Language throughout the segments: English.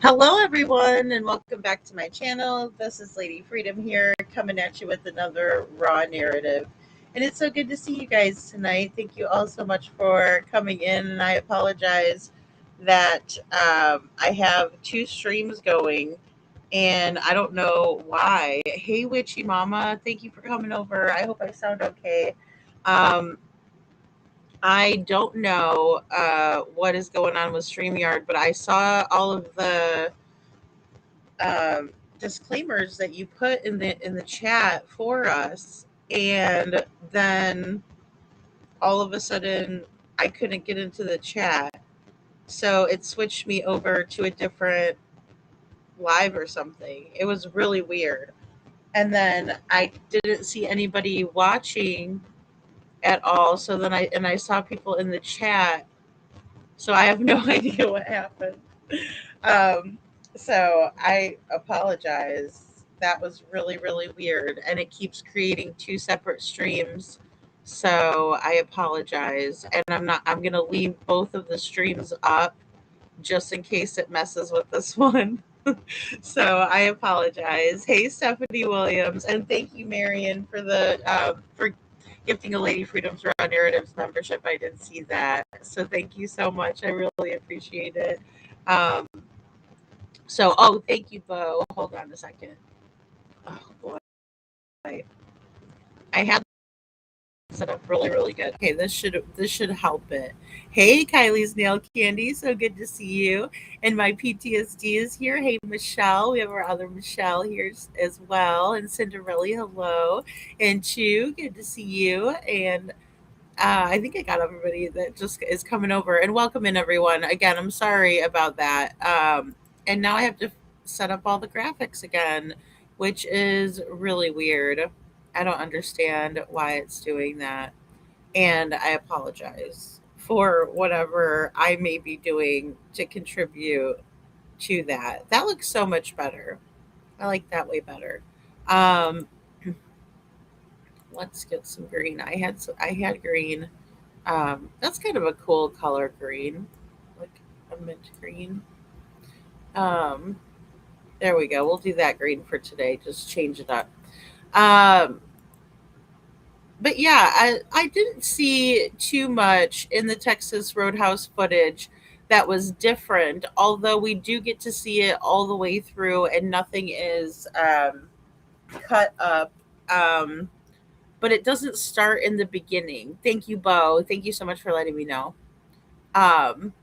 Hello, everyone, and welcome back to my channel. This is Lady Freedom here, coming at you with another raw narrative. And it's so good to see you guys tonight. Thank you all so much for coming in. And I apologize that I have two streams going, and I don't know why. Hey, Witchy Mama, thank you for coming over. I hope I sound okay. Um, I don't know what is going on with StreamYard, but I saw all of the um, disclaimers that you put in the chat for us, and then all of a sudden I couldn't get into the chat, so it switched me over to a different live or something. It was really weird, and then I didn't see anybody watching at all. So then I saw people in the chat, so I have no idea what happened. Um, so I apologize. That was really, really weird. And it keeps creating two separate streams. So I apologize. And I'm going to leave both of the streams up just in case it messes with this one. So I apologize. Hey, Stephanie Williams. And thank you, Marion, for gifting a Lady Freedom's Raw Narratives membership. I did see that. So thank you so much. I really appreciate it. Um, oh, thank you, Bo. Hold on a second. Oh boy, I had set up really, really good. Okay, this should help it. Hey, Kylie's nail candy, so good to see you. And my PTSD is here. Hey, Michelle, we have our other Michelle here as well. And Cinderella, hello. And Chu, good to see you. And I think I got everybody that just is coming over. And welcome in, everyone. Again, I'm sorry about that. And now I have to set up all the graphics again, which is really weird. I don't understand why it's doing that. And I apologize for whatever I may be doing to contribute to that. That looks so much better. I like that way better. Um, let's get some green. I had green. That's kind of a cool color green, like a mint green. Um, there we go. We'll do that green for today. Just change it up. Um, but yeah, I didn't see too much in the Texas Roadhouse footage that was different, although we do get to see it all the way through and nothing is cut up. Um, but it doesn't start in the beginning. Thank you, Bo. Thank you so much for letting me know. Um,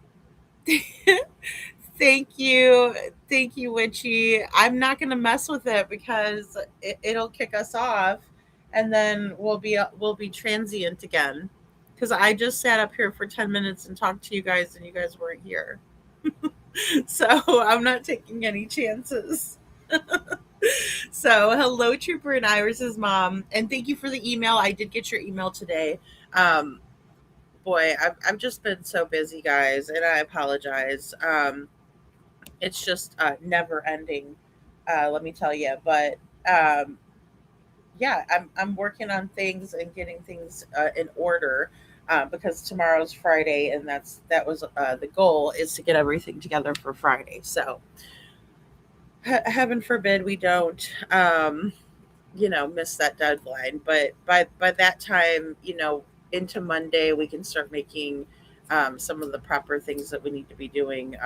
Thank you. Thank you, Witchy. I'm not going to mess with it because it'll kick us off and then we'll be transient again. Cuz I just sat up here for 10 minutes and talked to you guys and you guys weren't here. So, I'm not taking any chances. So, hello Trooper and Iris's mom, and thank you for the email. I did get your email today. Um boy, I've just been so busy, guys, and I apologize. It's just never ending, let me tell you. But um, yeah, I'm working on things and getting things in order because tomorrow's Friday, and that was the goal is to get everything together for Friday. So heaven forbid we don't, miss that deadline. But by that time, into Monday, we can start making some of the proper things that we need to be doing.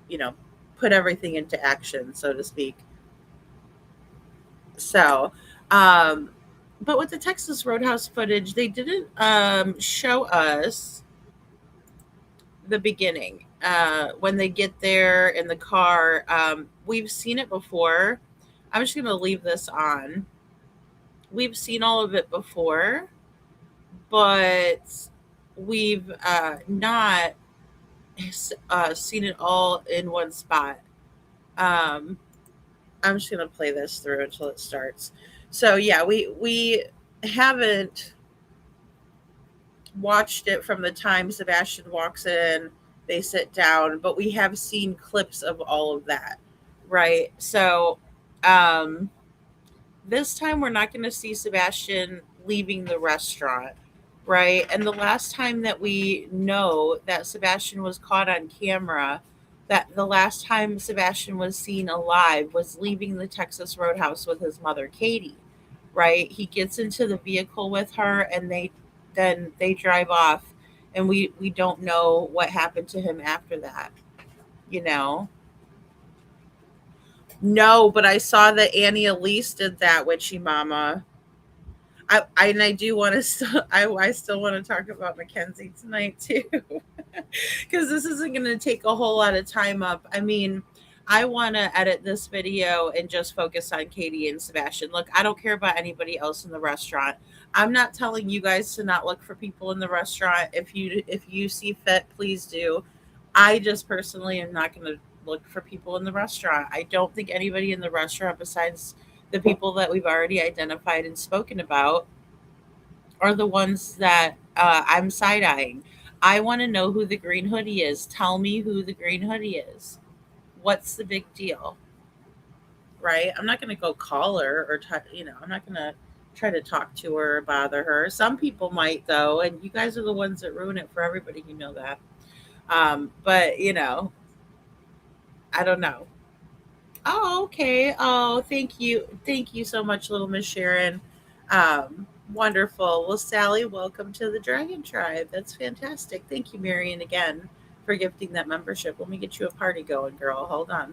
You know, put everything into action, so to speak. So, um, but with the Texas Roadhouse footage, they didn't show us the beginning when they get there in the car. We've seen it before. I'm just going to leave this on. We've seen all of it before, but we've not seen it all in one spot. Um, I'm just gonna play this through until it starts. So yeah, we haven't watched it from the time Sebastian walks in, they sit down, but we have seen clips of all of that, right? So um, this time we're not going to see Sebastian leaving the restaurant, right? And the last time that we know that Sebastian was caught on camera that the last time Sebastian was seen alive was leaving the Texas Roadhouse with his mother, Katie, right? He gets into the vehicle with her and they drive off, and we don't know what happened to him after that, you know? No, but I saw that Annie Elise did that witchy mama. And I do want to still I still want to talk about Mackenzie tonight too. Because this isn't going to take a whole lot of time up. I mean, I want to edit this video and just focus on Katie and Sebastian. Look, I don't care about anybody else in the restaurant. I'm not telling you guys to not look for people in the restaurant. If you see fit, please do. I just personally am not going to look for people in the restaurant. I don't think anybody in the restaurant besides the people that we've already identified and spoken about are the ones that I'm side eyeing. I want to know who the green hoodie is. Tell me who the green hoodie is. What's the big deal? Right? I'm not going to go call her or, I'm not going to try to talk to her or bother her. Some people might, though, and you guys are the ones that ruin it for everybody. You know that. But, I don't know. Oh, okay. Oh, thank you. Thank you so much, little Miss Sharon. Wonderful. Well, Sally, welcome to the Dragon Tribe. That's fantastic. Thank you, Marion, again for gifting that membership. Let me get you a party going, girl. Hold on.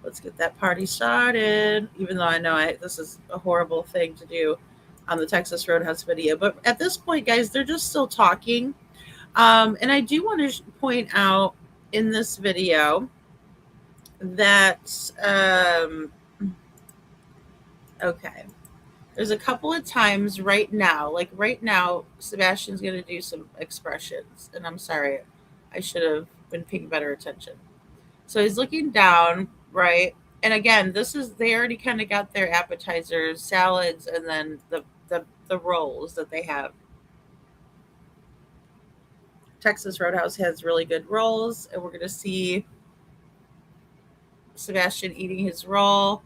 Let's get that party started. Even though I know this is a horrible thing to do on the Texas Roadhouse video. But at this point, guys, they're just still talking. And I do want to point out in this video that okay, there's a couple of times right now Sebastian's going to do some expressions, and I'm sorry, I should have been paying better attention. So he's looking down, right? And again, this is they already kind of got their appetizers, salads, and then the rolls that they have. Texas Roadhouse has really good rolls, and we're going to see Sebastian eating his roll,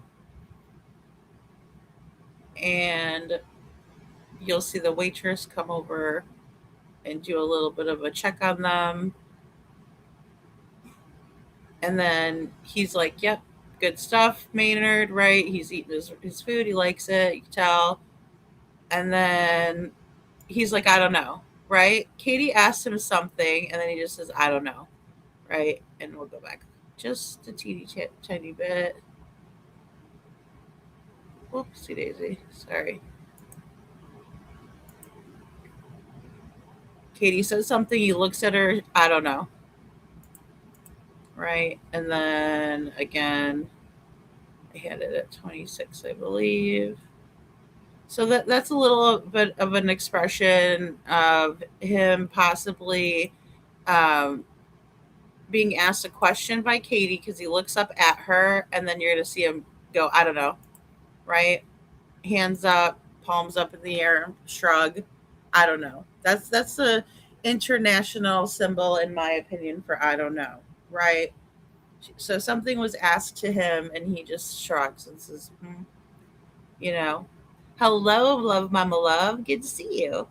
and you'll see the waitress come over and do a little bit of a check on them. And then he's like, yep, good stuff, Maynard, right? He's eating his food. He likes it. You can tell. And then he's like, I don't know, right? Katie asked him something, and then he just says, I don't know, right? And we'll go back just a tiny bit. Whoopsie daisy. Sorry. Katie says something. He looks at her. I don't know. Right. And then again, I had it at 26, I believe. So that's a little bit of an expression of him possibly um, being asked a question by Katie because he looks up at her, and then you're going to see him go, I don't know, right? Hands up, palms up in the air, shrug. I don't know. That's the international symbol, in my opinion, for I don't know, right? So something was asked to him, and he just shrugs and says, you know, hello, love, mama, love. Good to see you.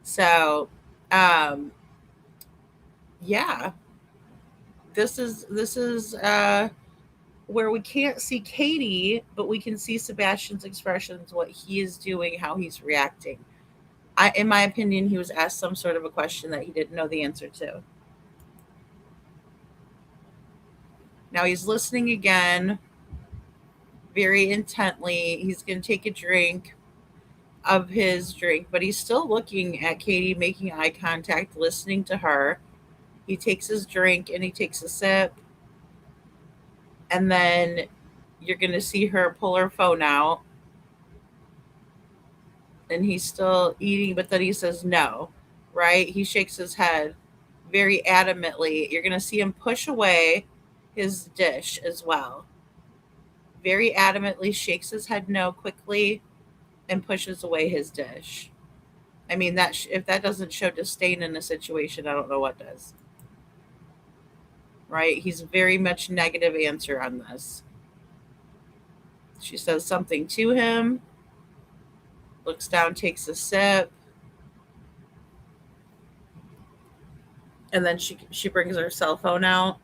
So, um, yeah, this is where we can't see Katie, but we can see Sebastian's expressions, what he is doing, how he's reacting. In my opinion, he was asked some sort of a question that he didn't know the answer to. Now he's listening again, very intently. He's going to take a drink of his drink, but he's still looking at Katie, making eye contact, listening to her. He takes his drink and he takes a sip, and then you're going to see her pull her phone out, and he's still eating, but then he says no, right? He shakes his head very adamantly. You're going to see him push away his dish as well. Very adamantly shakes his head no quickly and pushes away his dish. I mean, if that doesn't show disdain in a situation, I don't know what does. Right? He's very much negative answer on this. She says something to him, looks down, takes a sip, and then she brings her cell phone out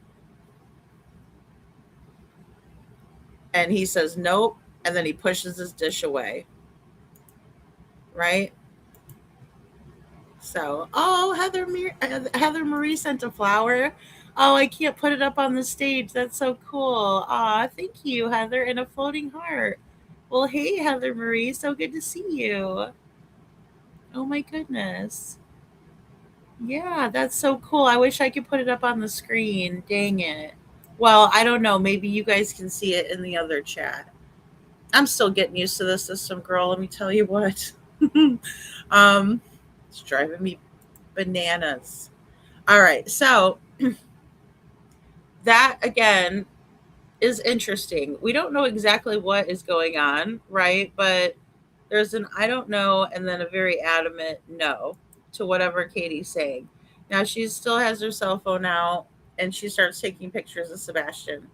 And he says, nope. And then he pushes his dish away. Right? So, oh, Heather Marie sent a flower. Oh, I can't put it up on the stage. That's so cool. Aw, thank you, Heather, and a floating heart. Well, hey, Heather Marie, so good to see you. Oh my goodness. Yeah, that's so cool. I wish I could put it up on the screen. Dang it. Well, I don't know. Maybe you guys can see it in the other chat. I'm still getting used to this system, girl. Let me tell you what. um, it's driving me bananas. All right. So that again is interesting. We don't know exactly what is going on, right? But there's an I don't know and then a very adamant no to whatever Katie's saying. Now she still has her cell phone out and she starts taking pictures of Sebastian.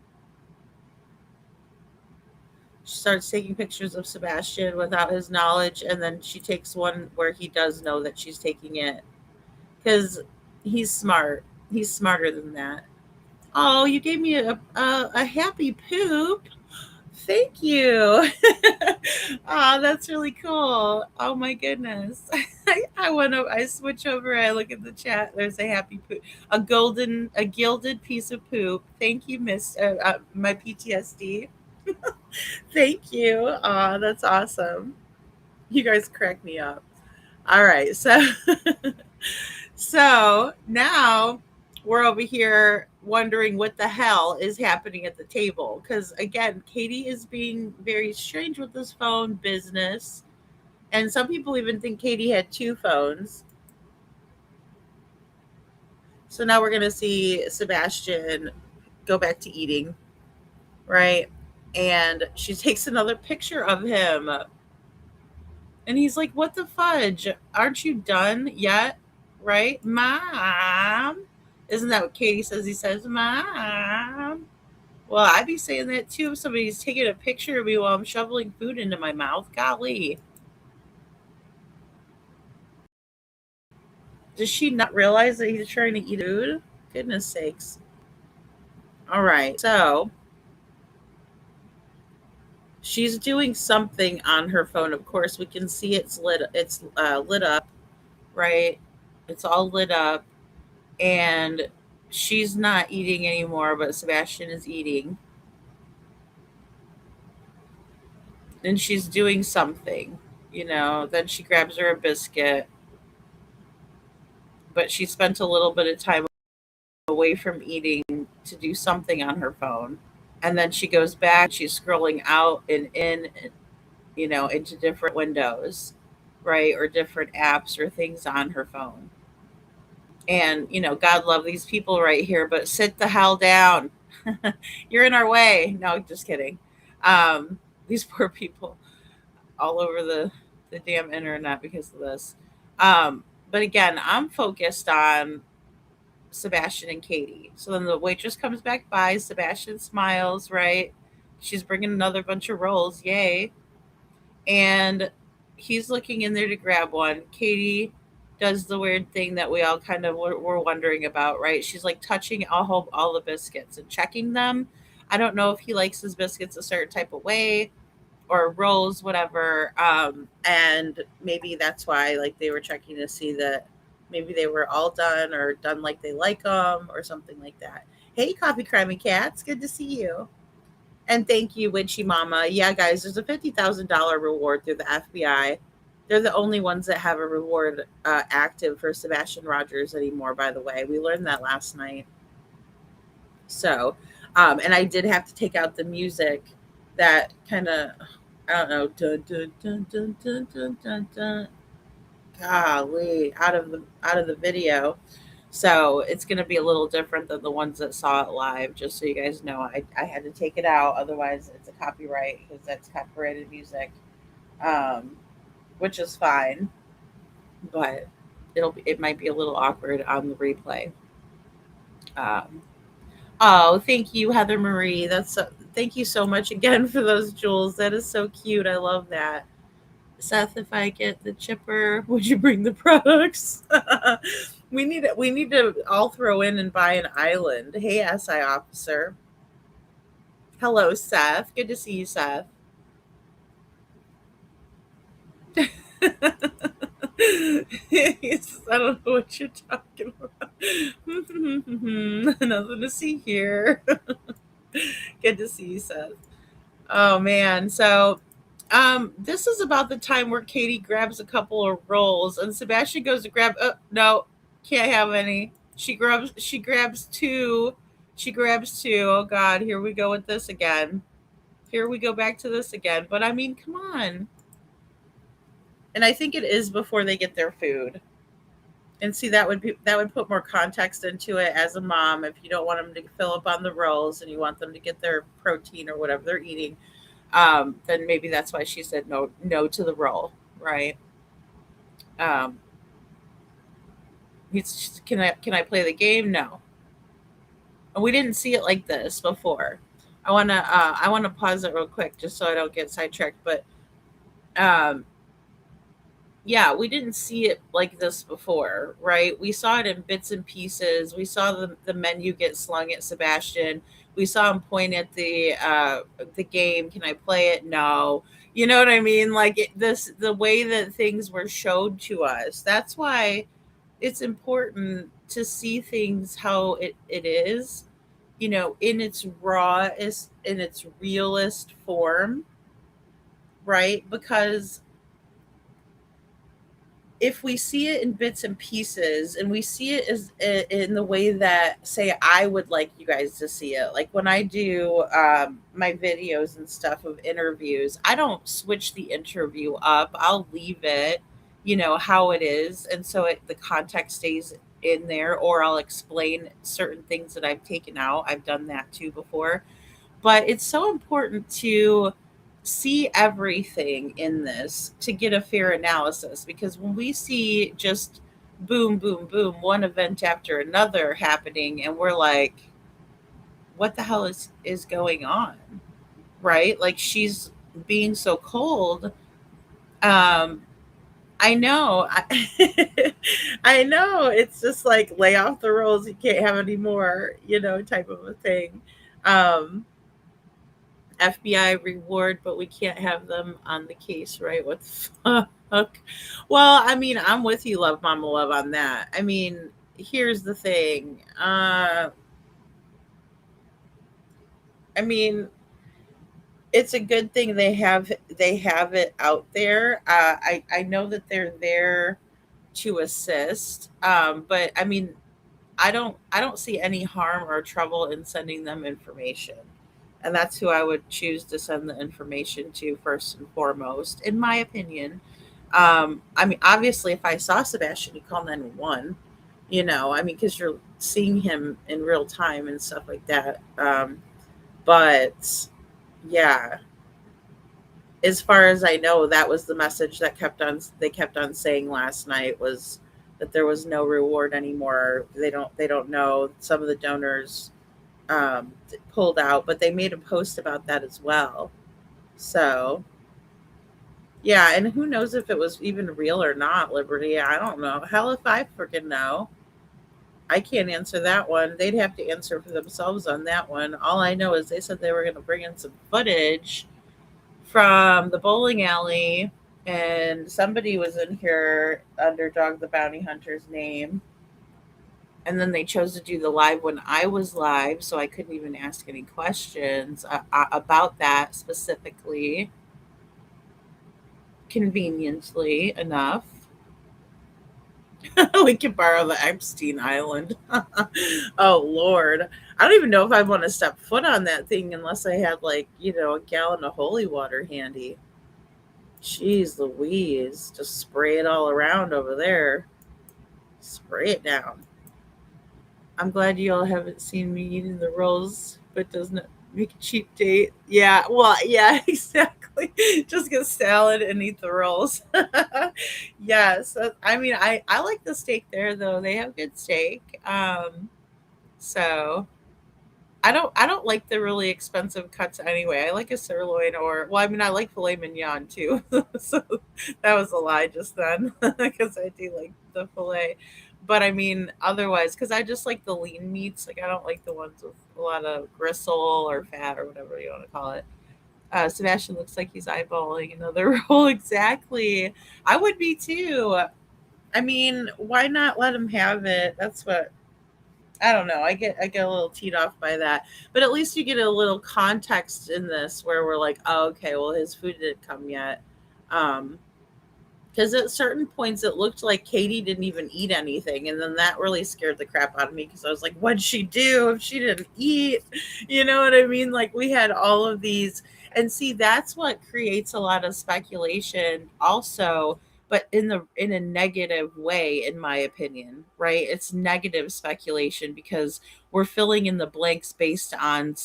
She starts taking pictures of Sebastian without his knowledge, and then she takes one where he does know that she's taking it because he's smart. He's smarter than that. Oh, you gave me a happy poop. Thank you. Oh, that's really cool. Oh my goodness. I switch over, I look at the chat. There's a happy poop. A gilded piece of poop. Thank you, Miss my PTSD. Thank you. That's awesome. You guys crack me up. All right. So now we're over here wondering what the hell is happening at the table. Because again, Katie is being very strange with this phone business. And some people even think Katie had two phones. So now we're going to see Sebastian go back to eating, right? And she takes another picture of him. And he's like, what the fudge? Aren't you done yet? Right? Mom. Isn't that what Katie says? He says, Mom. Well, I'd be saying that too if somebody's taking a picture of me while I'm shoveling food into my mouth. Golly. Does she not realize that he's trying to eat food? Goodness sakes. All right. So she's doing something on her phone. Of course, we can see it's lit up, right? It's all lit up and she's not eating anymore, but Sebastian is eating. And she's doing something, then she grabs her a biscuit, but she spent a little bit of time away from eating to do something on her phone. And then she goes back, she's scrolling out and in, into different windows, right? Or different apps or things on her phone. And, God love these people right here, but sit the hell down. You're in our way. No, just kidding. These poor people all over the damn internet because of this. But again, I'm focused on Sebastian and Katie. So then the waitress comes back by. Sebastian smiles, right? She's bringing another bunch of rolls. Yay. And he's looking in there to grab one. Katie does the weird thing that we all kind of were wondering about, right? She's like touching all the biscuits and checking them. I don't know if he likes his biscuits a certain type of way or rolls, whatever. And maybe that's why like they were checking to see that maybe they were all done or done like they like them or something like that. Hey, Coffee Crime and Cats, good to see you. And thank you, Witchy Mama. Yeah, guys, there's a $50,000 reward through the FBI. They're the only ones that have a reward active for Sebastian Rogers anymore, by the way. We learned that last night. So, and I did have to take out the music that kind of, I don't know, dun, dun, dun, dun, dun, dun, dun, dun. Golly, out of the video. So it's going to be a little different than the ones that saw it live, just so you guys know. I had to take it out. Otherwise, it's a copyright because that's copyrighted music, um, which is fine. But it might be a little awkward on the replay. Um, oh, thank you, Heather Marie. Thank you so much again for those jewels. That is so cute. I love that. Seth, if I get the chipper, would you bring the products? We need to all throw in and buy an island. Hey, SI officer. Hello, Seth. Good to see you, Seth. Yes, I don't know what you're talking about. Nothing to see here. Good to see you, Seth. Oh man. So this is about the time where Katie grabs a couple of rolls and Sebastian goes to grab no, can't have any. She grabs two. She grabs two. Oh god, here we go with this again. Here we go back to this again. But I mean, come on. And I think it is before they get their food. And see, that would put more context into it as a mom. If you don't want them to fill up on the rolls and you want them to get their protein or whatever they're eating, then maybe that's why she said no to the roll, right? Um, can I play the game? No, and we didn't see it like this before. I wanna pause it real quick just so I don't get sidetracked. But um, yeah, we didn't see it like this before, right? We saw it in bits and pieces. We saw the menu get slung at Sebastian. We saw him point at the game. Can I play it? No. You know what I mean? Like the way that things were showed to us. That's why it's important to see things how it is, in its rawest, in its realest form, right? Because if we see it in bits and pieces and we see it as in the way that, say, I would like you guys to see it, like when I do my videos and stuff of interviews, I don't switch the interview up. I'll leave it, how it is, and so the context stays in there, or I'll explain certain things that I've taken out. I've done that too before. But it's so important to see everything in this to get a fair analysis, because when we see just boom, boom, boom, one event after another happening, and we're like, what the hell is going on? Right? Like, she's being so cold. Um, I know. I know. It's just like lay off the rolls. You can't have any more, type of a thing. Um, FBI reward, but we can't have them on the case, right? What the fuck? Well, I mean, I'm with you, Love Mama Love, on that. I mean, here's the thing. I mean, it's a good thing they have it out there. I know that they're there to assist. But I mean, I don't see any harm or trouble in sending them information. And that's who I would choose to send the information to first and foremost, in my opinion. I mean, obviously, if I saw Sebastian, you call 911, I mean, because you're seeing him in real time and stuff like that. But yeah, as far as I know, that was the message that they kept on saying last night, was that there was no reward anymore. They don't know. Some of the donors pulled out, but they made a post about that as well. So yeah, and who knows if it was even real or not, Liberty? I don't know. Hell if I freaking know. I can't answer that one. They'd have to answer for themselves on that one. All I know is they said they were going to bring in some footage from the bowling alley, and somebody was in here, Underdog the Bounty Hunter's name. And then they chose to do the live when I was live, so I couldn't even ask any questions about that specifically, conveniently enough. We can borrow the Epstein Island. Oh, Lord. I don't even know if I want to step foot on that thing unless I had, like, a gallon of holy water handy. Jeez Louise. Just spray it all around over there. Spray it down. I'm glad you all haven't seen me eating the rolls, but doesn't it make a cheap date? Yeah, well, yeah, exactly. Just get salad and eat the rolls. Yes, I mean, I like the steak there though. They have good steak. So I don't like the really expensive cuts anyway. I like a sirloin, or, well, I mean, I like filet mignon too. So that was a lie just then, because I do like the filet. But I mean, otherwise, because I just like the lean meats. Like I don't like the ones with a lot of gristle or fat or whatever you want to call it. Sebastian looks like he's eyeballing another role. Exactly. I would be too. I mean, why not let him have it? That's what I don't know. I get a little teed off by that, but at least you get a little context in this where we're like, oh, okay, well, his food didn't come yet. Um, because at certain points it looked like Katie didn't even eat anything, and then that really scared the crap out of me because I was like, what'd she do if she didn't eat? You know what I mean? Like we had all of these, and see, that's what creates a lot of speculation also, but in a negative way, in my opinion, right? It's negative speculation because we're filling in the blanks based on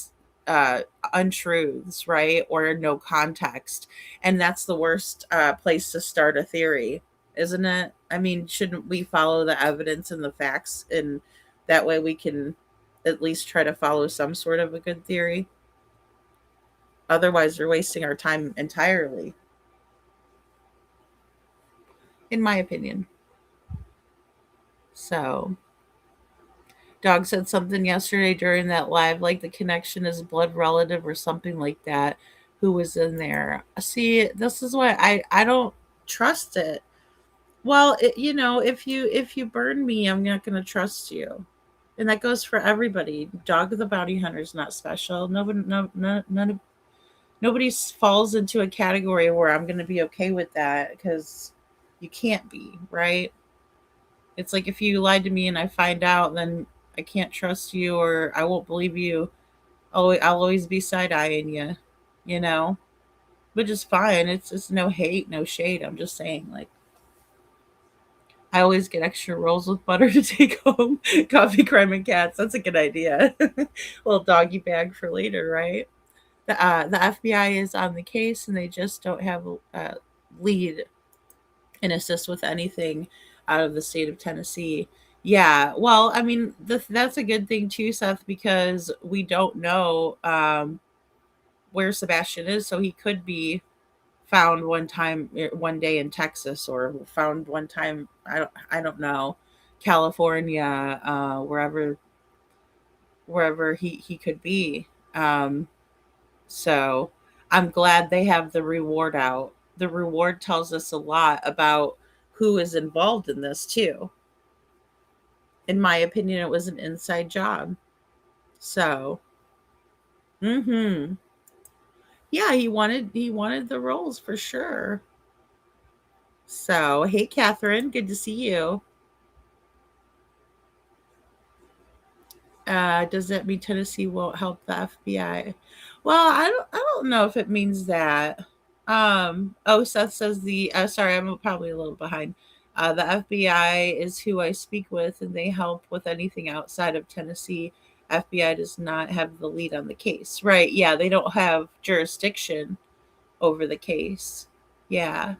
uh untruths, right? Or no context, and that's the worst place to start a theory, isn't it? I mean, shouldn't we follow the evidence and the facts, and that way we can at least try to follow some sort of a good theory? Otherwise, we're wasting our time entirely, in my opinion. So, Dog said something yesterday during that live, like the connection is blood relative or something like that. Who was in there? See, this is why I don't trust it. Well, if you burn me, I'm not going to trust you, and that goes for everybody. Dog the Bounty Hunter is not special. Nobody, nobody falls into a category where I'm going to be okay with that because you can't be, right? It's like if you lied to me and I find out, then I can't trust you or I won't believe you. Oh, I'll always be side eyeing you, you know, which is fine. It's no hate, no shade. I'm just saying, like, I always get extra rolls with butter to take home. Coffee, crime, and cats. That's a good idea. Little doggy bag for later, right? The FBI is on the case, and they just don't have a lead and assist with anything out of the state of Tennessee. Yeah, well, I mean, that's a good thing too, Seth, because we don't know where Sebastian is, so he could be found one day in Texas, or found one time, I don't know, California, wherever he could be. So I'm glad they have the reward out. The reward tells us a lot about who is involved in this too. In my opinion, it was an inside job. So, mhm. Yeah, he wanted the roles for sure. So, hey Catherine, good to see you. Does that mean Tennessee won't help the FBI? Well, I don't know if it means that. Oh, Seth says sorry, I'm probably a little behind. The FBI is who I speak with, and they help with anything outside of Tennessee. FBI does not have the lead on the case, right? Yeah, they don't have jurisdiction over the case. Yeah,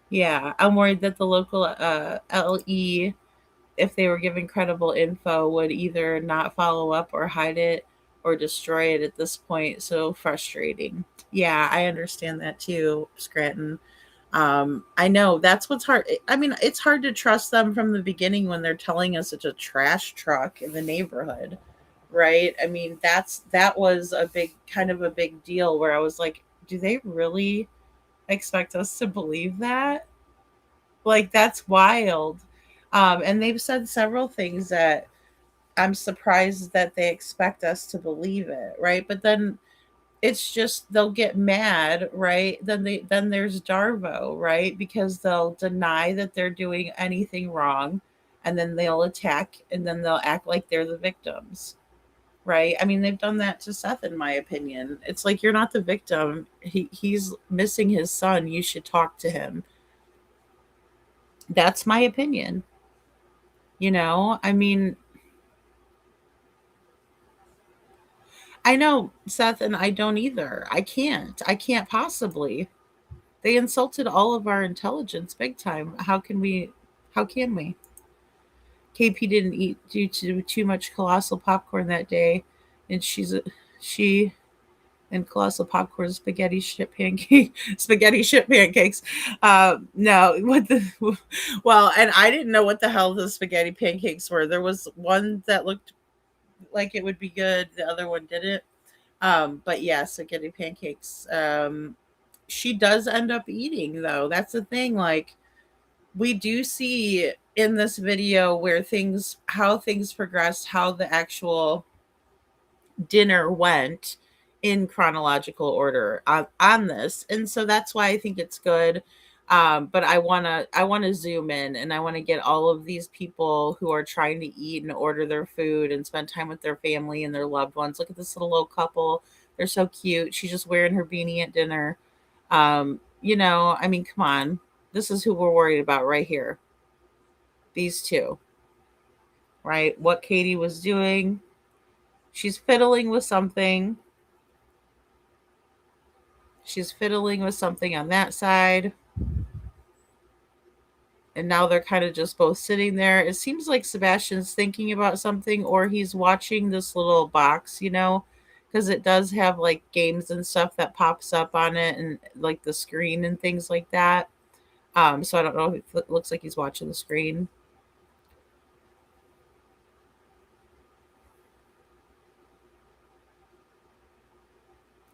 yeah. I'm worried that the local LE, if they were given credible info, would either not follow up or hide it or destroy it at this point. So frustrating. Yeah, I understand that too, Scranton. I know that's what's hard. I mean, it's hard to trust them from the beginning when they're telling us it's a trash truck in the neighborhood, right? I mean, that was a big kind of a big deal where I was like, do they really expect us to believe that? Like that's wild. And they've said several things that I'm surprised that they expect us to believe it, right? But then it's just they'll get mad, right? Then there's Darvo, right? Because they'll deny that they're doing anything wrong, and then they'll attack, and then they'll act like they're the victims, right? I mean, they've done that to Seth, in my opinion. It's like you're not the victim. He's missing his son. You should talk to him. That's my opinion. I mean, I know, Seth, and I don't either. I can't. I can't possibly. They insulted all of our intelligence big time. How can we? How can we? KP didn't eat due to too much colossal popcorn that day, and she and colossal popcorn spaghetti ship pancake spaghetti ship pancakes. No, what the well, and I didn't know what the hell the spaghetti pancakes were. There was one that looked like it would be good, the other one didn't. But yeah, spaghetti pancakes. She does end up eating though. That's the thing. Like we do see in this video where things how things progressed, how the actual dinner went in chronological order on this, and so that's why I think it's good. But I want to zoom in, and I want to get all of these people who are trying to eat and order their food and spend time with their family and their loved ones. Look at this little old couple, they're so cute. She's just wearing her beanie at dinner. I mean, come on, this is who we're worried about right here, these two, right? What Katie was doing, she's fiddling with something. She's fiddling with something on that side. And now they're kind of just both sitting there. It seems like Sebastian's thinking about something, or he's watching this little box, because it does have like games and stuff that pops up on it, and like the screen and things like that. So I don't know if it looks like he's watching the screen.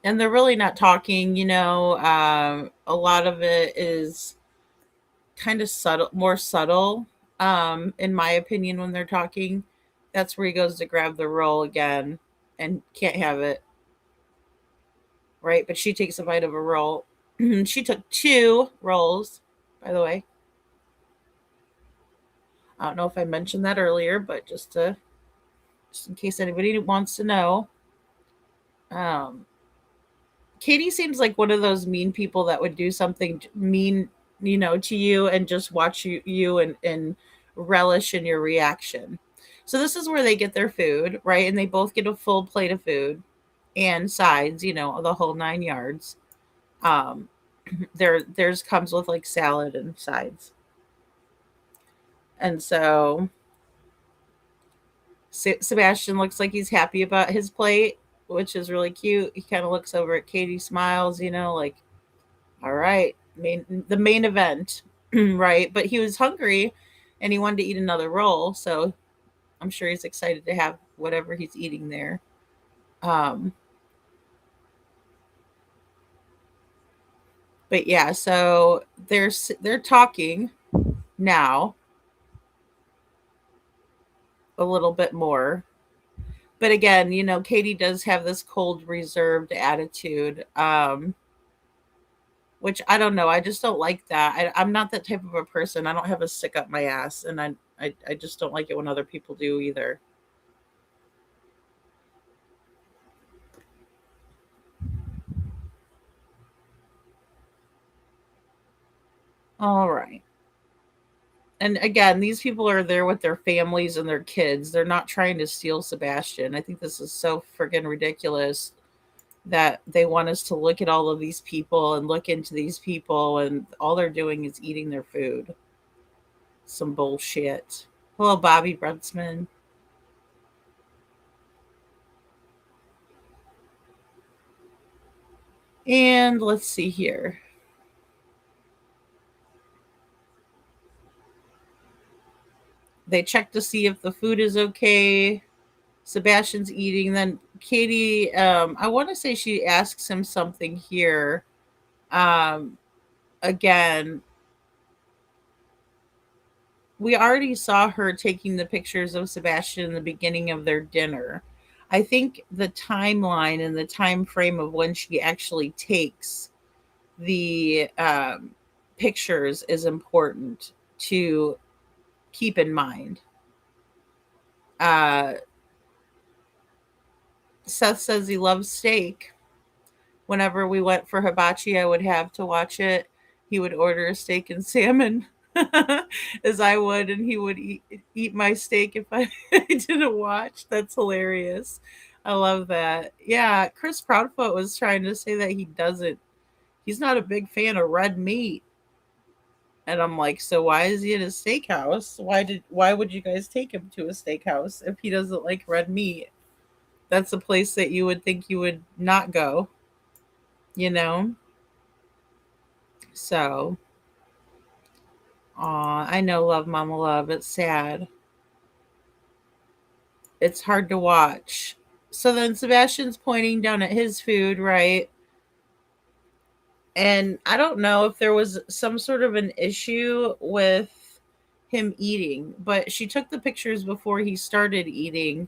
And they're really not talking. A lot of it is kind of subtle, more subtle, in my opinion, when they're talking. That's where he goes to grab the roll again and can't have it, right? But she takes a bite of a roll. She took 2 rolls, by the way. I don't know if I mentioned that earlier, but just in case anybody wants to know. Um, Katie seems like one of those mean people that would do something mean, to you and just watch you and relish in your reaction. So this is where they get their food, right? And they both get a full plate of food and sides, the whole 9 yards. Um, theirs comes with like salad and sides. And so Sebastian looks like he's happy about his plate, which is really cute. He kind of looks over at Katie, smiles, like, all right, the main event, right? But he was hungry and he wanted to eat another roll, so I'm sure he's excited to have whatever he's eating there. Um, but yeah, so they're talking now a little bit more. But again, Katie does have this cold, reserved attitude, which I don't know. I just don't like that. I'm not that type of a person. I don't have a stick up my ass, and I just don't like it when other people do either. All right. And again, these people are there with their families and their kids. They're not trying to steal Sebastian. I think this is so friggin' ridiculous that they want us to look at all of these people and look into these people, and all they're doing is eating their food. Some bullshit. Hello, Bobby Brunsman. And let's see here. They check to see if the food is okay. Sebastian's eating. Then Katie, I want to say she asks him something here. Again, we already saw her taking the pictures of Sebastian in the beginning of their dinner. I think the timeline and the time frame of when she actually takes the pictures is important to keep in mind. Uh, Seth says he loves steak. Whenever we went for hibachi, I would have to watch it. He would order a steak and salmon as I would, and he would eat my steak if I didn't watch. That's hilarious. I love that. Yeah, Chris Proudfoot was trying to say that he's not a big fan of red meat. And I'm like, so why is he at a steakhouse? Why would you guys take him to a steakhouse if he doesn't like red meat? That's a place that you would think you would not go. you know? So, aw, I know Love Mama Love. It's sad. It's hard to watch. So then Sebastian's pointing down at his food, right? And I don't know if there was some sort of an issue with him eating, but she took the pictures before he started eating.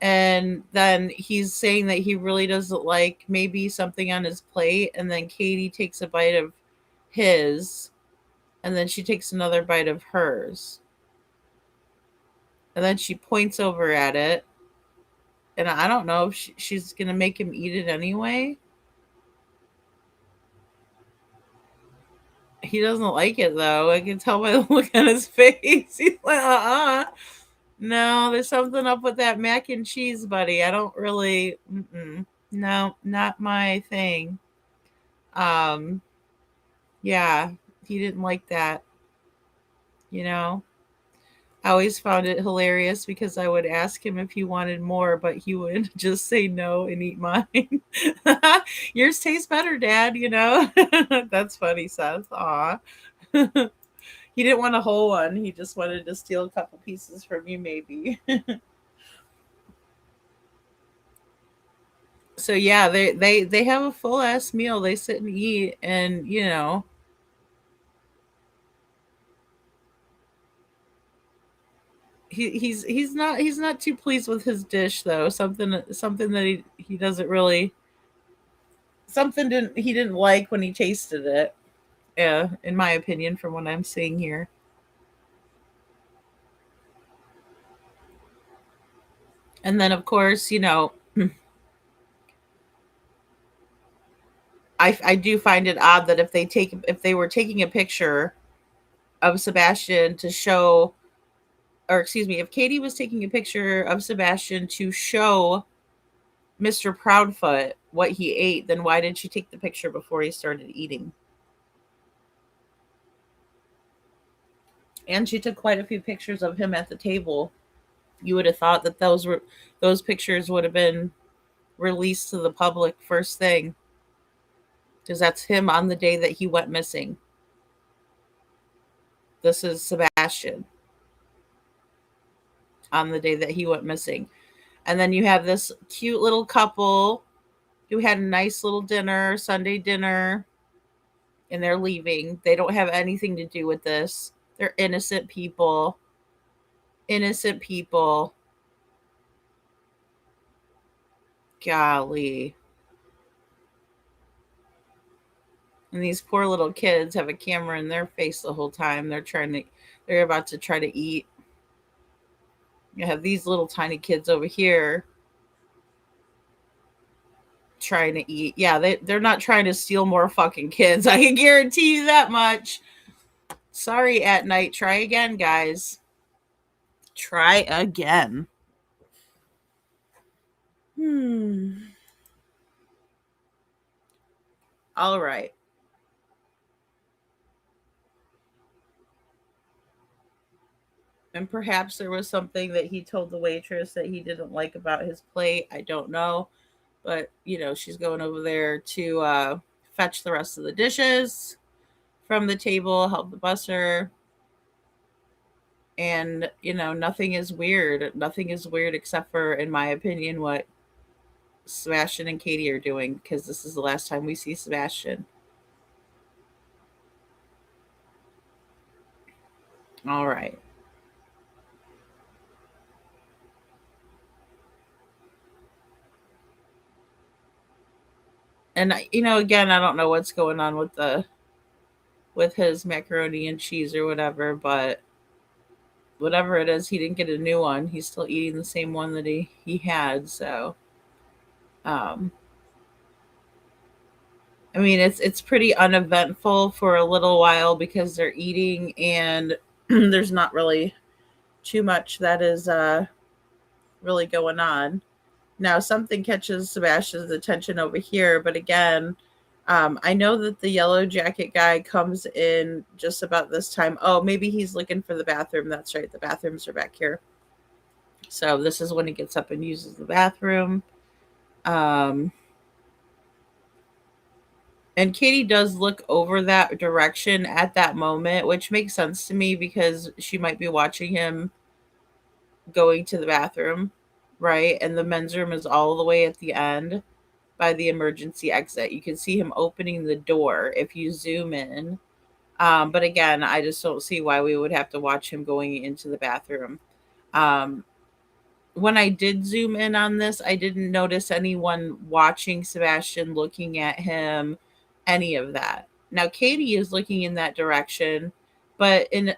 And then he's saying that he really doesn't like maybe something on his plate. And then Katie takes a bite of his, and then she takes another bite of hers. And then she points over at it. And I don't know if she's going to make him eat it anyway. He doesn't like it though. I can tell by the look on his face. He's like, no, there's something up with that mac and cheese, buddy. I don't really, no, not my thing. Um, yeah, he didn't like that, you know. I always found it hilarious because I would ask him if he wanted more, but he would just say no and eat mine. Yours tastes better, Dad, you know? That's funny, Seth. Aw. He didn't want a whole one. He just wanted to steal a couple pieces from you, maybe. So yeah, they have a full ass meal. They sit and eat, and he's not too pleased with his dish though. Something that he doesn't really something didn't he didn't like when he tasted it. Yeah, in my opinion, from what I'm seeing here. And then of course, I do find it odd that if they were taking a picture of Sebastian to show, or excuse me, if Katie was taking a picture of Sebastian to show Mr. Proudfoot what he ate, then why did she take the picture before he started eating? And she took quite a few pictures of him at the table. You would have thought that those pictures would have been released to the public first thing, because that's him on the day that he went missing. This is Sebastian on the day that he went missing. And then you have this cute little couple who had a nice little dinner, Sunday dinner, and they're leaving. They don't have anything to do with this. They're innocent people. Innocent people. Golly. And these poor little kids have a camera in their face the whole time. They're about to try to eat. You have these little tiny kids over here trying to eat. Yeah, they're not trying to steal more fucking kids. I can guarantee you that much. Sorry, at night. Try again, guys. Try again. Hmm. All right. And perhaps there was something that he told the waitress that he didn't like about his plate. I don't know. But, she's going over there to fetch the rest of the dishes from the table, help the busser. And, nothing is weird. Nothing is weird except for, in my opinion, what Sebastian and Katie are doing, because this is the last time we see Sebastian. All right. And again, I don't know what's going on with his macaroni and cheese or whatever, but whatever it is, he didn't get a new one. He's still eating the same one that he had. So, um, I mean, it's pretty uneventful for a little while because they're eating and there's not really too much that is really going on. Now, something catches Sebastian's attention over here, but again, I know that the yellow jacket guy comes in just about this time. Oh, maybe he's looking for the bathroom. That's right. The bathrooms are back here. So this is when he gets up and uses the bathroom. Um, And Katie does look over that direction at that moment, which makes sense to me because she might be watching him going to the bathroom, right? And the men's room is all the way at the end by the emergency exit. You can see him opening the door if you zoom in. But again, I just don't see why we would have to watch him going into the bathroom. Um, when I did zoom in on this, I didn't notice anyone watching Sebastian, looking at him, any of that. Now, Katie is looking in that direction, but in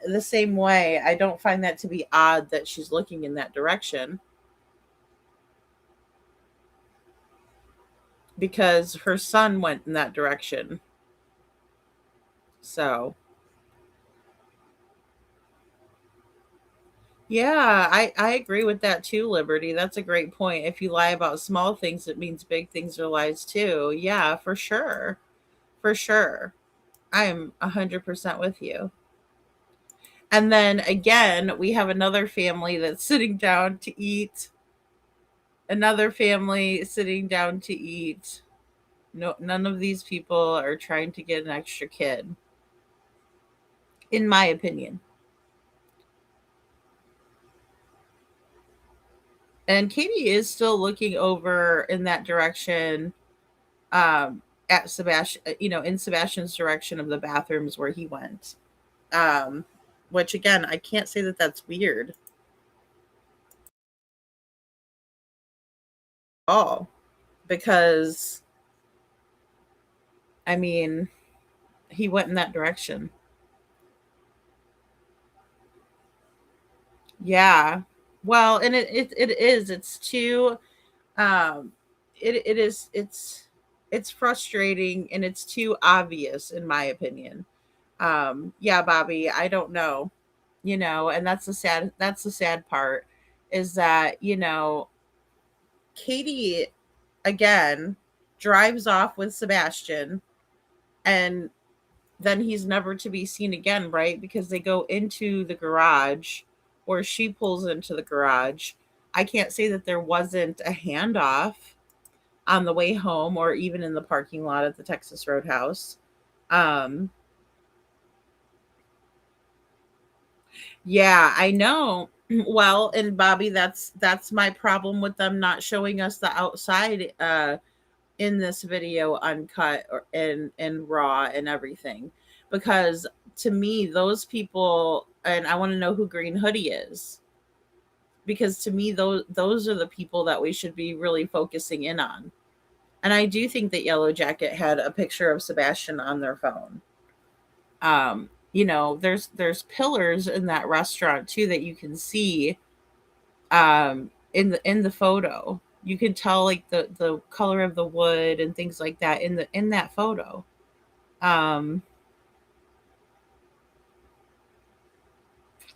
the same way, I don't find that to be odd that she's looking in that direction because her son went in that direction. So, yeah, I agree with that too, Liberty. That's a great point. If you lie about small things, it means big things are lies too. Yeah, for sure. For sure. I am 100% with you. And then again, we have another family that's sitting down to eat. Another family sitting down to eat. No, none of these people are trying to get an extra kid, in my opinion. And Katie is still looking over in that direction, at Sebastian, in Sebastian's direction of the bathrooms where he went. Um, which again, I can't say that that's weird at all because I mean, he went in that direction. Yeah. Well, and it is. It's too um it is it's frustrating and it's too obvious in my opinion. Yeah, Bobby, I don't know. And that's the sad part is that, Katie again drives off with Sebastian and then he's never to be seen again, right? Because they go into the garage or she pulls into the garage. I can't say that there wasn't a handoff on the way home or even in the parking lot at the Texas Roadhouse. Um, yeah, I know. Well, and Bobby, that's my problem with them not showing us the outside in this video uncut and raw and everything because to me those people, and I want to know who Green Hoodie is because to me those are the people that we should be really focusing in on. And I do think that Yellow Jacket had a picture of Sebastian on their phone. There's pillars in that restaurant too that you can see in the photo. You can tell like the color of the wood and things like that in that photo. Um,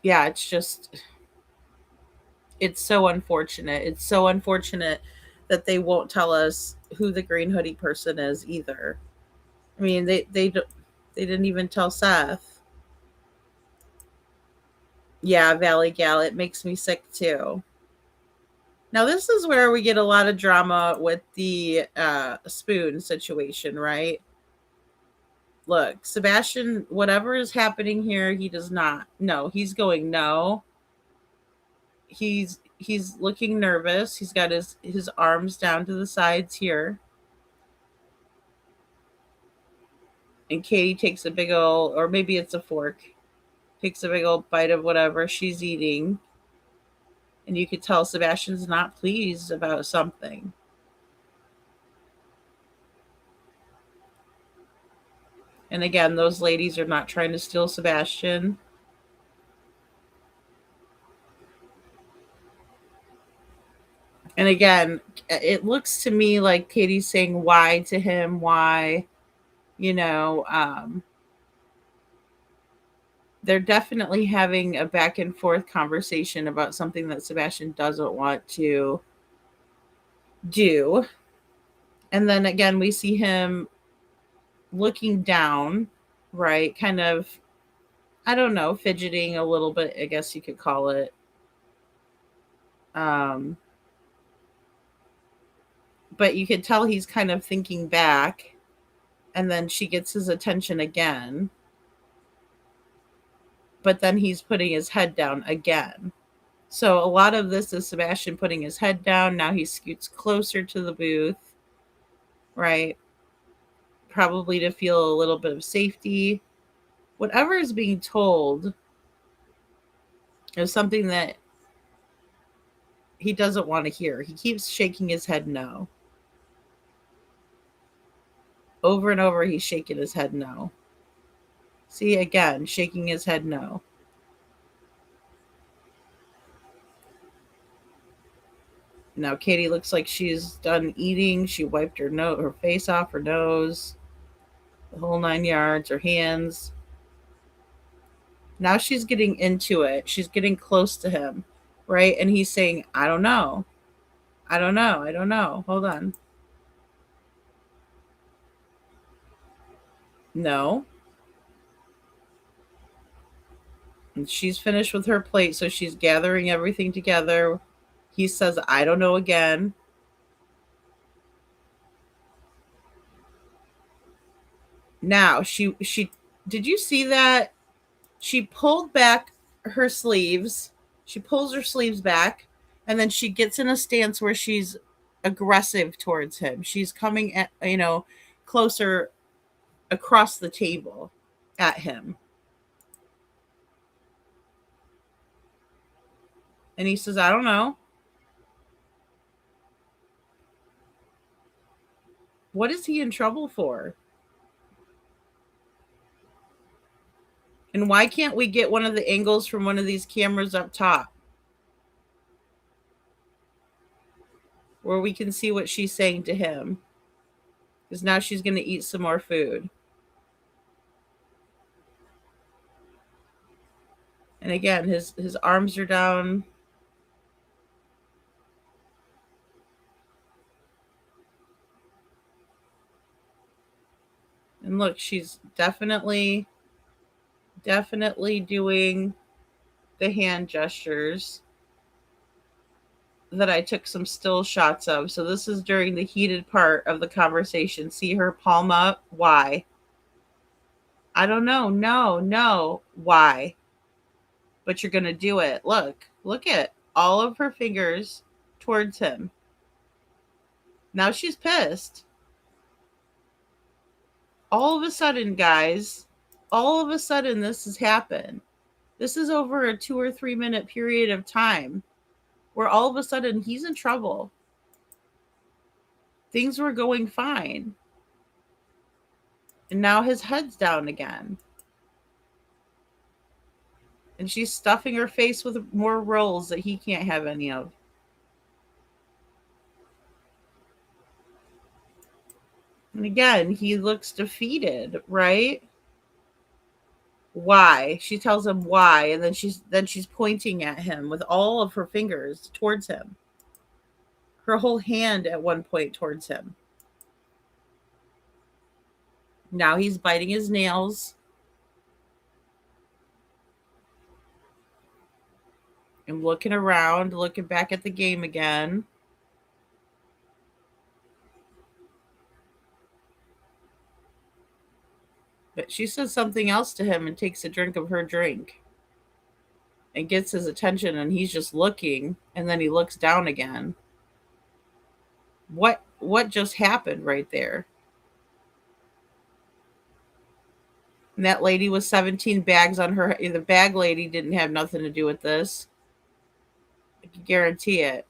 yeah, it's so unfortunate. It's so unfortunate that they won't tell us who the green hoodie person is either. I mean, they didn't even tell Seth. Yeah, Valley Gal, it makes me sick too. Now this is where we get a lot of drama with the spoon situation, right? Look, Sebastian, whatever is happening here, he does not. No, he's going no. He's looking nervous. He's got his arms down to the sides here. And Katie takes a big old, or maybe it's a fork, takes a big old bite of whatever she's eating. And you could tell Sebastian's not pleased about something. And again, those ladies are not trying to steal Sebastian. And again, it looks to me like Katie's saying why to him, why, you know, um, they're definitely having a back and forth conversation about something that Sebastian doesn't want to do. And then again, we see him looking down, right? Kind of, I don't know, fidgeting a little bit, I guess you could call it. Um, but you could tell he's kind of thinking back And then she gets his attention again. But then he's putting his head down again. So a lot of this is Sebastian putting his head down. Now he scoots closer to the booth, right? Probably to feel a little bit of safety. Whatever is being told is something that he doesn't want to hear. He keeps shaking his head no. Over and over, he's shaking his head no. See, again, shaking his head no. Now Katie looks like she's done eating. She wiped her face off, her nose, the whole 9 yards, her hands. Now she's getting into it. She's getting close to him, right? And he's saying, I don't know. I don't know. I don't know. Hold on. No. And she's finished with her plate, so she's gathering everything together. He says, I don't know again. Now, she did you see that? She pulled back her sleeves. She pulls her sleeves back, and then she gets in a stance where she's aggressive towards him. She's coming at, closer across the table at him. And he says, I don't know. What is he in trouble for? And why can't we get one of the angles from one of these cameras up top where we can see what she's saying to him? Because now she's going to eat some more food. And again, his arms are down. And look, she's definitely doing the hand gestures that I took some still shots of. So this is during the heated part of the conversation. See her palm up? Why? I don't know. No. Why? But you're going to do it. Look at all of her fingers towards him. Now she's pissed. All of a sudden, guys, this has happened. This is over a 2 or 3 minute period of time where all of a sudden he's in trouble. Things were going fine. And now his head's down again. And she's stuffing her face with more rolls that he can't have any of. And again, he looks defeated, right? Why? She tells him why, and then she's pointing at him with all of her fingers towards him. Her whole hand at one point towards him. Now he's biting his nails. And looking around, looking back at the game again. But she says something else to him and takes a drink of her drink. And gets his attention, and he's just looking, and then he looks down again. What just happened right there? And that lady with 17 bags on her, the bag lady didn't have nothing to do with this. I can guarantee it.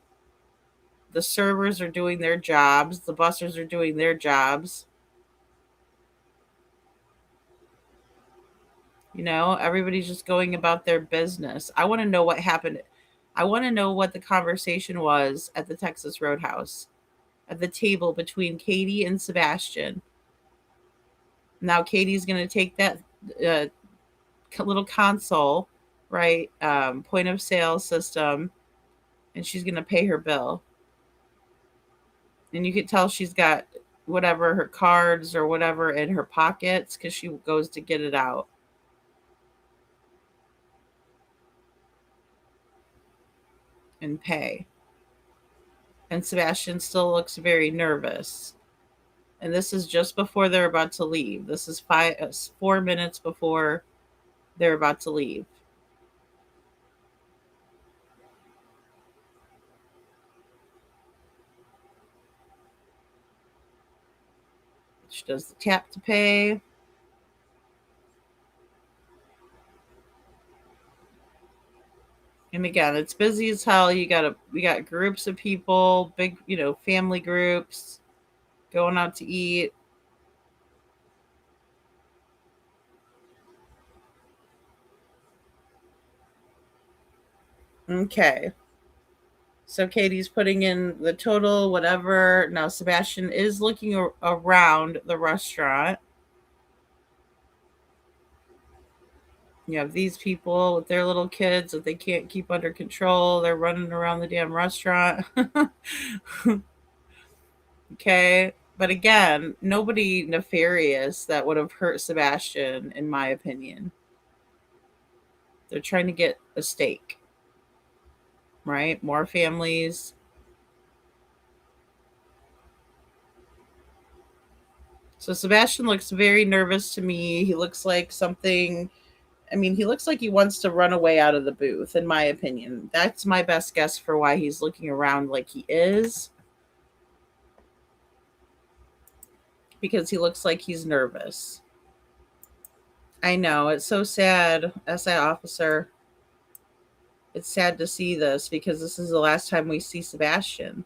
The servers are doing their jobs. The bussers are doing their jobs. Everybody's just going about their business. I want to know what happened. I want to know what the conversation was at the Texas Roadhouse, at the table between Katie and Sebastian. Now Katie's going to take that little console, right, point of sale system, and she's going to pay her bill. And you could tell she's got whatever, her cards or whatever in her pockets because she goes to get it out. And pay. And Sebastian still looks very nervous. And this is just before they're about to leave. This is 4 minutes before they're about to leave. She does the tap to pay. And again, it's busy as hell. We got groups of people, big, family groups going out to eat. Okay. So Katie's putting in the total, whatever. Now Sebastian is looking around the restaurant. You have these people with their little kids that they can't keep under control. They're running around the damn restaurant. Okay. But again, nobody nefarious that would have hurt Sebastian, in my opinion. They're trying to get a steak, right? More families. So Sebastian looks very nervous to me. He looks like something. I mean, he looks like he wants to run away out of the booth, in my opinion. That's my best guess for why he's looking around like he is, because he looks like he's nervous. I know, it's so sad, SI officer. It's sad to see this because this is the last time we see Sebastian.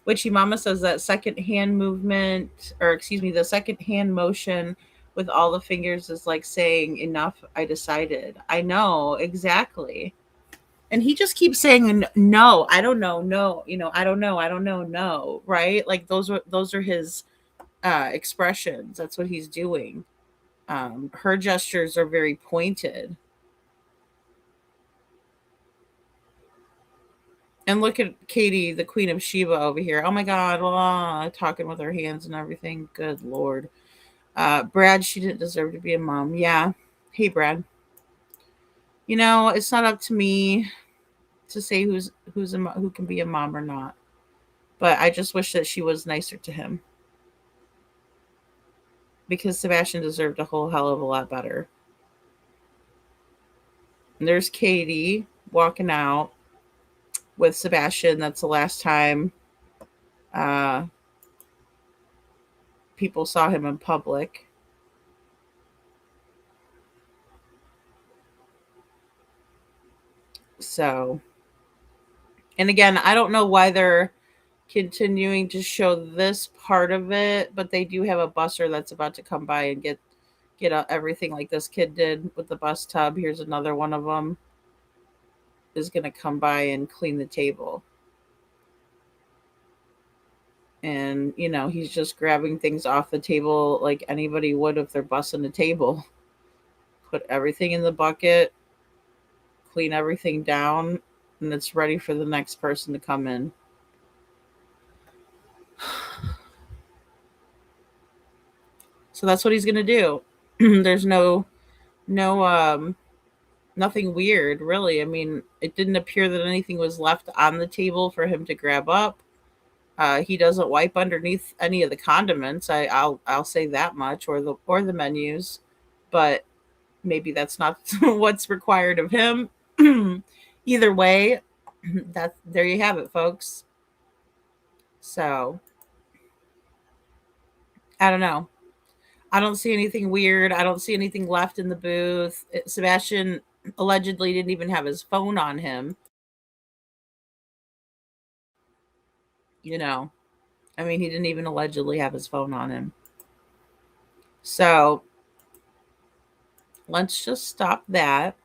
Witchy Mama says that second hand movement, or excuse me, the second hand motion with all the fingers is like saying, enough, I decided. I know, exactly. And he just keeps saying, no, I don't know, no, I don't know, I don't know, no, right? Like those are his expressions. That's what he's doing. Her gestures are very pointed. And look at Katie, the Queen of Sheba over here. Oh my God, talking with her hands and everything. Good Lord. Brad, she didn't deserve to be a mom. Yeah. Hey, Brad. It's not up to me to say who can be a mom or not. But I just wish that she was nicer to him, because Sebastian deserved a whole hell of a lot better. And there's Katie walking out with Sebastian. That's the last time uh, people saw him in public. So, and again, I don't know why they're continuing to show this part of it, but they do have a busser that's about to come by and get everything like this kid did with the bus tub. Here's another one of them is going to come by and clean the table. And, he's just grabbing things off the table like anybody would if they're bussing a table. Put everything in the bucket, clean everything down, and it's ready for the next person to come in. So that's what he's going to do. There's no nothing weird, really. I mean, it didn't appear that anything was left on the table for him to grab up. He doesn't wipe underneath any of the condiments. I'll say that much, or the menus, but maybe that's not what's required of him. Either way, that there you have it, folks. So I don't know. I don't see anything weird. I don't see anything left in the booth. Sebastian allegedly didn't even have his phone on him. You know, I mean, he didn't even allegedly have his phone on him. So let's just stop that.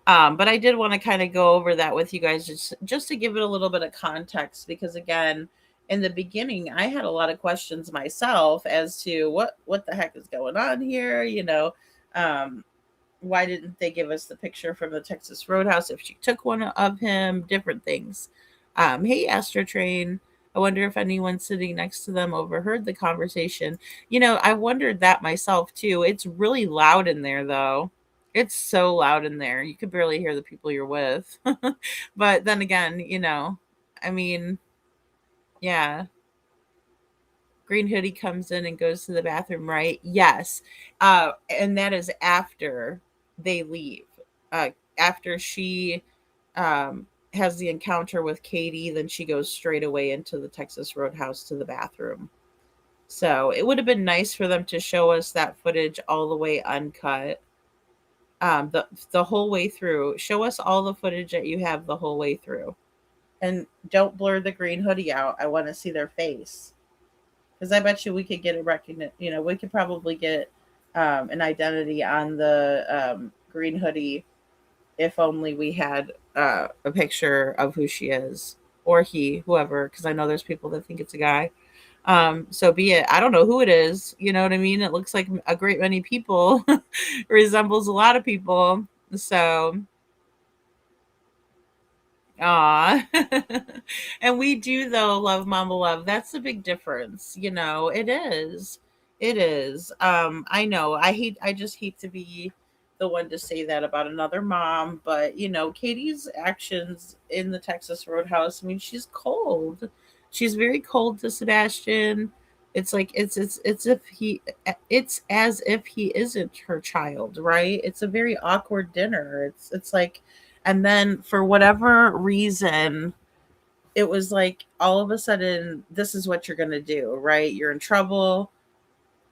But I did want to kind of go over that with you guys just to give it a little bit of context, because again, in the beginning, I had a lot of questions myself as to what the heck is going on here. Um, why didn't they give us the picture from the Texas Roadhouse if she took one of him? Different things. Hey, Astro Train. I wonder if anyone sitting next to them overheard the conversation. I wondered that myself too. It's really loud in there, though. It's so loud in there. You could barely hear the people you're with. But then again, I mean, yeah. Green Hoodie comes in and goes to the bathroom, right? Yes. And that is after they leave. After she um, has the encounter with Katie, then she goes straight away into the Texas Roadhouse to the bathroom. So it would have been nice for them to show us that footage all the way uncut, the whole way through. Show us all the footage that you have the whole way through, and don't blur the Green Hoodie out. I want to see their face, because I bet you we could get a recognition. We could probably get an identity on the Green Hoodie if only we had a picture of who she is, or he, whoever, because I know there's people that think it's a guy. So be it. I don't know who it is. You know what I mean? It looks like a great many people, resembles a lot of people. So, aw. And we do, though, love Mama Love. That's the big difference. It is. It is. I know. I just hate to be the one to say that about another mom, but Katie's actions in the Texas Roadhouse, I mean, she's cold. She's very cold to Sebastian. It's like it's as if he isn't her child, right? It's a very awkward dinner. It's like, and then for whatever reason, it was like all of a sudden, this is what you're going to do, right? You're in trouble,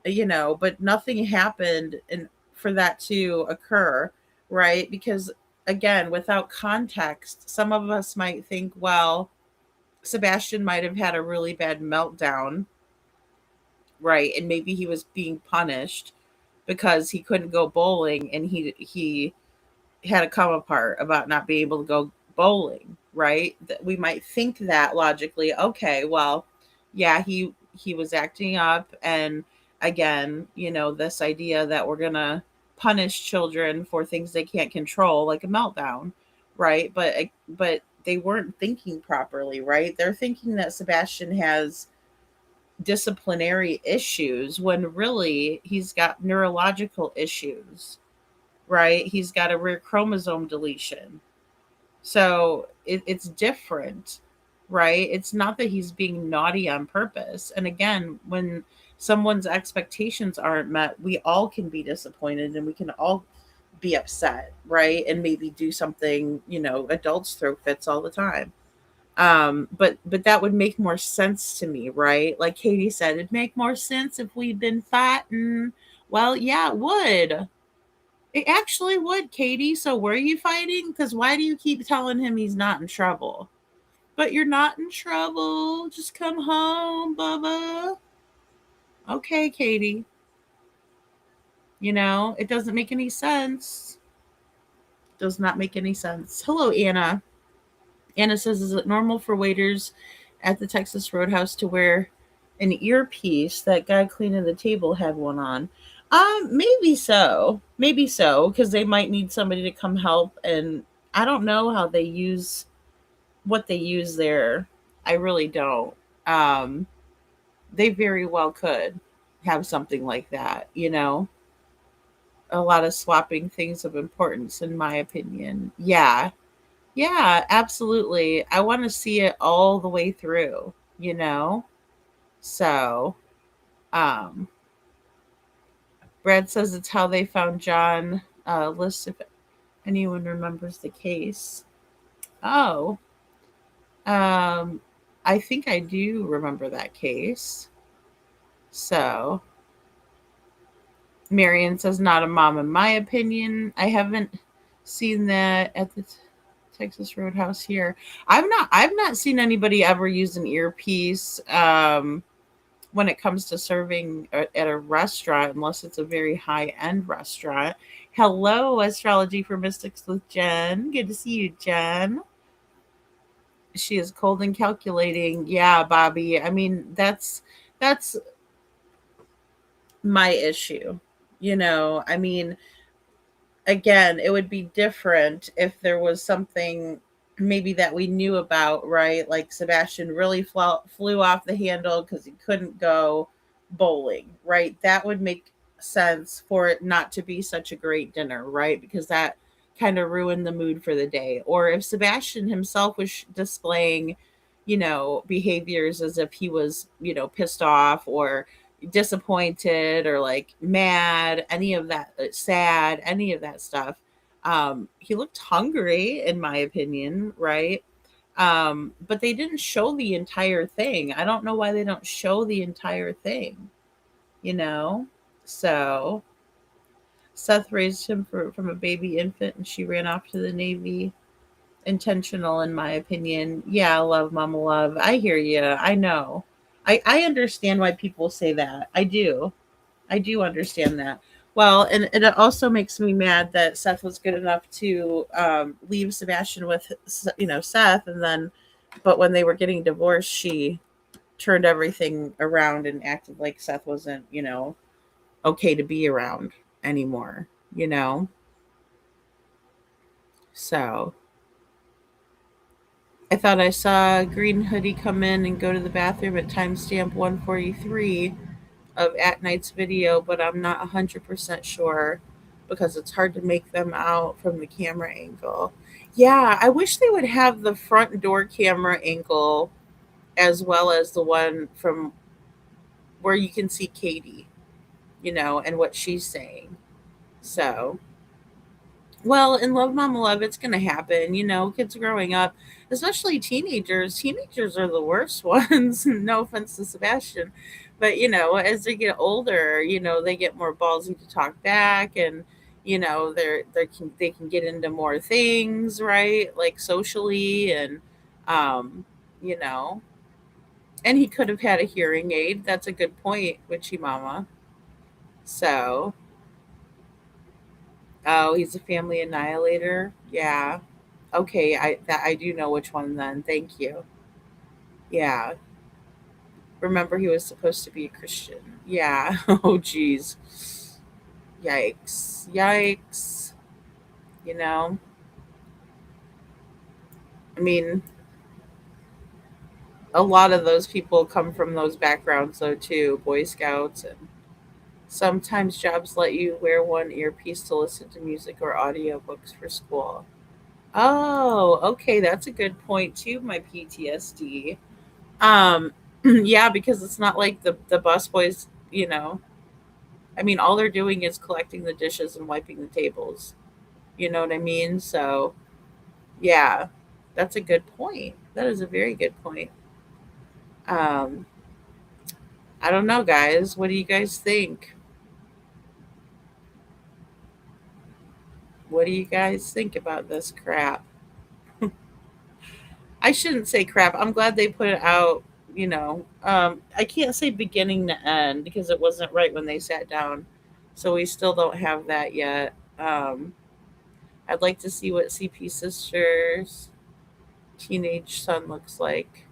but nothing happened and for that to occur, right? Because again, without context, some of us might think, well, Sebastian might have had a really bad meltdown, right? And maybe he was being punished because he couldn't go bowling, and he had a come apart about not being able to go bowling, right? That we might think that logically, okay, well, yeah, he was acting up, and again, this idea that we're gonna punish children for things they can't control, like a meltdown, right? But they weren't thinking properly, right? They're thinking that Sebastian has disciplinary issues when really he's got neurological issues, right? He's got a rare chromosome deletion. So it's different, right? It's not that he's being naughty on purpose. And again, when someone's expectations aren't met, we all can be disappointed and we can all be upset, right? And maybe do something, adults throw fits all the time. But that would make more sense to me, right? Like Katie said, it'd make more sense if we'd been fighting. Well, yeah, it would. It actually would, Katie. So were you fighting? Because why do you keep telling him he's not in trouble? But you're not in trouble. Just come home, Bubba. Okay, Katie. It doesn't make any sense. Does not make any sense. Hello, Anna. Anna says, is it normal for waiters at the Texas Roadhouse to wear an earpiece? That guy cleaning the table had one on. Maybe so. Maybe so, because they might need somebody to come help. And I don't know how they use what they use there. I really don't. They very well could have something like that, a lot of swapping things of importance, in my opinion. Yeah. Yeah, absolutely. I want to see it all the way through, So, um, Brad says it's how they found John. List if anyone remembers the case. Oh, um, I think I do remember that case. So, Marion says not a mom, in my opinion. I haven't seen that at the Texas Roadhouse here. I've not seen anybody ever use an earpiece when it comes to serving at a restaurant, unless it's a very high end restaurant. Hello, Astrology for Mystics with Jen. Good to see you, Jen. She is cold and calculating. Yeah, Bobby. I mean, that's my issue. I mean, again, it would be different if there was something maybe that we knew about, right? Like Sebastian really flew off the handle because he couldn't go bowling, right? That would make sense for it not to be such a great dinner, right? Because that kind of ruined the mood for the day. Or if Sebastian himself was displaying, behaviors as if he was, pissed off or disappointed or like mad, any of that, sad, any of that stuff. He looked hungry, in my opinion, right? But they didn't show the entire thing. I don't know why they don't show the entire thing, you know? So Seth raised him from a baby infant and she ran off to the Navy. Intentional, in my opinion. Yeah, love, mama, love. I hear you. I know. I understand why people say that. I do. I do understand that. Well, and it also makes me mad that Seth was good enough to leave Sebastian with, Seth, and then, but when they were getting divorced, she turned everything around and acted like Seth wasn't, okay to be around anymore. You know. So I thought I saw Green Hoodie come in and go to the bathroom at timestamp 143 of At Night's video, but I'm not 100% sure because it's hard to make them out from the camera angle. Yeah, I wish they would have the front door camera angle as well as the one from where you can see Katie, and what she's saying. So, well, in Love Mama Love, it's going to happen. Kids growing up, especially teenagers. Teenagers are the worst ones. No offense to Sebastian. But, as they get older, they get more ballsy to talk back and, they can get into more things, right? Like socially um, you know, and he could have had a hearing aid. That's a good point, Witchy Mama. So, oh, he's a family annihilator. Yeah. Okay, I do know which one then. Thank you. Yeah. Remember he was supposed to be a Christian. Yeah. Oh geez. Yikes. Yikes. You know? I mean, a lot of those people come from those backgrounds though too, Boy Scouts, and sometimes jobs let you wear one earpiece to listen to music or audiobooks for school. Oh, okay, that's a good point too, my PTSD. Yeah, because it's not like the busboys, I mean, all they're doing is collecting the dishes and wiping the tables. You know what I mean? So, yeah, that's a good point. That is a very good point. Um, I don't know, guys. What do you guys think? What do you guys think about this crap? I shouldn't say crap. I'm glad they put it out. I can't say beginning to end because it wasn't right when they sat down. So we still don't have that yet. I'd like to see what CP Sisters' teenage son looks like.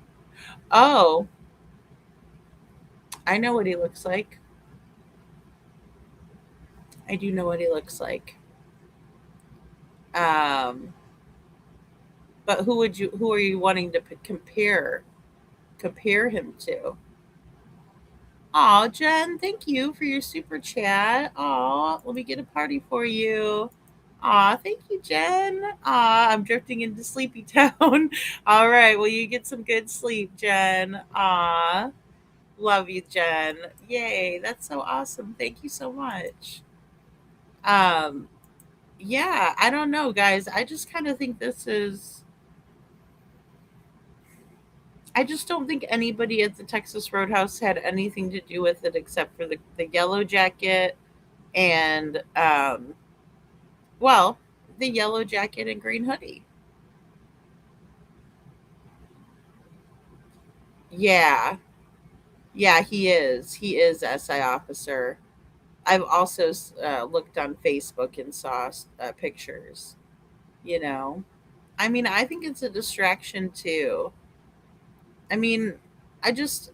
Oh, I know what he looks like. I do know what he looks like. Um, but who are you wanting to compare him to? Aw, Jen, thank you for your super chat. Aw, let me get a party for you. Aw, thank you, Jen. Aw, I'm drifting into Sleepy Town. All right, well, you get some good sleep, Jen. Aw, love you, Jen. Yay, that's so awesome. Thank you so much. Um, yeah, I don't know, guys. I just kind of think I just don't think anybody at the Texas Roadhouse had anything to do with it except for the yellow jacket and well, the yellow jacket and green hoodie. Yeah. Yeah, he is. He is SI officer. I've also looked on Facebook and saw pictures, you know. I mean, I think it's a distraction too. I mean, I just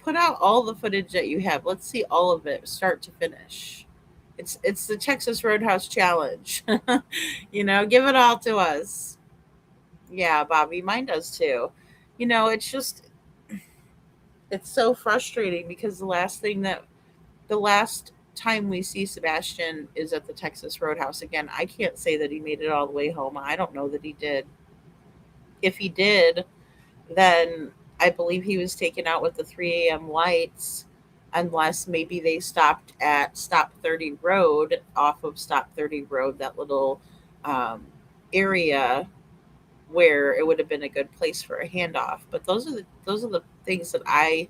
put out all the footage that you have. Let's see all of it start to finish. It's the Texas Roadhouse challenge. Give it all to us. Yeah, Bobby, mine does too. It's just it's so frustrating because the last time we see Sebastian is at the Texas Roadhouse again. I can't say that he made it all the way home. I don't know that he did. If he did, then I believe he was taken out with the 3 a.m. lights, unless maybe they stopped at Stop 30 Road, off of Stop 30 Road, that little um, area where it would have been a good place for a handoff. But those are the things that I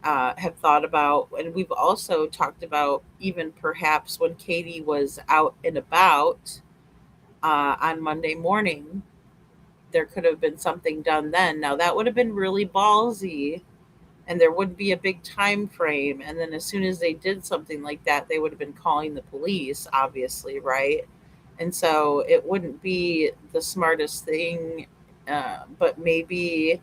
have thought about, and we've also talked about even perhaps when Katie was out and about on Monday morning, there could have been something done then. Now that would have been really ballsy, and there would be a big time frame. And then as soon as they did something like that, they would have been calling the police, obviously, right? And so it wouldn't be the smartest thing, but maybe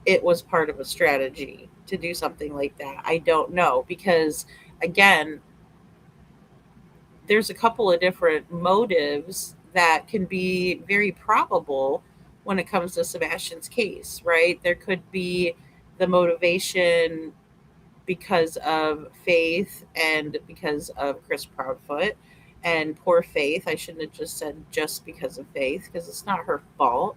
it was part of a strategy to do something like that. I don't know because again, there's a couple of different motives that can be very probable when it comes to Sebastian's case, right? There could be the motivation because of Faith and because of Chris Proudfoot and poor Faith. I shouldn't have just said just because of Faith because it's not her fault,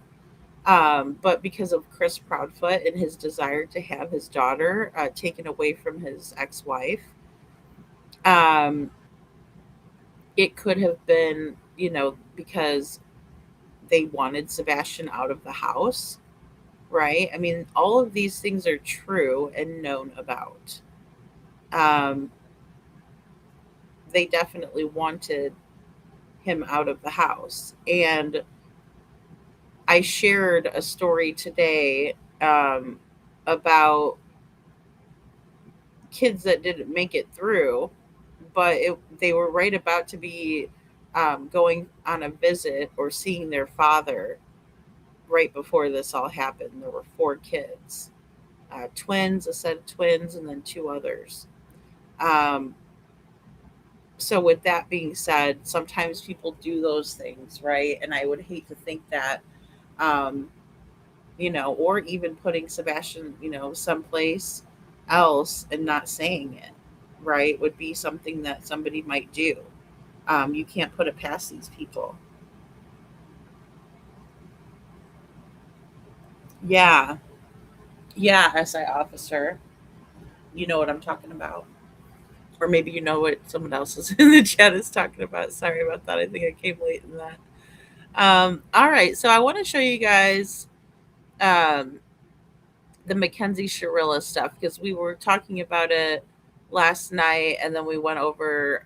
but because of Chris Proudfoot and his desire to have his daughter taken away from his ex-wife. Um, it could have been, because they wanted Sebastian out of the house, right? I mean, all of these things are true and known about. Um, they definitely wanted him out of the house. And I shared a story today about kids that didn't make it through, but they were right about to be going on a visit or seeing their father right before this all happened. There were 4 kids, twins, a set of twins, and then 2 others. Um, so, with that being said, sometimes people do those things, right? And I would hate to think that, um, or even putting Sebastian, someplace else and not saying it, right, would be something that somebody might do. You can't put it past these people. Yeah. Yeah, SI officer. You know what I'm talking about. Or maybe you know what someone else is in the chat is talking about. Sorry about that. I think I came late in that. All right. So I want to show you guys um, the Mackenzie Shirilla stuff because we were talking about it last night and then we went over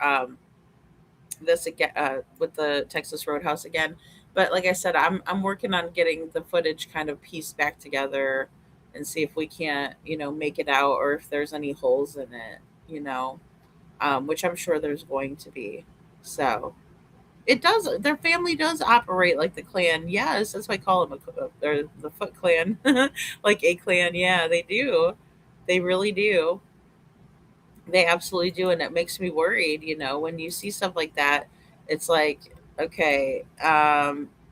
this again with the Texas Roadhouse again. But like I said, I'm working on getting the footage kind of pieced back together and see if we can't, make it out or if there's any holes in it, which I'm sure there's going to be. So it does. Their family does operate like the clan. Yes, that's why I call them they're the Foot Clan, like a clan. Yeah, they do. They really do. They absolutely do, and it makes me worried. When you see stuff like that, it's like, okay,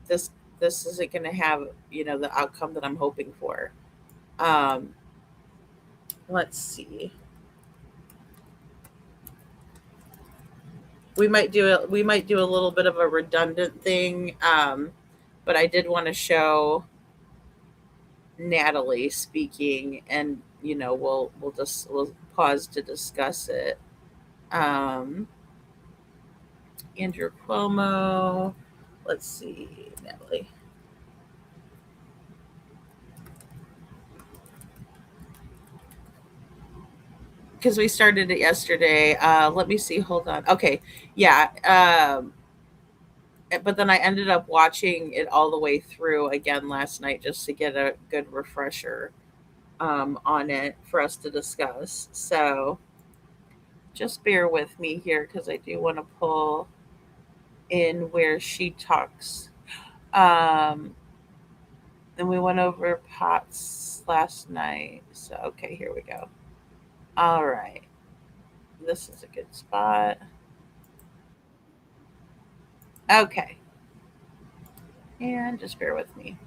this this isn't going to have the outcome that I'm hoping for. Um, let's see. We might do a little bit of a redundant thing, but I did want to show Natalie speaking, and we'll pause to discuss it. Um, Andrew Cuomo. Let's see, Natalie. Because we started it yesterday. Let me see. Hold on. Okay, yeah. But then I ended up watching it all the way through again last night just to get a good refresher on it for us to discuss. So just bear with me here because I do want to pull in where she talks. Um, and we went over POTS last night. So, okay, here we go. All right. This is a good spot. Okay. And just bear with me.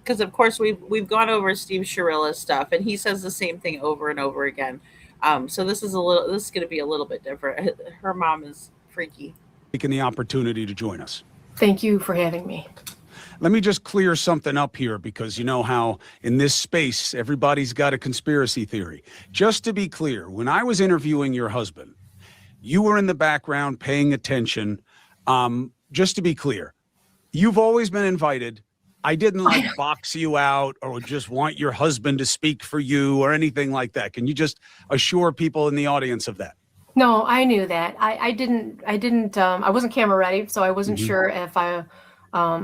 Because of course we've gone over Steve Sharilla's stuff, and he says the same thing over and over again. So this is going to be a little bit different. Her mom is freaky. Taking the opportunity to join us. Thank you for having me. Let me just clear something up here because you know how in this space everybody's got a conspiracy theory. Just to be clear, when I was interviewing your husband, you were in the background paying attention. Just to be clear, you've always been invited. I didn't like box you out or just want your husband to speak for you or anything like that. Can you just assure people in the audience of that? No, I knew that. I wasn't camera ready, so I wasn't Mm-hmm. sure if I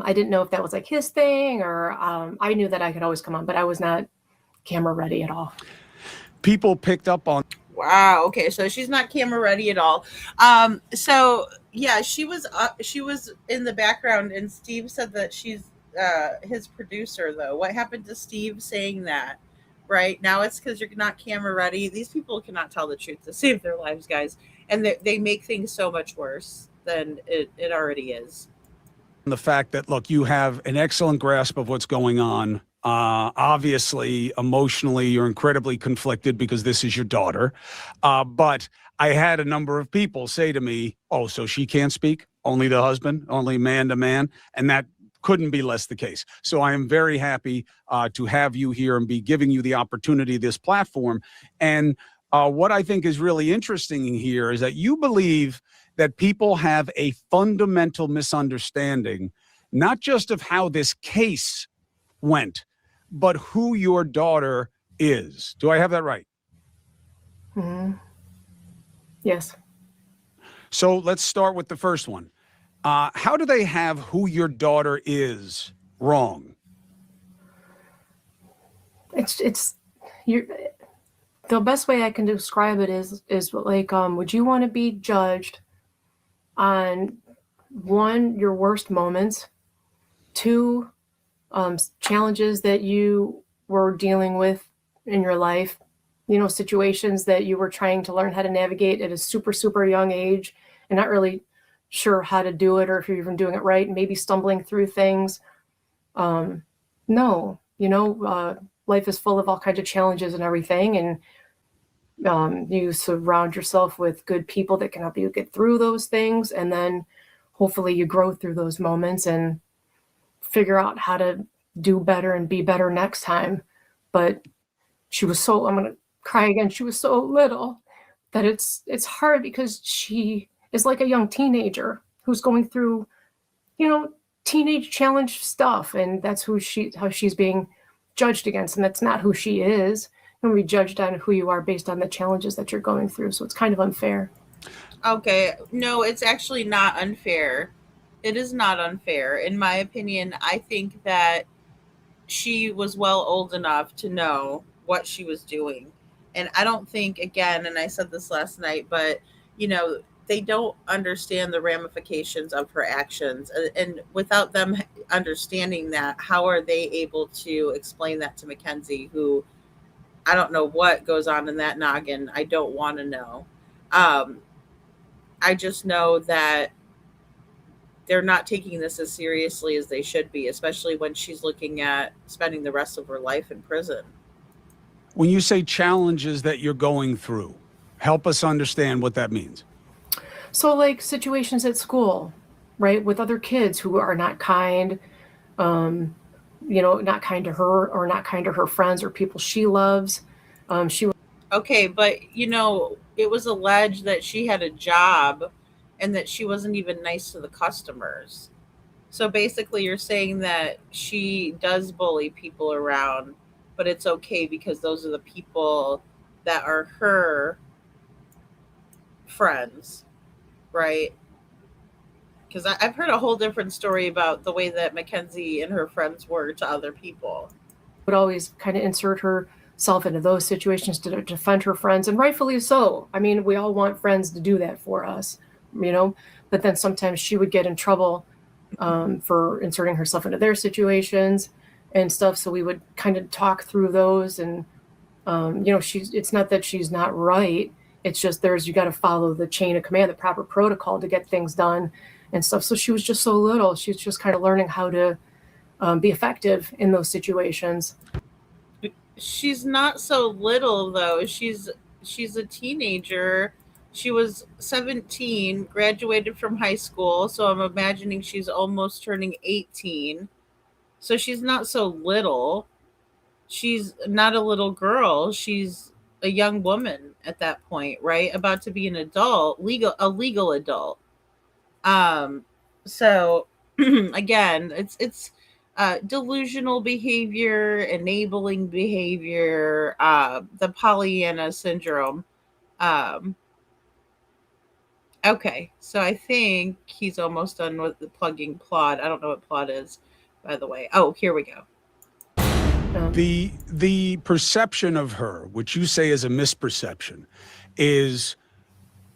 didn't know if that was like his thing or I knew that I could always come on, but I was not camera ready at all. People picked up on. Wow. Okay, so she's not camera ready at all. So yeah, she was in the background, and Steve said that she's his producer. Though, what happened to Steve saying that? Right now, it's because you're not camera ready. These people cannot tell the truth to save their lives, guys, and they make things so much worse than it already is. The fact that, look, you have an excellent grasp of what's going on. Obviously, emotionally, you're incredibly conflicted because this is your daughter. But I had a number of people say to me, oh, so she can't speak? Only the husband, only man to man. And that couldn't be less the case. So I am very happy to have you here and be giving you the opportunity, this platform. And what I think is really interesting here is that you believe that people have a fundamental misunderstanding, not just of how this case went, but who your daughter is. Do I have that right? Mm-hmm. Yes. So let's start with the first one. How do they have who your daughter is wrong? It's you. The best way I can describe it is like would you want to be judged on one, your worst moments, two, challenges that you were dealing with in your life, situations that you were trying to learn how to navigate at a super, super young age and not really sure how to do it or if you're even doing it right, maybe stumbling through things. No, life is full of all kinds of challenges and everything. And you surround yourself with good people that can help you get through those things. And then hopefully you grow through those moments and figure out how to do better and be better next time. But I'm going to cry again. She was so little that it's hard because she is like a young teenager who's going through, teenage challenge stuff. And that's how she's being judged against. And that's not who she is. And be judged on who you are based on the challenges that you're going through. So it's kind of unfair. Okay, no, it's actually not unfair. It is not unfair. In my opinion, I think that she was well old enough to know what she was doing. And I don't think, again, and I said this last night, but, they don't understand the ramifications of her actions. And without them understanding that, how are they able to explain that to Mackenzie, who I don't know what goes on in that noggin? I don't want to know. Um, I just know that they're not taking this as seriously as they should be, especially when she's looking at spending the rest of her life in prison. When you say challenges that you're going through, help us understand what that means. So, like situations at school, right, with other kids who are not kind, um, not kind to her or not kind to her friends or people she loves. She Okay, but it was alleged that she had a job and that she wasn't even nice to the customers. So basically, you're saying that she does bully people around, but it's okay because those are the people that are her friends, right? Because I've heard a whole different story about the way that Mackenzie and her friends were to other people. would always kind of insert herself into those situations to defend her friends, and rightfully so. I mean, we all want friends to do that for us, you know. But then sometimes she would get in trouble for inserting herself into their situations and stuff. So we would kind of talk through those, and it's not that she's not right. It's just you got to follow the chain of command, the proper protocol to get things done and stuff. So she was just so little. She's just kind of learning how to be effective in those situations. She's not so little though. She's a teenager She was 17, graduated from high school, so I'm imagining she's almost turning 18. So she's not so little. She's not a little girl. She's a young woman at that point, right? About to be an adult, a legal adult. Um, so again, it's delusional behavior, enabling behavior, the Pollyanna syndrome. Um, okay, so I think he's almost done with the plugging plot. I don't know what plot is, by the way. Oh, here we go. The perception of her, which you say is a misperception, is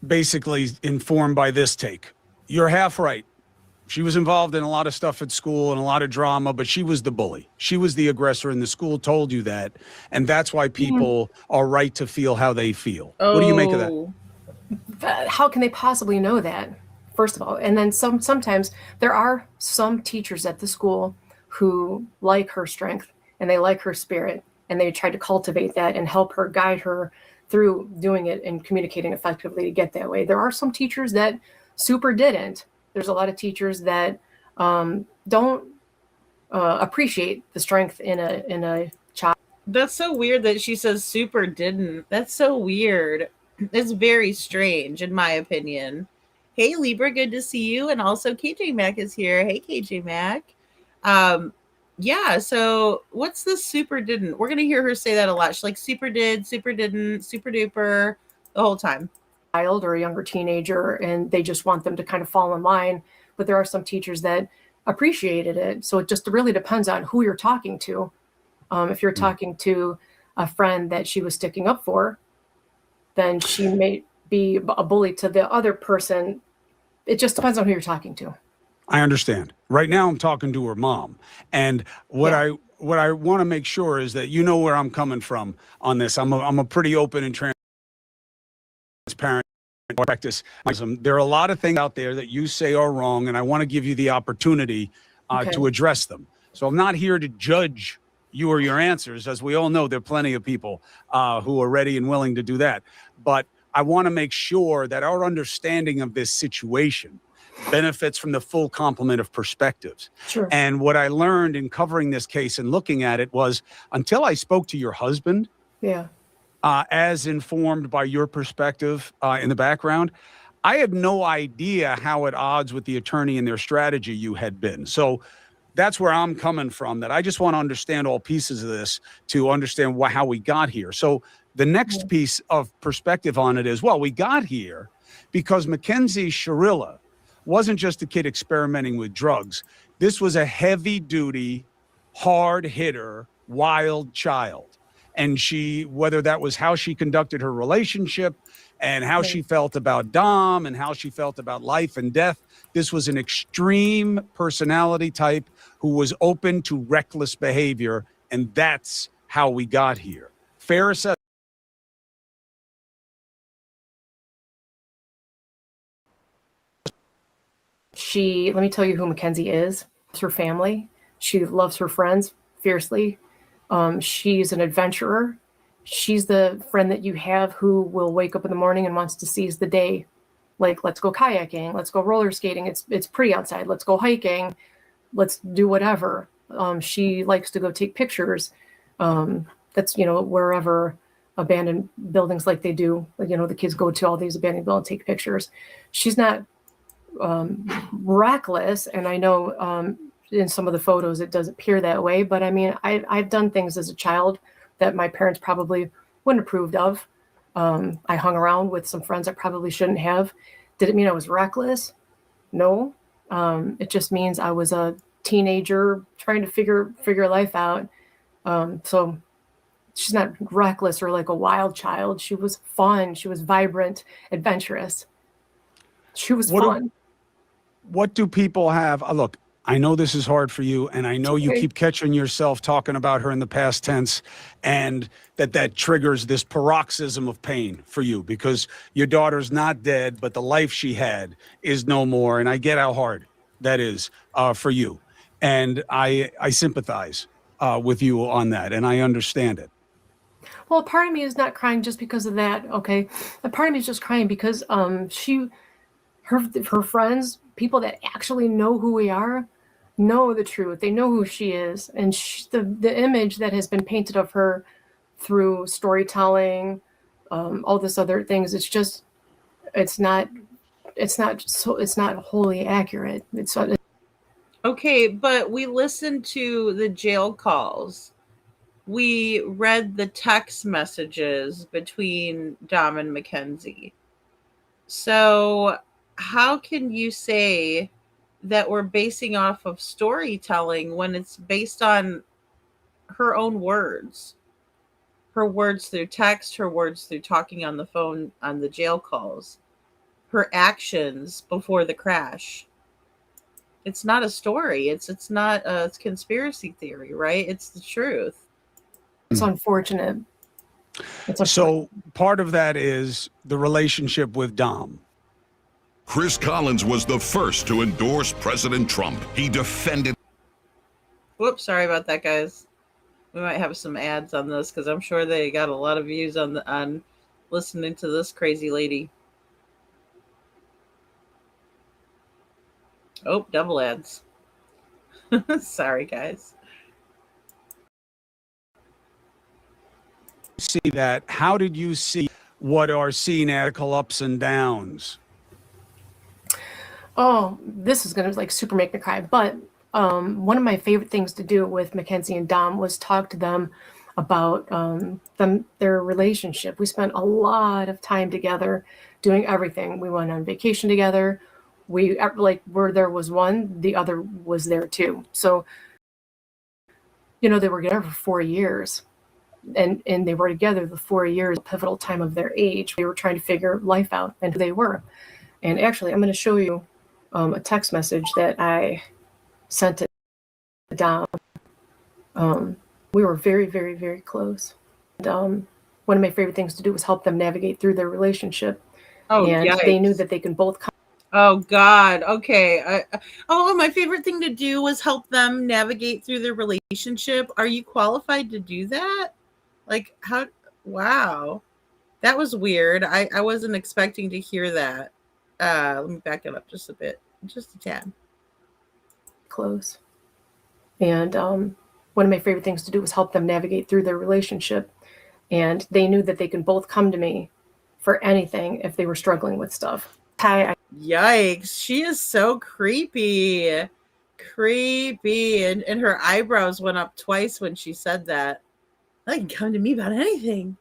basically informed by this take. You're half right. She was involved in a lot of stuff at school and a lot of drama, but she was the bully. She was the aggressor, and the school told you that. And that's why people are right to feel how they feel. What do you make of that? How can they possibly know that? First of all, and then sometimes there are some teachers at the school who like her strength and they like her spirit, and they try to cultivate that and help her, guide her through doing it and communicating effectively to get that way. There are some teachers that super didn't. There's a lot of teachers that don't appreciate the strength in a child. That's so weird that she says super didn't. That's so weird. It's very strange, in my opinion. Hey, Libra, good to see you. And also, KJ Mac is here. Hey, KJ Mac. Yeah, so what's the super didn't? We're going to hear her say that a lot. She's like super did, super didn't, super duper the whole time. Child or a younger teenager, and they just want them to kind of fall in line. But there are some teachers that appreciated it. So it just really depends on who you're talking to. If you're talking to a friend that she was sticking up for, then she may be a bully to the other person. It just depends on who you're talking to. I understand. Right now I'm talking to her mom. And what I want to make sure is that you know where I'm coming from on this. I'm a pretty open and transparent practice. There are a lot of things out there that you say are wrong, and I want to give you the opportunity to address them. So I'm not here to judge you or your answers. As we all know, there are plenty of people who are ready and willing to do that. But I want to make sure that our understanding of this situation benefits from the full complement of perspectives. Sure. And what I learned in covering this case and looking at it was, until I spoke to your husband, as informed by your perspective in the background, I had no idea how at odds with the attorney and their strategy you had been. So that's where I'm coming from, that I just want to understand all pieces of this to understand how we got here. So the next piece of perspective on it is, well, we got here because Mackenzie Sharilla wasn't just a kid experimenting with drugs. This was a heavy-duty, hard-hitter, wild child. And she, whether that was how she conducted her relationship and how she felt about Dom and how she felt about life and death, this was an extreme personality type who was open to reckless behavior, and that's how we got here. Fair assessment. Let me tell you who Mackenzie is. It's her family. She loves her friends fiercely. She's an adventurer. She's the friend that you have who will wake up in the morning and wants to seize the day. Like, let's go kayaking, let's go roller skating. It's pretty outside. Let's go hiking. Let's do whatever. She likes to go take pictures. That's, wherever abandoned buildings, like they do, the kids go to all these abandoned buildings and take pictures. She's not reckless. And I know in some of the photos, it does appear that way. But I mean, I've done things as a child that my parents probably wouldn't approve of. I hung around with some friends I probably shouldn't have. Did it mean I was reckless? No. It just means I was a teenager trying to figure life out. So she's not reckless or like a wild child. She was fun. She was vibrant, adventurous. She was fun. What do people have? Look, I know this is hard for you, and I know you keep catching yourself talking about her in the past tense, and that triggers this paroxysm of pain for you because your daughter's not dead, but the life she had is no more, and I get how hard that is for you, and I sympathize with you on that, and I understand it. Well, a part of me is not crying just because of that. Okay, a part of me is just crying because her friends, people that actually know who we are, know the truth. They know who she is, and the image that has been painted of her through storytelling, all this other things. It's not it's not wholly accurate. It's Okay, but we listened to the jail calls. We read the text messages between Dom and Mackenzie. So, how can you say that we're basing off of storytelling when it's based on her own words? Her words through text, her words through talking on the phone on the jail calls, her actions before the crash. It's not a story. It's not a conspiracy theory, right? It's the truth. it's unfortunate. So part of that is the relationship with Dom. Chris Collins was the first to endorse President Trump. He defended. Whoops, sorry about that, guys. We might have some ads on this because I'm sure they got a lot of views on listening to this crazy lady. Oh, double ads. Sorry, guys. See that? How did you see what are seen radical ups and downs? Oh, this is gonna like super make me cry. But one of my favorite things to do with Mackenzie and Dom was talk to them about their relationship. We spent a lot of time together doing everything. We went on vacation together. We like where there was one, the other was there too. So they were together for 4 years. And they were together the 4 years, pivotal time of their age. They were trying to figure life out and who they were. And actually, I'm going to show you a text message that I sent to Dom. We were very, very, very close. And, one of my favorite things to do was help them navigate through their relationship. Oh, and yikes. They knew that they can both come. Oh, God. Okay. My favorite thing to do was help them navigate through their relationship. Are you qualified to do that? Like, how? Wow. That was weird. I wasn't expecting to hear that. Let me back it up just a bit. Just a tad. Close. And one of my favorite things to do was help them navigate through their relationship. And they knew that they can both come to me for anything if they were struggling with stuff. Yikes. She is so creepy. Creepy. And her eyebrows went up twice when she said that. They can come to me about anything.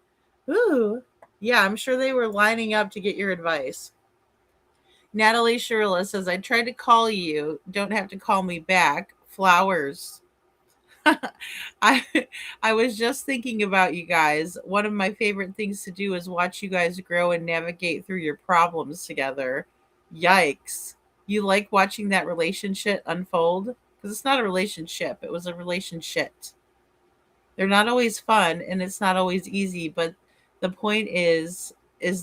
Ooh. Yeah, I'm sure they were lining up to get your advice. Natalie Shirla says, I tried to call you. Don't have to call me back. Flowers. I was just thinking about you guys. One of my favorite things to do is watch you guys grow and navigate through your problems together. Yikes. You like watching that relationship unfold? Because it's not a relationship. It was a relationship. They're not always fun and it's not always easy, but the point is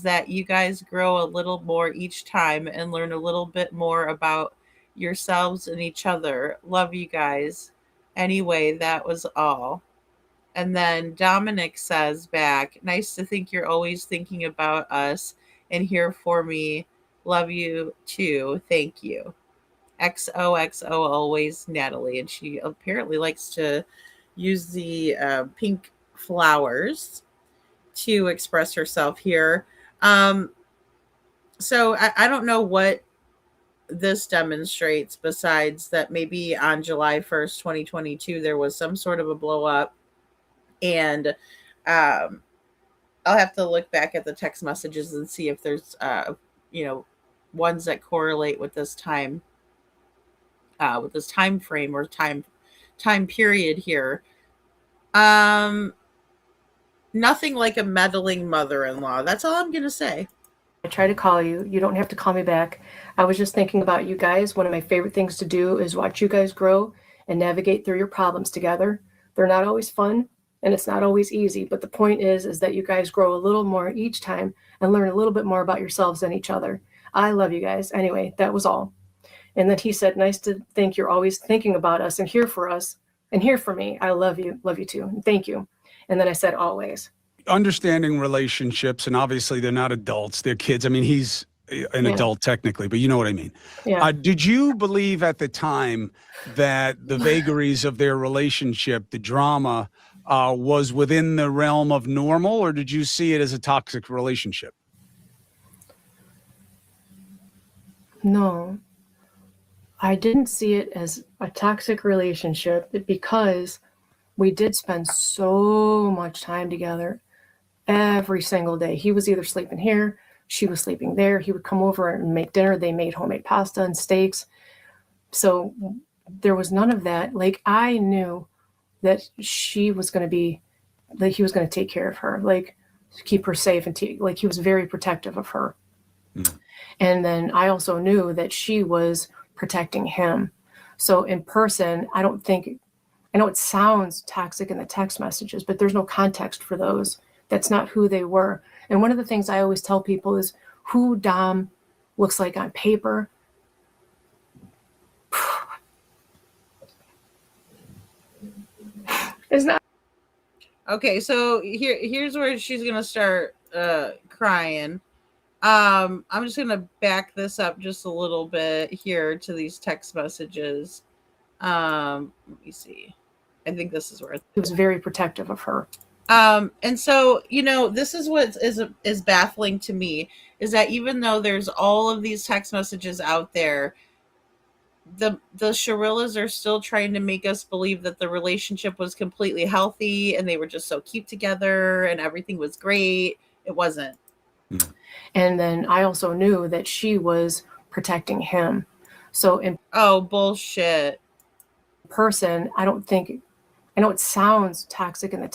that you guys grow a little more each time and learn a little bit more about yourselves and each other. Love you guys. Anyway, that was all. And then Dominic says back, nice to think you're always thinking about us and here for me. Love you too. Thank you. XOXO always, Natalie. And she apparently likes to use the pink flowers to express herself here. So I don't know what this demonstrates besides that maybe on July 1st, 2022, there was some sort of a blow up. And I'll have to look back at the text messages and see if there's, ones that correlate with this time frame or time period here. Nothing like a meddling mother-in-law. That's all I'm going to say. I try to call you. You don't have to call me back. I was just thinking about you guys. One of my favorite things to do is watch you guys grow and navigate through your problems together. They're not always fun and it's not always easy, but the point is that you guys grow a little more each time and learn a little bit more about yourselves and each other. I love you guys. Anyway, that was all. And then he said, nice to think you're always thinking about us and here for us and here for me. I love you. Love you too. And thank you. And then I said, always. understanding relationships, and obviously they're not adults, they're kids. I mean, he's an adult technically, but you know what I mean. Yeah. Did you believe at the time that the vagaries of their relationship, the drama, was within the realm of normal, or did you see it as a toxic relationship? No, I didn't see it as a toxic relationship because we did spend so much time together every single day. He was either sleeping here, she was sleeping there. He would come over and make dinner. They made homemade pasta and steaks. So there was none of that. Like, I knew that she was going to be, that he was going to take care of her, like keep her safe, and like he was very protective of her. Mm. And then I also knew that she was protecting him. So in person, I don't think, I know it sounds toxic in the text messages, but there's no context for those. That's not who they were. And one of the things I always tell people is who Dom looks like on paper. It's not. Okay, so here's where she's gonna start crying. I'm just gonna back this up just a little bit here to these text messages. Let me see. I think this is where he was very protective of her. And so, you know, this is what is baffling to me, is that even though there's all of these text messages out there, the Shirillas are still trying to make us believe that the relationship was completely healthy and they were just so cute together and everything was great. It wasn't. And then I also knew that she was protecting him. So oh, bullshit. Person, I don't think, I know it sounds toxic in the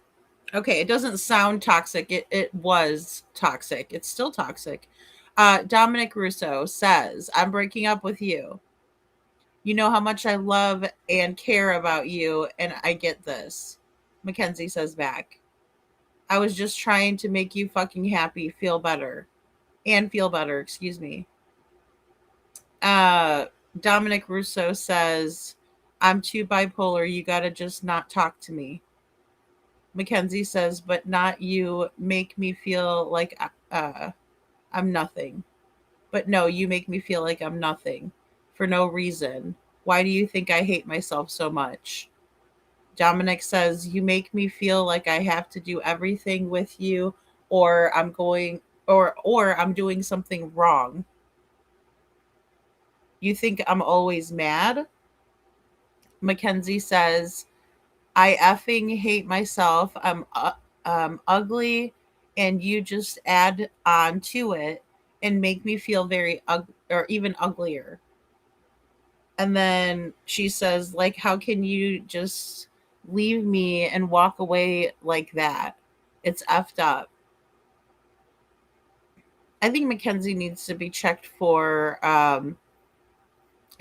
okay, it doesn't sound toxic. It was toxic. It's still toxic. Dominic Russo says, I'm breaking up with you. You know how much I love and care about you, and I get this. Mackenzie says back, I was just trying to make you fucking happy, feel better, excuse me. Dominic Russo says, I'm too bipolar, you gotta just not talk to me. Mackenzie says, but not you make me feel like I'm nothing. But no, you make me feel like I'm nothing for no reason. Why do you think I hate myself so much? Dominic says, you make me feel like I have to do everything with you, or I'm going, or I'm doing something wrong. You think I'm always mad? Mackenzie says, I effing hate myself. I'm ugly, and you just add on to it and make me feel very or even uglier. And then she says, like, how can you just leave me and walk away like that? It's effed up. I think Mackenzie needs to be checked for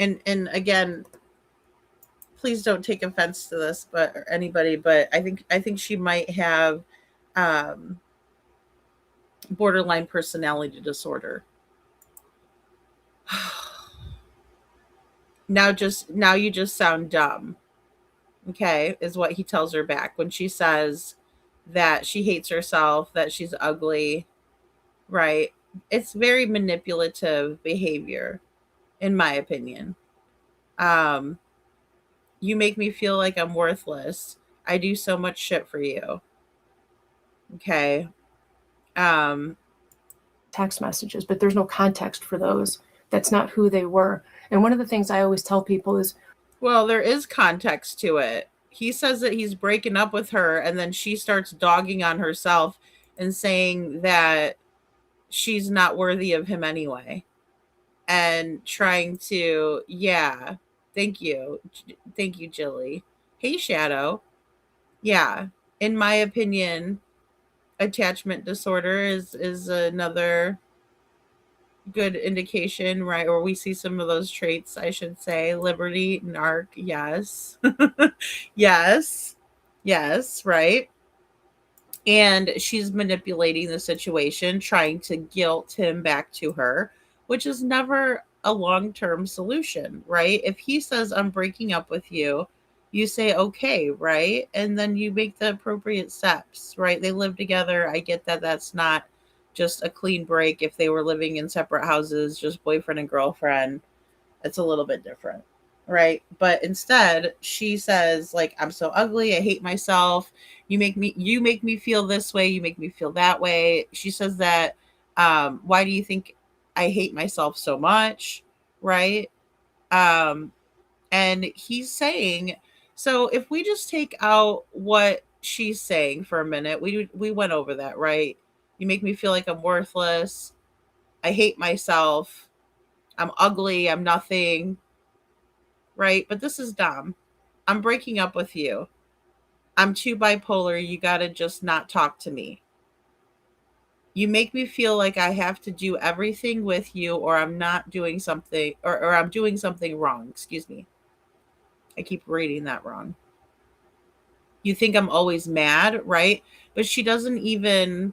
and again, please don't take offense to this, but or anybody, but I think she might have borderline personality disorder. Now you just sound dumb. Okay, is what he tells her back when she says that she hates herself, that she's ugly, right? It's very manipulative behavior, in my opinion. You make me feel like I'm worthless. I do so much shit for you. Okay. Text messages, but there's no context for those. That's not who they were. And one of the things I always tell people is, well, there is context to it. He says that he's breaking up with her, and then she starts dogging on herself and saying that she's not worthy of him anyway. And trying to, yeah, thank you, Jilly. Hey, Shadow. Yeah, in my opinion, attachment disorder is another good indication, right? Or we see some of those traits, I should say. Liberty, narc, yes. yes, right? And she's manipulating the situation, trying to guilt him back to her, which is never a long-term solution, right? If he says, I'm breaking up with you, You say okay, right? And then you make the appropriate steps, right? They live together. I get that that's not just a clean break. If they were living in separate houses, just boyfriend and girlfriend, it's a little bit different, right? But instead she says, like, I'm so ugly, I hate myself, you make me feel this way, you make me feel that way. She says that, why do you think I hate myself so much, right? um and he's saying, so if we just take out what she's saying for a minute, we went over that, right? You make me feel like I'm worthless, I hate myself, I'm ugly, I'm nothing, right? But this is dumb. I'm breaking up with you. I'm too bipolar. You got to just not talk to me. You make me feel like I have to do everything with you, or I'm not doing something, or I'm doing something wrong. Excuse me. I keep reading that wrong. You think I'm always mad, right? But she doesn't even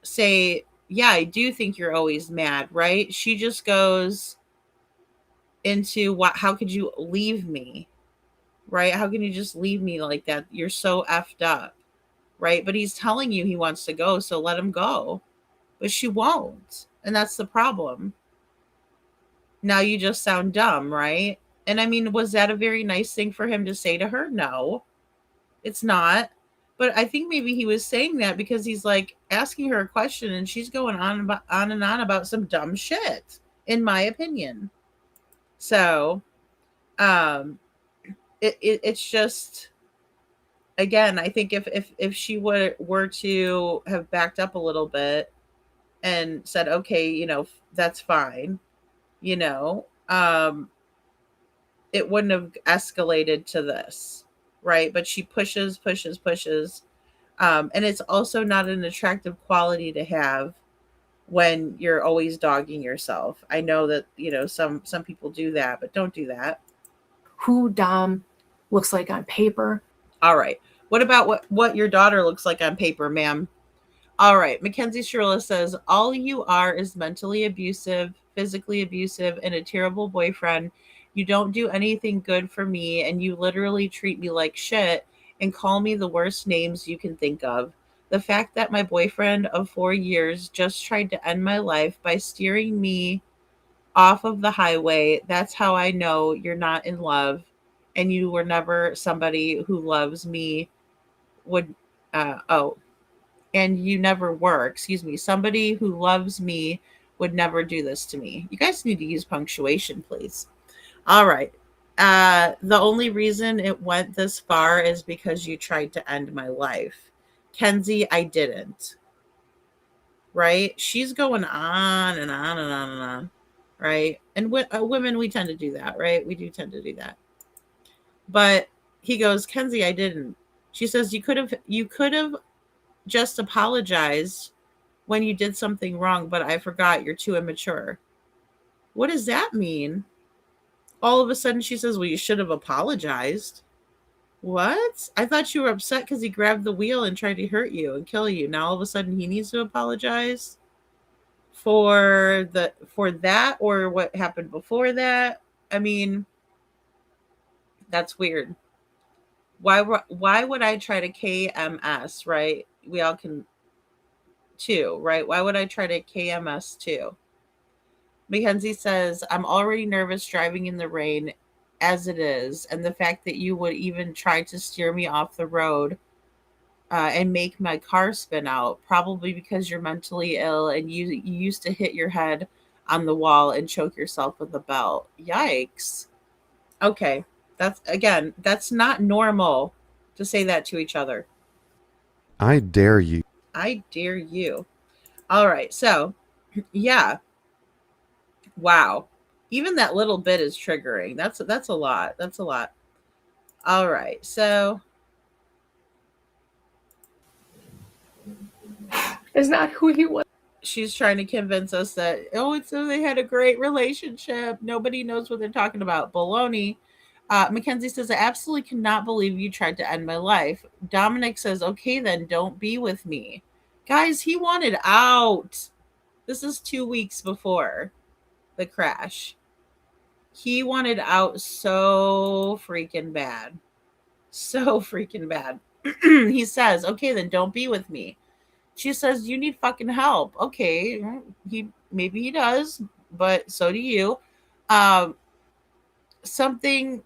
say, yeah, I do think you're always mad, right? She just goes into how could you leave me, right? How can you just leave me like that? You're so effed up, right? But he's telling you he wants to go, so let him go. But she won't. And that's the problem. Now you just sound dumb, right? And I mean, was that a very nice thing for him to say to her? No, it's not. But I think maybe he was saying that because he's like asking her a question and she's going on and on about some dumb shit, in my opinion. So, um, it's just, again, I think if she were to have backed up a little bit and said, okay, that's fine, you know, it wouldn't have escalated to this, right? But she pushes, pushes, pushes. And it's also not an attractive quality to have when you're always dogging yourself. I know that, some people do that, but don't do that. Who Dom looks like on paper. All right. What about what your daughter looks like on paper, ma'am? All right. Mackenzie Shirla says, all you are is mentally abusive, physically abusive, and a terrible boyfriend. You don't do anything good for me, and you literally treat me like shit and call me the worst names you can think of. The fact that my boyfriend of 4 years just tried to end my life by steering me off of the highway, that's how I know you're not in love and you were never somebody who loves me would oh and you never were, excuse me, somebody who loves me would never do this to me. You guys need to use punctuation, please. All right. The only reason it went this far is because you tried to end my life. Kenzie, I didn't. Right? She's going on and on and on and on. Right? And women, we tend to do that, right? We do tend to do that. But he goes, Kenzie, I didn't. She says, you could have just apologized when you did something wrong, but I forgot, you're too immature. What does that mean? All of a sudden she says, well, you should have apologized. What? I thought you were upset because he grabbed the wheel and tried to hurt you and kill you. Now all of a sudden he needs to apologize for that, or what happened before that. I mean, that's weird. Why would I try to KMS, right? We all can too, right? Why would I try to KMS too? Mackenzie says, I'm already nervous driving in the rain as it is. And the fact that you would even try to steer me off the road and make my car spin out, probably because you're mentally ill and you used to hit your head on the wall and choke yourself with a belt. Yikes. Okay. That's not normal to say that to each other. I dare you. I dare you. All right. So, yeah. Wow. Even that little bit is triggering. That's a lot. That's a lot. All right. So, Is not who he was. she's trying to convince us that, they had a great relationship. Nobody knows what they're talking about. Baloney. Mackenzie says, I absolutely cannot believe you tried to end my life. Dominic says, okay, then don't be with me. Guys, he wanted out. This is 2 weeks before the crash. He wanted out so freaking bad. So freaking bad. He says, okay, then don't be with me. She says, you need fucking help. Okay, maybe he does, but so do you. Um, something,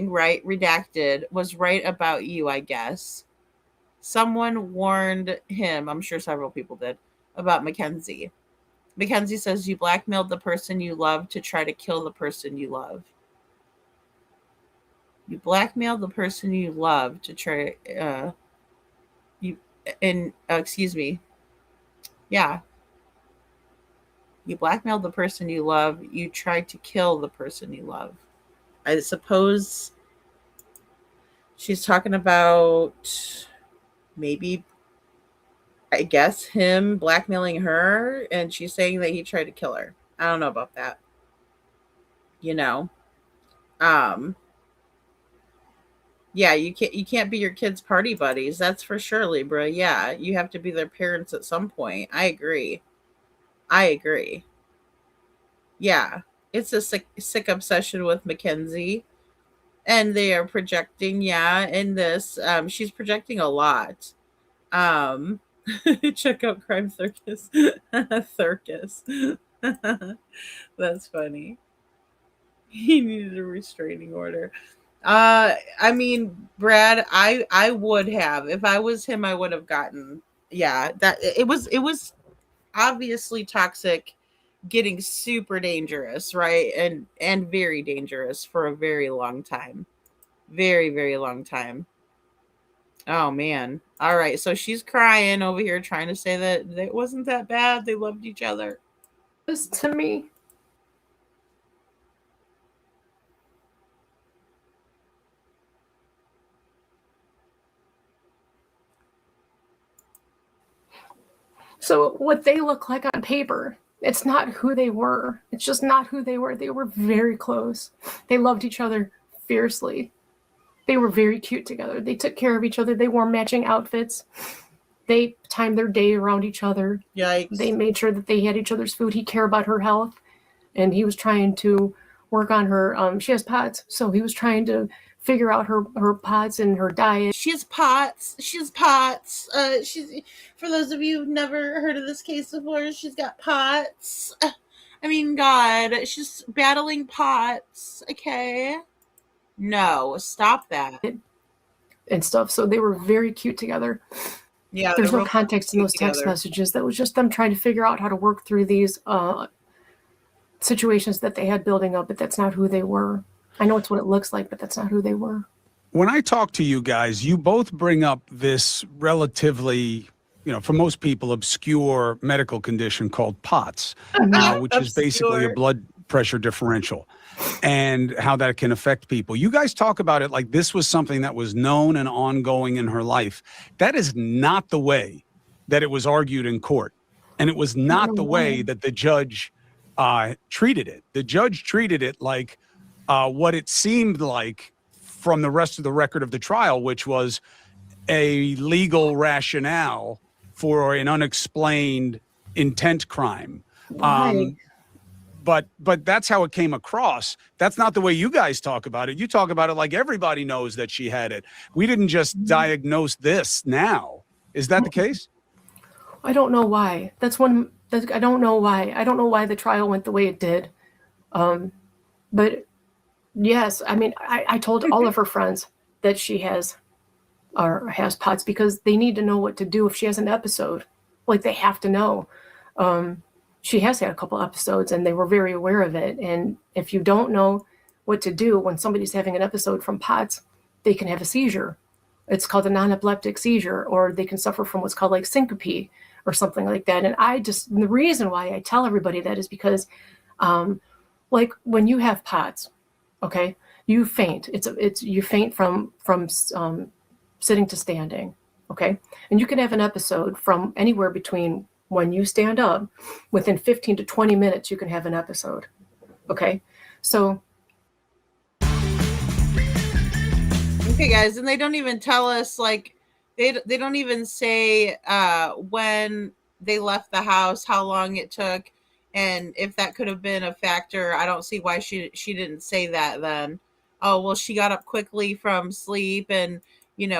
right? Redacted was right about you, I guess. Someone warned him, I'm sure several people did, about Mackenzie. Mackenzie says you blackmailed the person you love to try to kill the person you love. You blackmailed the person you love to try excuse me. Yeah. You blackmailed the person you love. You tried to kill the person you love. I suppose she's talking about maybe, I guess, him blackmailing her, and she's saying that he tried to kill her. I don't know about that. You know. Yeah, you can't be your kids' party buddies. That's for sure, Libra. Yeah, you have to be their parents at some point. I agree. Yeah, it's a sick obsession with Mackenzie, and they are projecting. Yeah, in this, she's projecting a lot. Um, check out Crime Circus. Circus. That's funny. He needed a restraining order. I mean, Brad, I would have, if I was him, I would have gotten, yeah, that it was obviously toxic, getting super dangerous, right? And very dangerous for a very long time. Very, very long time. Oh man. All right. So she's crying over here trying to say that it wasn't that bad. They loved each other. This to me. So what they look like on paper, it's not who they were. It's just not who they were. They were very close. They loved each other fiercely. They were very cute together. They took care of each other. They wore matching outfits. They timed their day around each other. Yikes. They made sure that they had each other's food. He cared about her health, and he was trying to work on her. She has POTS, so he was trying to figure out her POTS and her diet. She has POTS. She's POTS. She's, for those of you who've never heard of this case before, she's got POTS. I mean, God, she's battling POTS. Okay. No, stop that. And stuff. So they were very cute together. Yeah. There's no context in those text messages. That was just them trying to figure out how to work through these situations that they had building up, but that's not who they were. I know it's what it looks like, but that's not who they were. When I talk to you guys, you both bring up this relatively, for most people, obscure medical condition called POTS, which is basically a blood pressure differential, and how that can affect people. You guys talk about it like this was something that was known and ongoing in her life. That is not the way that it was argued in court. And it was not the way that the judge treated it. The judge treated it like what it seemed like from the rest of the record of the trial, which was a legal rationale for an unexplained intent crime. But that's how it came across. That's not the way you guys talk about it. You talk about it like everybody knows that she had it. We didn't just diagnose this now. Is that the case? I don't know why. I don't know why. I don't know why the trial went the way it did. But yes, I mean, I told all of her friends that she has POTS because they need to know what to do if she has an episode. Like, they have to know. She has had a couple episodes and they were very aware of it. And if you don't know what to do when somebody's having an episode from POTS, they can have a seizure. It's called a non-epileptic seizure, or they can suffer from what's called like syncope or something like that. And the reason why I tell everybody that is because like when you have POTS, okay, you faint. You faint from sitting to standing, okay? And you can have an episode from anywhere between when you stand up, within 15 to 20 minutes, you can have an episode, okay? So. Okay, guys, and they don't even tell us, like, they don't even say when they left the house, how long it took. And if that could have been a factor, I don't see why she didn't say that then. Oh, well, she got up quickly from sleep and,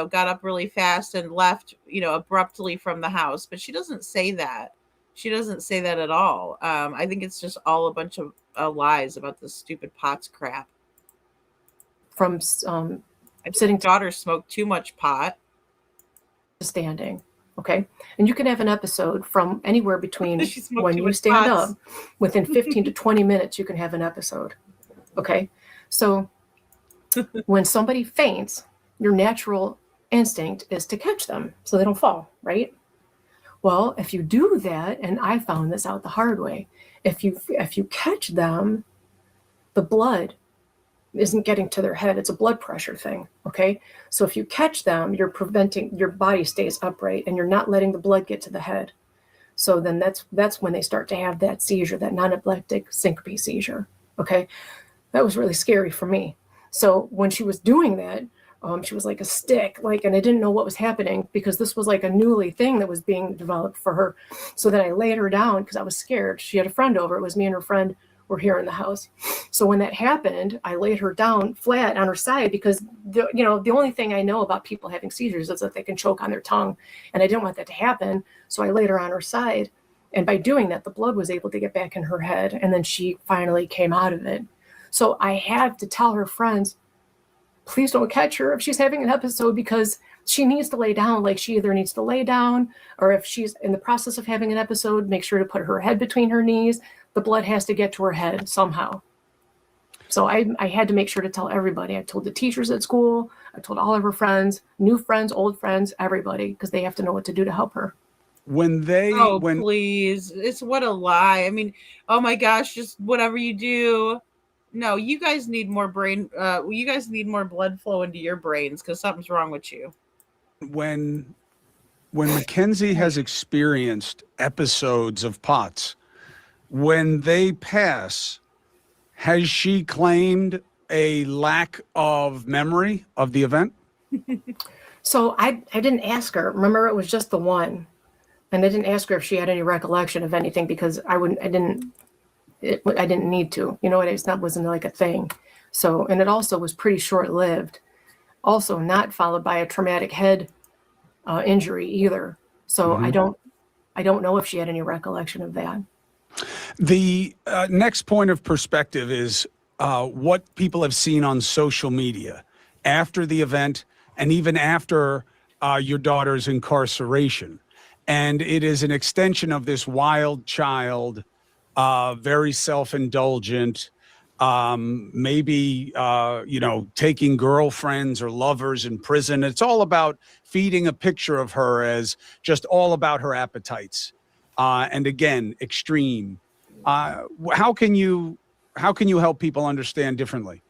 got up really fast and left, abruptly from the house. But she doesn't say that. She doesn't say that at all. I think it's just all a bunch of lies about this stupid POTS crap. From I think sitting her daughter smoked too much pot. to standing. Okay. And you can have an episode from anywhere between She smoked when too you much stand pots. up, within 15 to 20 minutes, you can have an episode. Okay. So when somebody faints, your natural instinct is to catch them so they don't fall, right? Well, if you do that, and I found this out the hard way, if you catch them, the blood isn't getting to their head. It's a blood pressure thing. Okay. So if you catch them, you're preventing, your body stays upright and you're not letting the blood get to the head. So then that's when they start to have that seizure, that non-epileptic syncope seizure. Okay. That was really scary for me. So when she was doing that, she was like a stick, and I didn't know what was happening because this was like a newly thing that was being developed for her. So then I laid her down because I was scared. She had a friend over. It was me and her friend were here in the house. So when that happened, I laid her down flat on her side because the only thing I know about people having seizures is that they can choke on their tongue, and I didn't want that to happen. So I laid her on her side, and by doing that, the blood was able to get back in her head, and then she finally came out of it. So I have to tell her friends, please don't catch her if she's having an episode because she needs to lay down. Like, she either needs to lay down, or if she's in the process of having an episode, make sure to put her head between her knees. The blood has to get to her head somehow. So I had to make sure to tell everybody. I told the teachers at school. I told all of her friends, new friends, old friends, everybody, because they have to know what to do to help her. Please. It's what a lie. I mean, oh my gosh, just whatever you do. No, you guys need more you guys need more blood flow into your brains because something's wrong with you. When Mackenzie has experienced episodes of POTS, when they pass, has she claimed a lack of memory of the event? So I didn't ask her. Remember, it was just the one. And I didn't ask her if she had any recollection of anything because I didn't need to. That wasn't like a thing. So, and it also was pretty short-lived. Also not followed by a traumatic head injury either. So I don't know if she had any recollection of that. The next point of perspective is what people have seen on social media after the event and even after your daughter's incarceration. And it is an extension of this wild child, very self-indulgent, maybe, taking girlfriends or lovers in prison. It's all about feeding a picture of her as just all about her appetites. And again, extreme. How can you help people understand differently?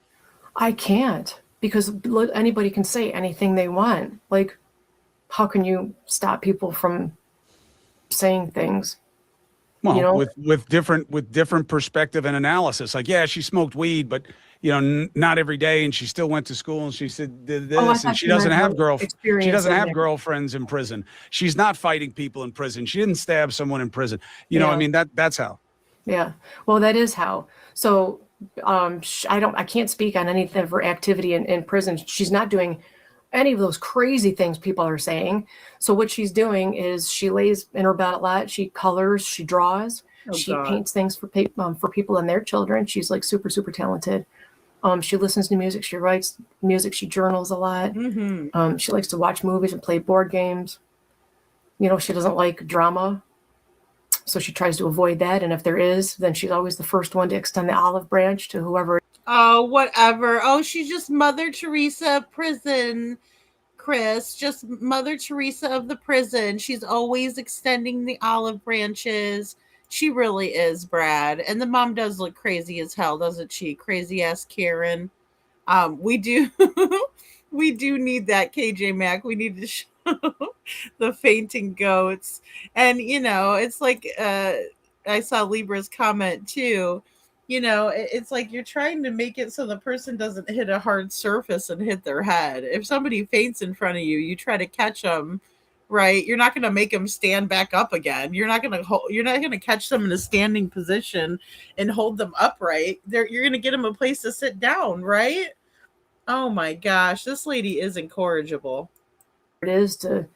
I can't, because anybody can say anything they want. Like, how can you stop people from saying things? Well, with different perspective and analysis. Like, yeah, she smoked weed, but not every day, and she still went to school, and she did this, and she doesn't have girlfriends in prison. She's not fighting people in prison. She didn't stab someone in prison. I mean, that's how. Yeah. Well, that is how. So I can't speak on anything of her activity in prison. She's not doing any of those crazy things people are saying. So what she's doing is she lays in her bed a lot. She colors, she draws, she paints things for people and their children. She's like super, super talented. She listens to music. She writes music. She journals a lot. Mm-hmm. She likes to watch movies and play board games. She doesn't like drama. So she tries to avoid that. And if there is, then she's always the first one to extend the olive branch to whoever. Oh, whatever. Oh, she's just Mother Teresa of prison, Chris. Just Mother Teresa of the prison. She's always extending the olive branches. She really is, Brad. And the mom does look crazy as hell, doesn't she? Crazy ass Karen. We do we do need that, KJ Mac. We need to show the fainting goats. And it's like I saw Libra's comment too. It's like you're trying to make it so the person doesn't hit a hard surface and hit their head. If somebody faints in front of you, you try to catch them right? You're not going to make them stand back up again. You're not going to catch them in a standing position and hold them upright. You're going to get them a place to sit down, right? Oh my gosh, this lady is incorrigible. It is to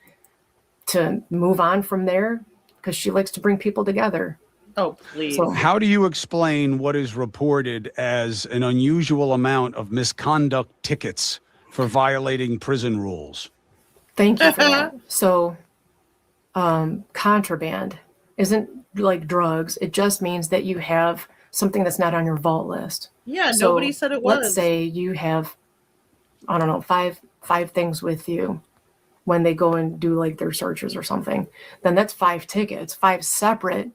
move on from there because she likes to bring people together. Oh, please. So How do you explain what is reported as an unusual amount of misconduct tickets for violating prison rules? thank you for that. So contraband isn't like drugs. It just means that you have something that's not on your vault list. Yeah, So nobody said it was. let's say you have, I don't know, five things with you when they go and do like their searches or something. Then that's 5 tickets, 5 separate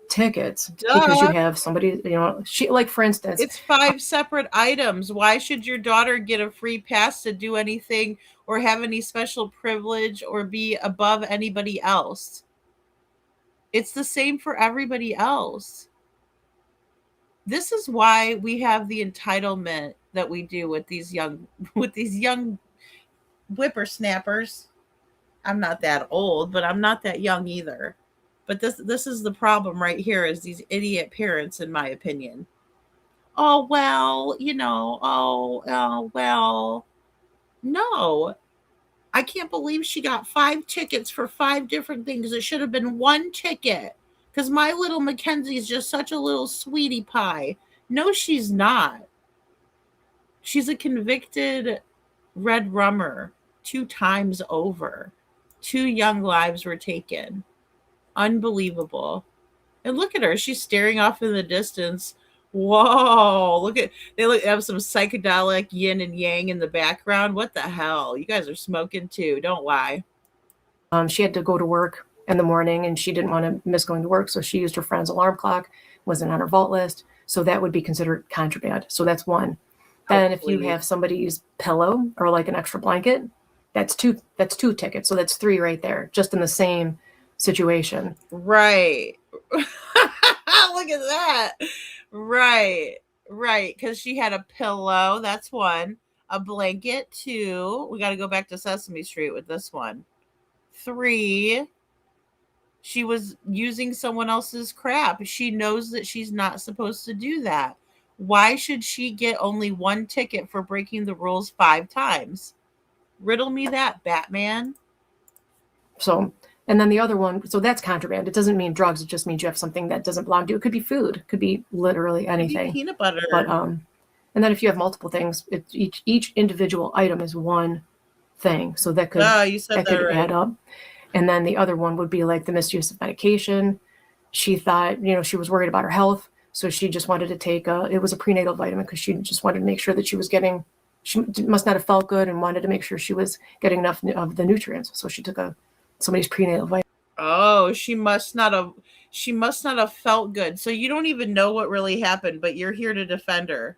tickets, because you have somebody, she, like, for instance, It's 5 separate items. Why should your daughter get a free pass to do anything or have any special privilege or be above anybody else? It's the same for everybody else. This is why we have the entitlement that we do with these young whippersnappers. I'm not that old, but I'm not that young either. But this is the problem right here, is these idiot parents, in my opinion. Oh, well, well. No. I can't believe she got 5 tickets for 5 different things. It should have been 1 ticket. Because my little Mackenzie's just such a little sweetie pie. No, she's not. She's a convicted red rummer 2 times over. 2 young lives were taken. Unbelievable. And look at her. She's staring off in the distance. Whoa. They have some psychedelic yin and yang in the background. What the hell? You guys are smoking too. Don't lie. she had to go to work in the morning and she didn't want to miss going to work. So she used her friend's alarm clock, wasn't on her vault list. So that would be considered contraband. So that's 1. Then if you have somebody's pillow or like an extra blanket, that's 2 tickets. So that's 3 right there, just in the same situation. Right. Look at that. Right. Because she had a pillow. That's 1. A blanket, 2. We got to go back to Sesame Street with this one. 3. She was using someone else's crap. She knows that she's not supposed to do that. Why should she get only 1 ticket for breaking the rules 5 times? Riddle me that, Batman. So, and then the other one, so that's contraband. It doesn't mean drugs. It just means you have something that doesn't belong to you. It could be food. It could be literally anything. Peanut butter. But and then if you have multiple things, each individual item is 1 thing. So that could right. add up. And then the other one would be like the misuse of medication. She thought, she was worried about her health. So she just wanted to take it was a prenatal vitamin because she just wanted to make sure that she must not have felt good and wanted to make sure she was getting enough of the nutrients. So she took somebody's prenatal vitamin. Oh, she must not have felt good. So you don't even know what really happened, but you're here to defend her.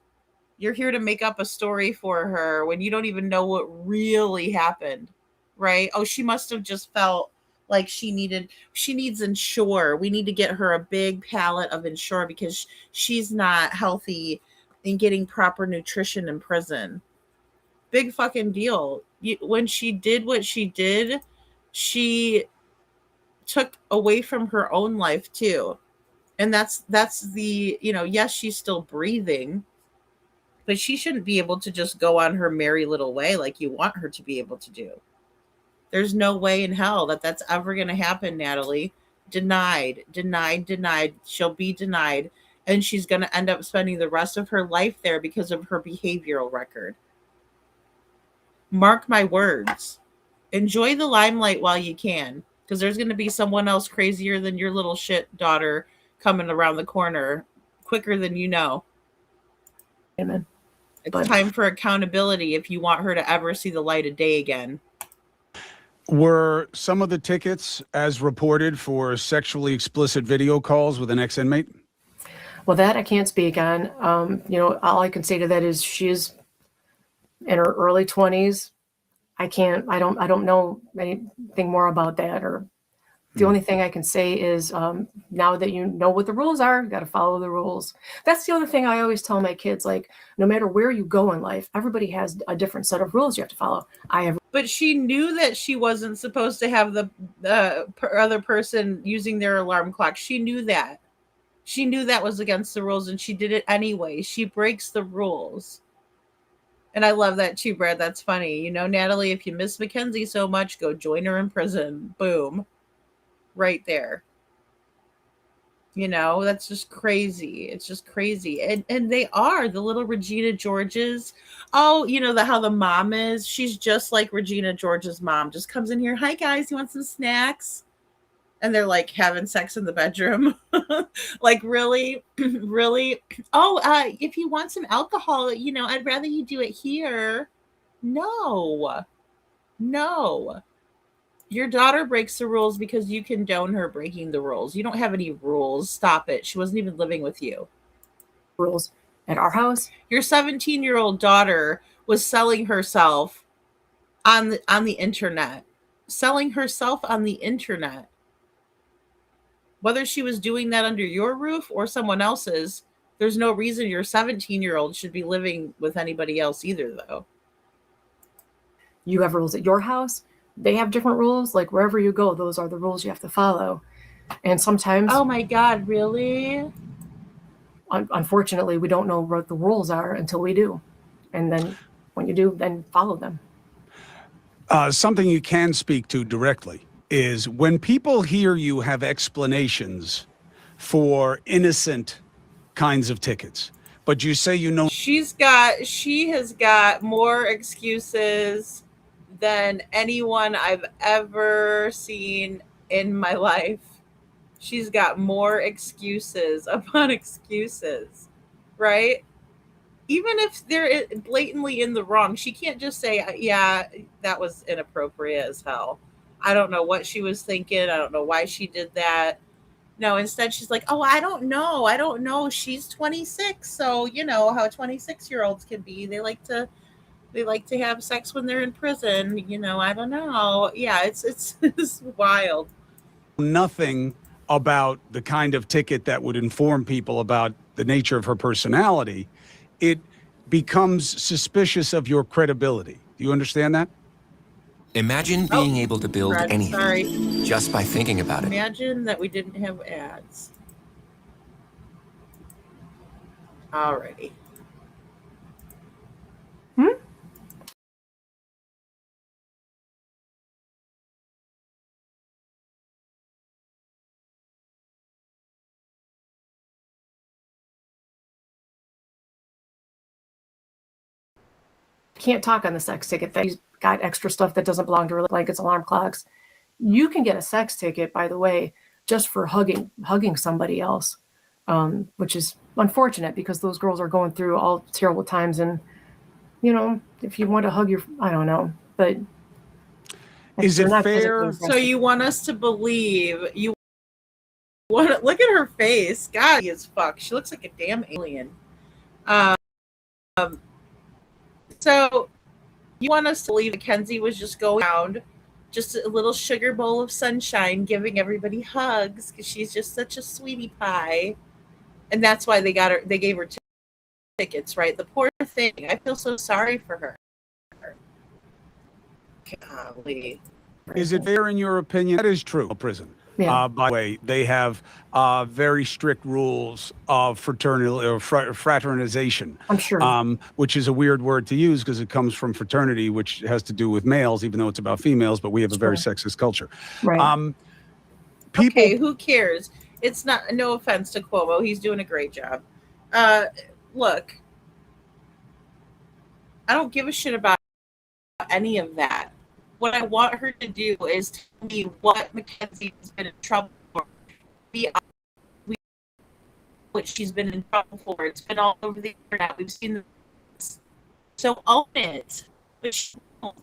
You're here to make up a story for her when you don't even know what really happened, right? Oh, she must have just felt like she needs Ensure. We need to get her a big pallet of Ensure because she's not healthy and getting proper nutrition in prison. Big fucking deal. When she did what she did, she took away from her own life too. And that's the, yes, she's still breathing, but she shouldn't be able to just go on her merry little way like you want her to be able to do. There's no way in hell that that's ever going to happen, Natalie. Denied. She'll be denied. And she's going to end up spending the rest of her life there because of her behavioral record. Mark my words. Enjoy the limelight while you can, because there's going to be someone else crazier than your little shit daughter coming around the corner quicker than you know. Amen. It's time for accountability if you want her to ever see the light of day again. Were some of the tickets, as reported, for sexually explicit video calls with an ex-inmate? Well, that I can't speak on. All I can say to that is she's in her early 20s. I don't know anything more about that, The only thing I can say is now that you know what the rules are, you got to follow the rules. That's the other thing I always tell my kids, like, no matter where you go in life, everybody has a different set of rules you have to follow. But she knew that she wasn't supposed to have the other person using their alarm clock. She knew that. She knew that was against the rules, and she did it anyway. She breaks the rules. And I love that too, Brad. That's funny. You know, Natalie, if you miss Mackenzie so much, go join her in prison. Boom. Right there. You know, that's just crazy. It's just crazy. And they are the little Regina Georges. Oh, you know, how the mom is. She's just like Regina George's mom. Just comes in here. Hi guys, you want some snacks? And they're like having sex in the bedroom. Like, really? Really? Oh, if you want some alcohol, you know, I'd rather you do it here. No. Your daughter breaks the rules because you condone her breaking the rules. You don't have any rules. Stop it. She wasn't even living with you. Rules at our house. Your 17-year-old daughter was selling herself on the internet. Selling herself on the internet. Whether she was doing that under your roof or someone else's, there's no reason your 17-year-old should be living with anybody else either, though. You have rules at your house. They have different rules. Like, wherever you go, those are the rules you have to follow. And sometimes, oh my God, really? Unfortunately, we don't know what the rules are until we do. And then when you do, then follow them. Something you can speak to directly is when people hear you have explanations for innocent kinds of tickets, but you say, you know, she has got more excuses than anyone I've ever seen in my life. She's got more excuses upon excuses, right? Even if they're blatantly in the wrong, she can't just say, yeah, that was inappropriate as hell. I don't know what she was thinking. I don't know why she did that. No, instead she's like, oh, I don't know. She's 26. So, you know how 26-year-olds can be. They like to have sex when they're in prison. You know, I don't know. Yeah, it's wild. Nothing about the kind of ticket that would inform people about the nature of her personality. It becomes suspicious of your credibility. Do you understand that? Imagine being able to build Brad, anything sorry. just by thinking about it. Imagine that we didn't have ads. Alrighty. Can't talk on the sex ticket thing. He's got extra stuff that doesn't belong to her, like it's alarm clocks. You can get a sex ticket, by the way, just for hugging somebody else, which is unfortunate because those girls are going through all terrible times. And, you know, if you want to hug I don't know, but is it fair? So you want us to believe you want to look at her face? God, as fuck. She looks like a damn alien. So you want us to believe Mackenzie was just going around, just a little sugar bowl of sunshine, giving everybody hugs because she's just such a sweetie pie, and that's why they gave her tickets, right? The poor thing. I feel so sorry for her. Golly. Is it fair in your opinion? That is true. Prison. Yeah. By the way, they have very strict rules of fraternization. I'm sure. Which is a weird word to use because it comes from fraternity, which has to do with males, even though it's about females. But we have a very sexist culture. Right. Okay, who cares? It's not. No offense to Cuomo, he's doing a great job. Look, I don't give a shit about any of that. What I want her to do is tell me what Mackenzie has been in trouble for. What she's been in trouble for. It's been all over the internet. We've seen this. So own it. But she won't.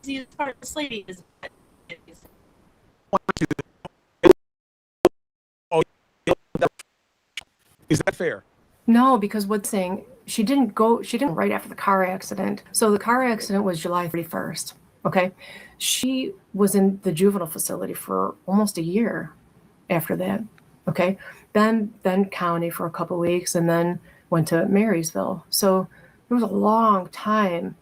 The part of this lady is. Is that fair? No, because what's saying she didn't right after the car accident. So the car accident was July 31st. Okay. She was in the juvenile facility for almost a year after that. Okay. Then county for a couple weeks and then went to Marysville. So there was a long time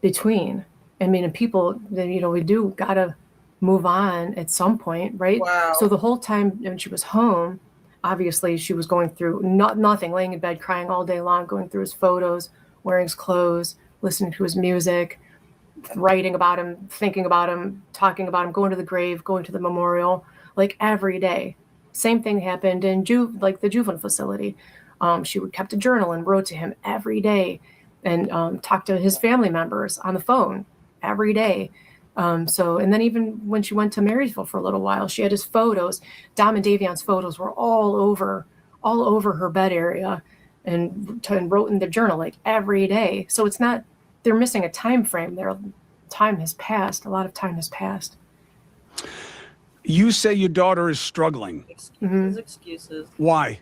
between. I mean, and people, we do gotta move on at some point, right? Wow. So the whole time when she was home, obviously she was going through nothing, laying in bed crying all day long, going through his photos, wearing his clothes, listening to his music, writing about him, thinking about him, talking about him, going to the grave, going to the memorial, like every day. Same thing happened in the juvenile facility. She would kept a journal and wrote to him every day, and talked to his family members on the phone every day. And then even when she went to Marysville for a little while, she had his photos. Dom and Davion's photos were all over her bed area, and wrote in the journal like every day. So it's not, they're missing a time frame there. Time has passed. A lot of time has passed. You say your daughter is struggling. Excuses. Why?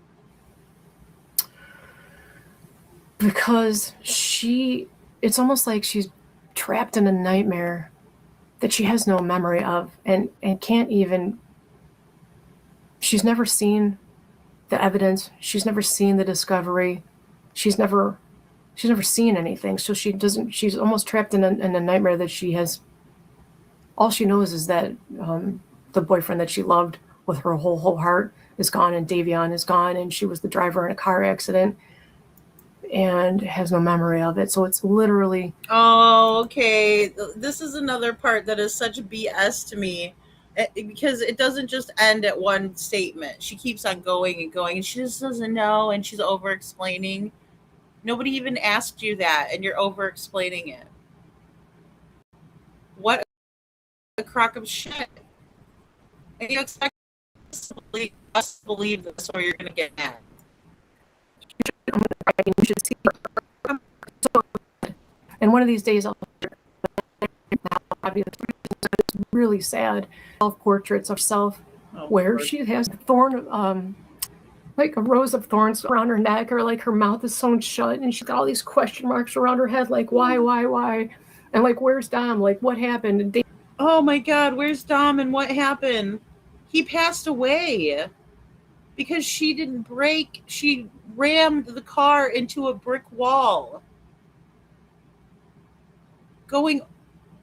Because it's almost like she's trapped in a nightmare that she has no memory of, and can't even, she's never seen the evidence. She's never seen the discovery. She's never seen anything. So she's almost trapped in a nightmare that she has. All she knows is that the boyfriend that she loved with her whole heart is gone, and Davion is gone, and she was the driver in a car accident and has no memory of it. So it's literally. Oh, okay. This is another part that is such BS to me, because it doesn't just end at one statement. She keeps on going and going, and she just doesn't know, and she's over explaining. Nobody even asked you that, and you're over explaining it. What a crock of shit. And you expect us to believe this, or you're going to get mad. You should see her. And one of these days, obviously, it's really sad. Self-portraits of herself, where she has like a rose of thorns around her neck, or like her mouth is sewn shut, and she's got all these question marks around her head, like why, and like where's Dom? Like what happened? And oh my God, where's Dom and what happened? He passed away because she didn't brake. She rammed the car into a brick wall, going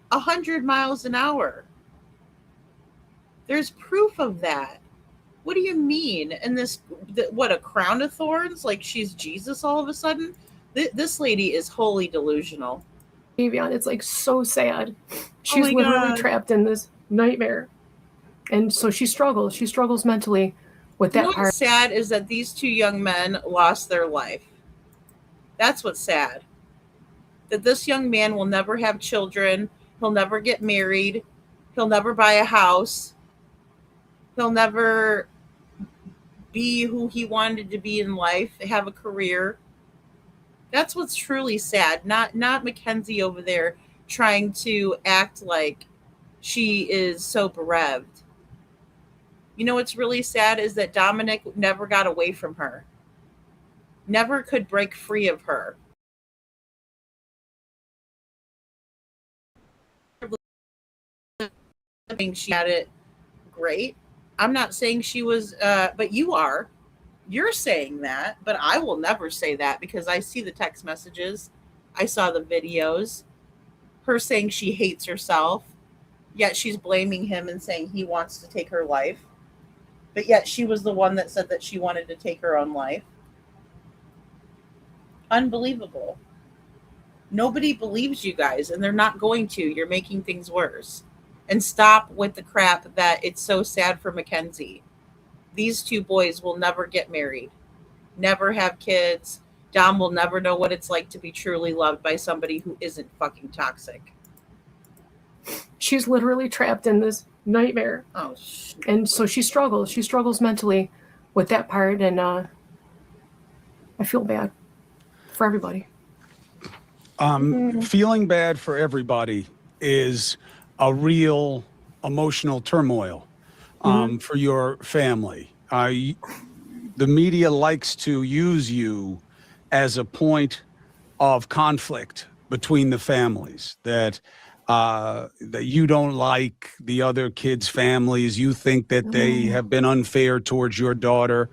100 miles an hour. There's proof of that. What do you mean? And what, a crown of thorns? Like she's Jesus all of a sudden? This lady is wholly delusional. Davion, it's like so sad. She's literally trapped in this nightmare. And so she struggles. She struggles mentally with that part. What's sad is that these two young men lost their life. That's what's sad. That this young man will never have children. He'll never get married. He'll never buy a house. He'll never be who he wanted to be in life, have a career. That's what's truly sad. Not Mackenzie over there trying to act like she is so bereft. You know what's really sad is that Dominic never got away from her. Never could break free of her. I think she had it great. I'm not saying she was, but you are. You're saying that, but I will never say that because I see the text messages. I saw the videos. Her saying she hates herself, yet she's blaming him and saying he wants to take her life. But yet she was the one that said that she wanted to take her own life. Unbelievable. Nobody believes you guys, and they're not going to. You're making things worse. And stop with the crap that it's so sad for Mackenzie. These two boys will never get married, never have kids. Dom will never know what it's like to be truly loved by somebody who isn't fucking toxic. She's literally trapped in this nightmare. Oh, shit. And so she struggles. She struggles mentally with that part, and I feel bad for everybody. Feeling bad for everybody is a real emotional turmoil for your family. The media likes to use you as a point of conflict between the families, that that you don't like the other kids' families. You think that they have been unfair towards your daughter.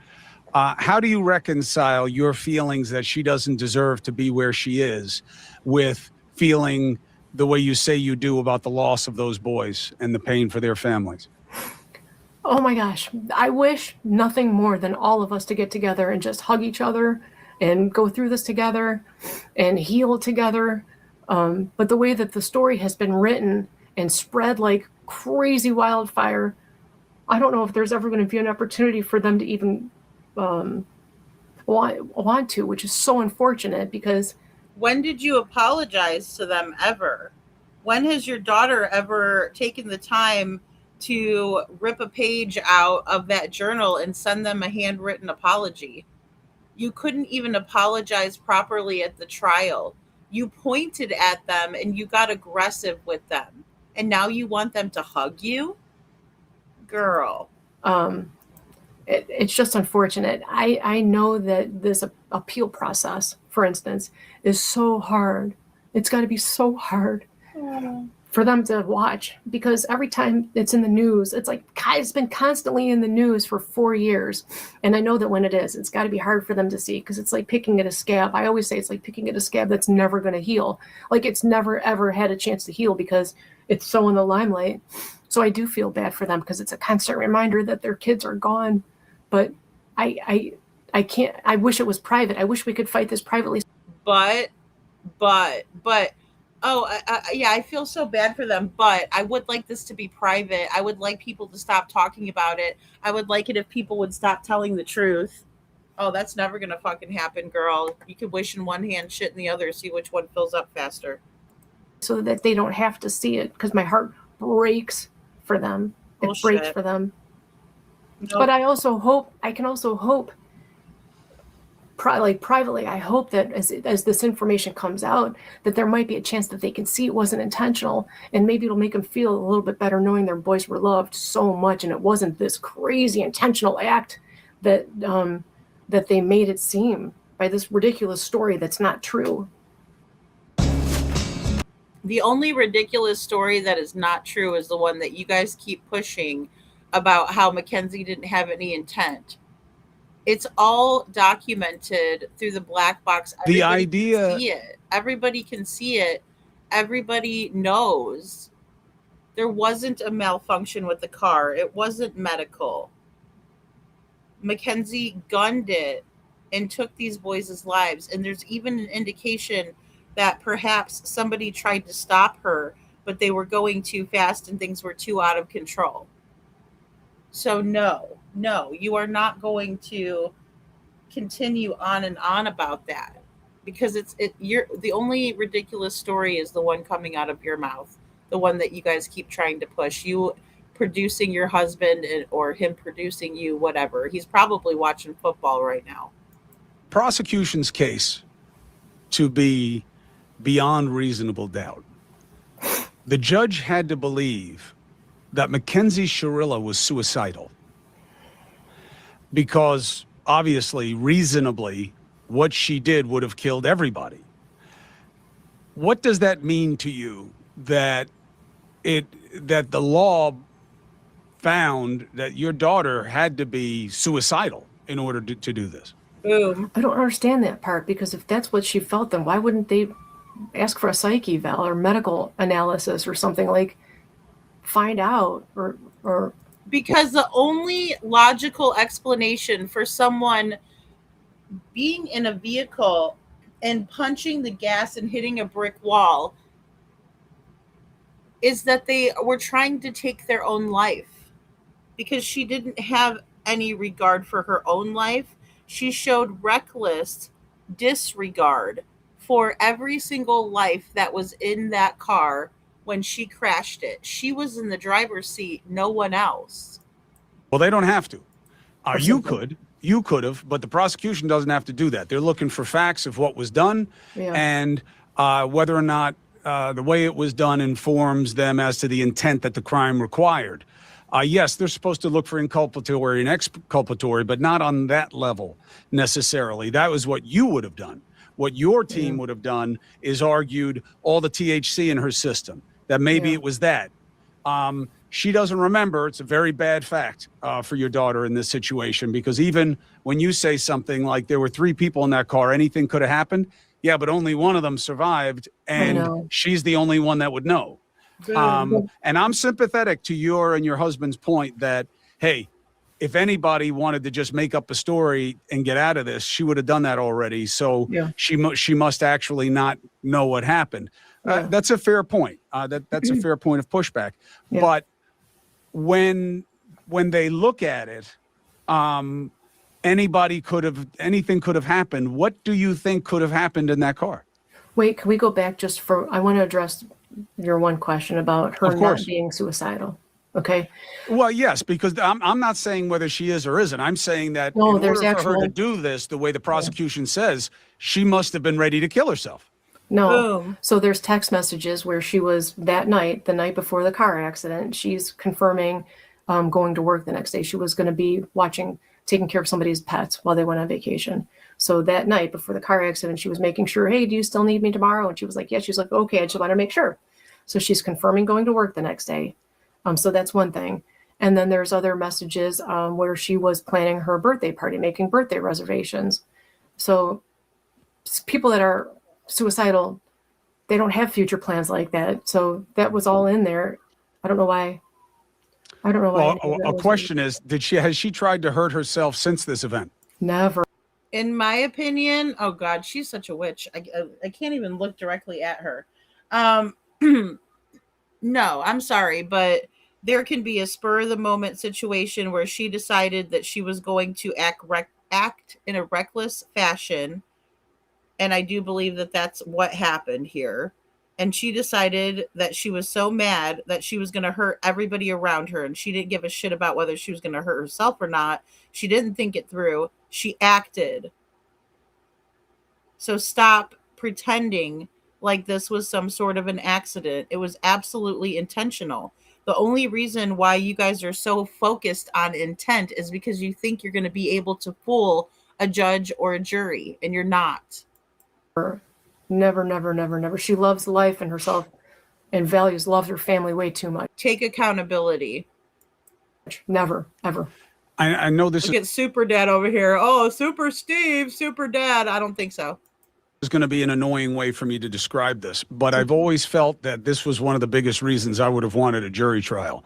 How do you reconcile your feelings that she doesn't deserve to be where she is with feeling the way you say you do about the loss of those boys and the pain for their families? Oh my gosh. I wish nothing more than all of us to get together and just hug each other and go through this together and heal together. But the way that the story has been written and spread like crazy wildfire, I don't know if there's ever going to be an opportunity for them to even want to, which is so unfortunate because. When did you apologize to them ever? When has your daughter ever taken the time to rip a page out of that journal and send them a handwritten apology? You couldn't even apologize properly at the trial. You pointed at them and you got aggressive with them. And now you want them to hug you? Girl. It's just unfortunate. I know that this appeal process, for instance, is so hard. It's got to be so hard for them to watch because every time it's in the news, it's like, God, it's been constantly in the news for 4 years. And I know that when it is, it's got to be hard for them to see because it's like picking at a scab. I always say it's like picking at a scab that's never going to heal. Like it's never, ever had a chance to heal because it's so in the limelight. So I do feel bad for them because it's a constant reminder that their kids are gone. But I can't. I wish it was private. I wish we could fight this privately. But, yeah, I feel so bad for them. But I would like this to be private. I would like people to stop talking about it. I would like it if people would stop telling the truth. Oh, that's never going to fucking happen, girl. You could wish in one hand, shit in the other, see which one fills up faster. So that they don't have to see it because my heart breaks for them. It breaks for them. Nope. But I can also hope, privately, I hope that as this information comes out, that there might be a chance that they can see it wasn't intentional, and maybe it'll make them feel a little bit better knowing their boys were loved so much, and it wasn't this crazy intentional act that that they made it seem by this ridiculous story that's not true. The only ridiculous story that is not true is the one that you guys keep pushing about how Mackenzie didn't have any intent. It's all documented through the black box. Everybody can see it. Everybody can see it. Everybody knows there wasn't a malfunction with the car. It wasn't medical. Mackenzie gunned it and took these boys' lives. And there's even an indication that perhaps somebody tried to stop her, but they were going too fast and things were too out of control. So no, you are not going to continue on and on about that because you're the only ridiculous story is the one coming out of your mouth, the one that you guys keep trying to push. You producing your husband or him producing you, whatever. He's probably watching football right now. Prosecution's case to be beyond reasonable doubt. The judge had to believe that Mackenzie Shirilla was suicidal because obviously, reasonably, what she did would have killed everybody. What does that mean to you that the law found that your daughter had to be suicidal in order to do this? Boom. I don't understand that part because if that's what she felt, then why wouldn't they ask for a psych eval or medical analysis or something, like find out or because the only logical explanation for someone being in a vehicle and punching the gas and hitting a brick wall is that they were trying to take their own life because she didn't have any regard for her own life. She showed reckless disregard for every single life that was in that car when she crashed it. She was in the driver's seat, no one else. Well, they don't have to. You could have, but the prosecution doesn't have to do that. They're looking for facts of what was done and whether or not the way it was done informs them as to the intent that the crime required. Yes, they're supposed to look for inculpatory and exculpatory, but not on that level necessarily. That was what you would have done. What your team would have done is argued all the THC in her system. that maybe Yeah. it was that. She doesn't remember. It's a very bad fact for your daughter in this situation, because even when you say something like there were 3 people in that car, anything could have happened. Yeah, but only one of them survived, and know. she's the only one that would know. And I'm sympathetic to your and your husband's point that, hey, if anybody wanted to just make up a story and get out of this, she would have done that already. So Yeah. she must actually not know what happened. Yeah. That's a fair point. That's a fair point of pushback. Yeah. But when they look at it, anything could have happened. What do you think could have happened in that car? Wait, can we go back just for, I want to address your one question about her Of course. not being suicidal. Okay. Well, yes, because I'm not saying whether she is or isn't. I'm saying that No, in there's order for her to actual- do this, the way the prosecution says, she must have been ready to kill herself. No. Boom. So there's text messages where she was that night, the night before the car accident, she's confirming going to work the next day. She was going to be taking care of somebody's pets while they went on vacation. So that night before the car accident, she was making sure, hey, do you still need me tomorrow? And she was like, yeah. She's like, okay, I just want to make sure. So she's confirming going to work the next day. So that's one thing. And then there's other messages where she was planning her birthday party, making birthday reservations. So people that are suicidal, they don't have future plans like that. So that was all in there. I don't know why. Well, a question is, has she tried to hurt herself since this event? Never. In my opinion, oh God, she's such a witch. I can't even look directly at her. No, I'm sorry, but there can be a spur of the moment situation where she decided that she was going to act in a reckless fashion. And I do believe that that's what happened here. And she decided that she was so mad that she was going to hurt everybody around her. And she didn't give a shit about whether she was going to hurt herself or not. She didn't think it through. She acted. So stop pretending like this was some sort of an accident. It was absolutely intentional. The only reason why you guys are so focused on intent is because you think you're going to be able to fool a judge or a jury, and you're not. Never, never, never, never. She loves life and herself and loves her family way too much. Take accountability. Never, ever. I know this Look at Super Dad over here. Oh, Super Steve, Super Dad. I don't think so. is going to be an annoying way for me to describe this, but I've always felt that this was one of the biggest reasons I would have wanted a jury trial.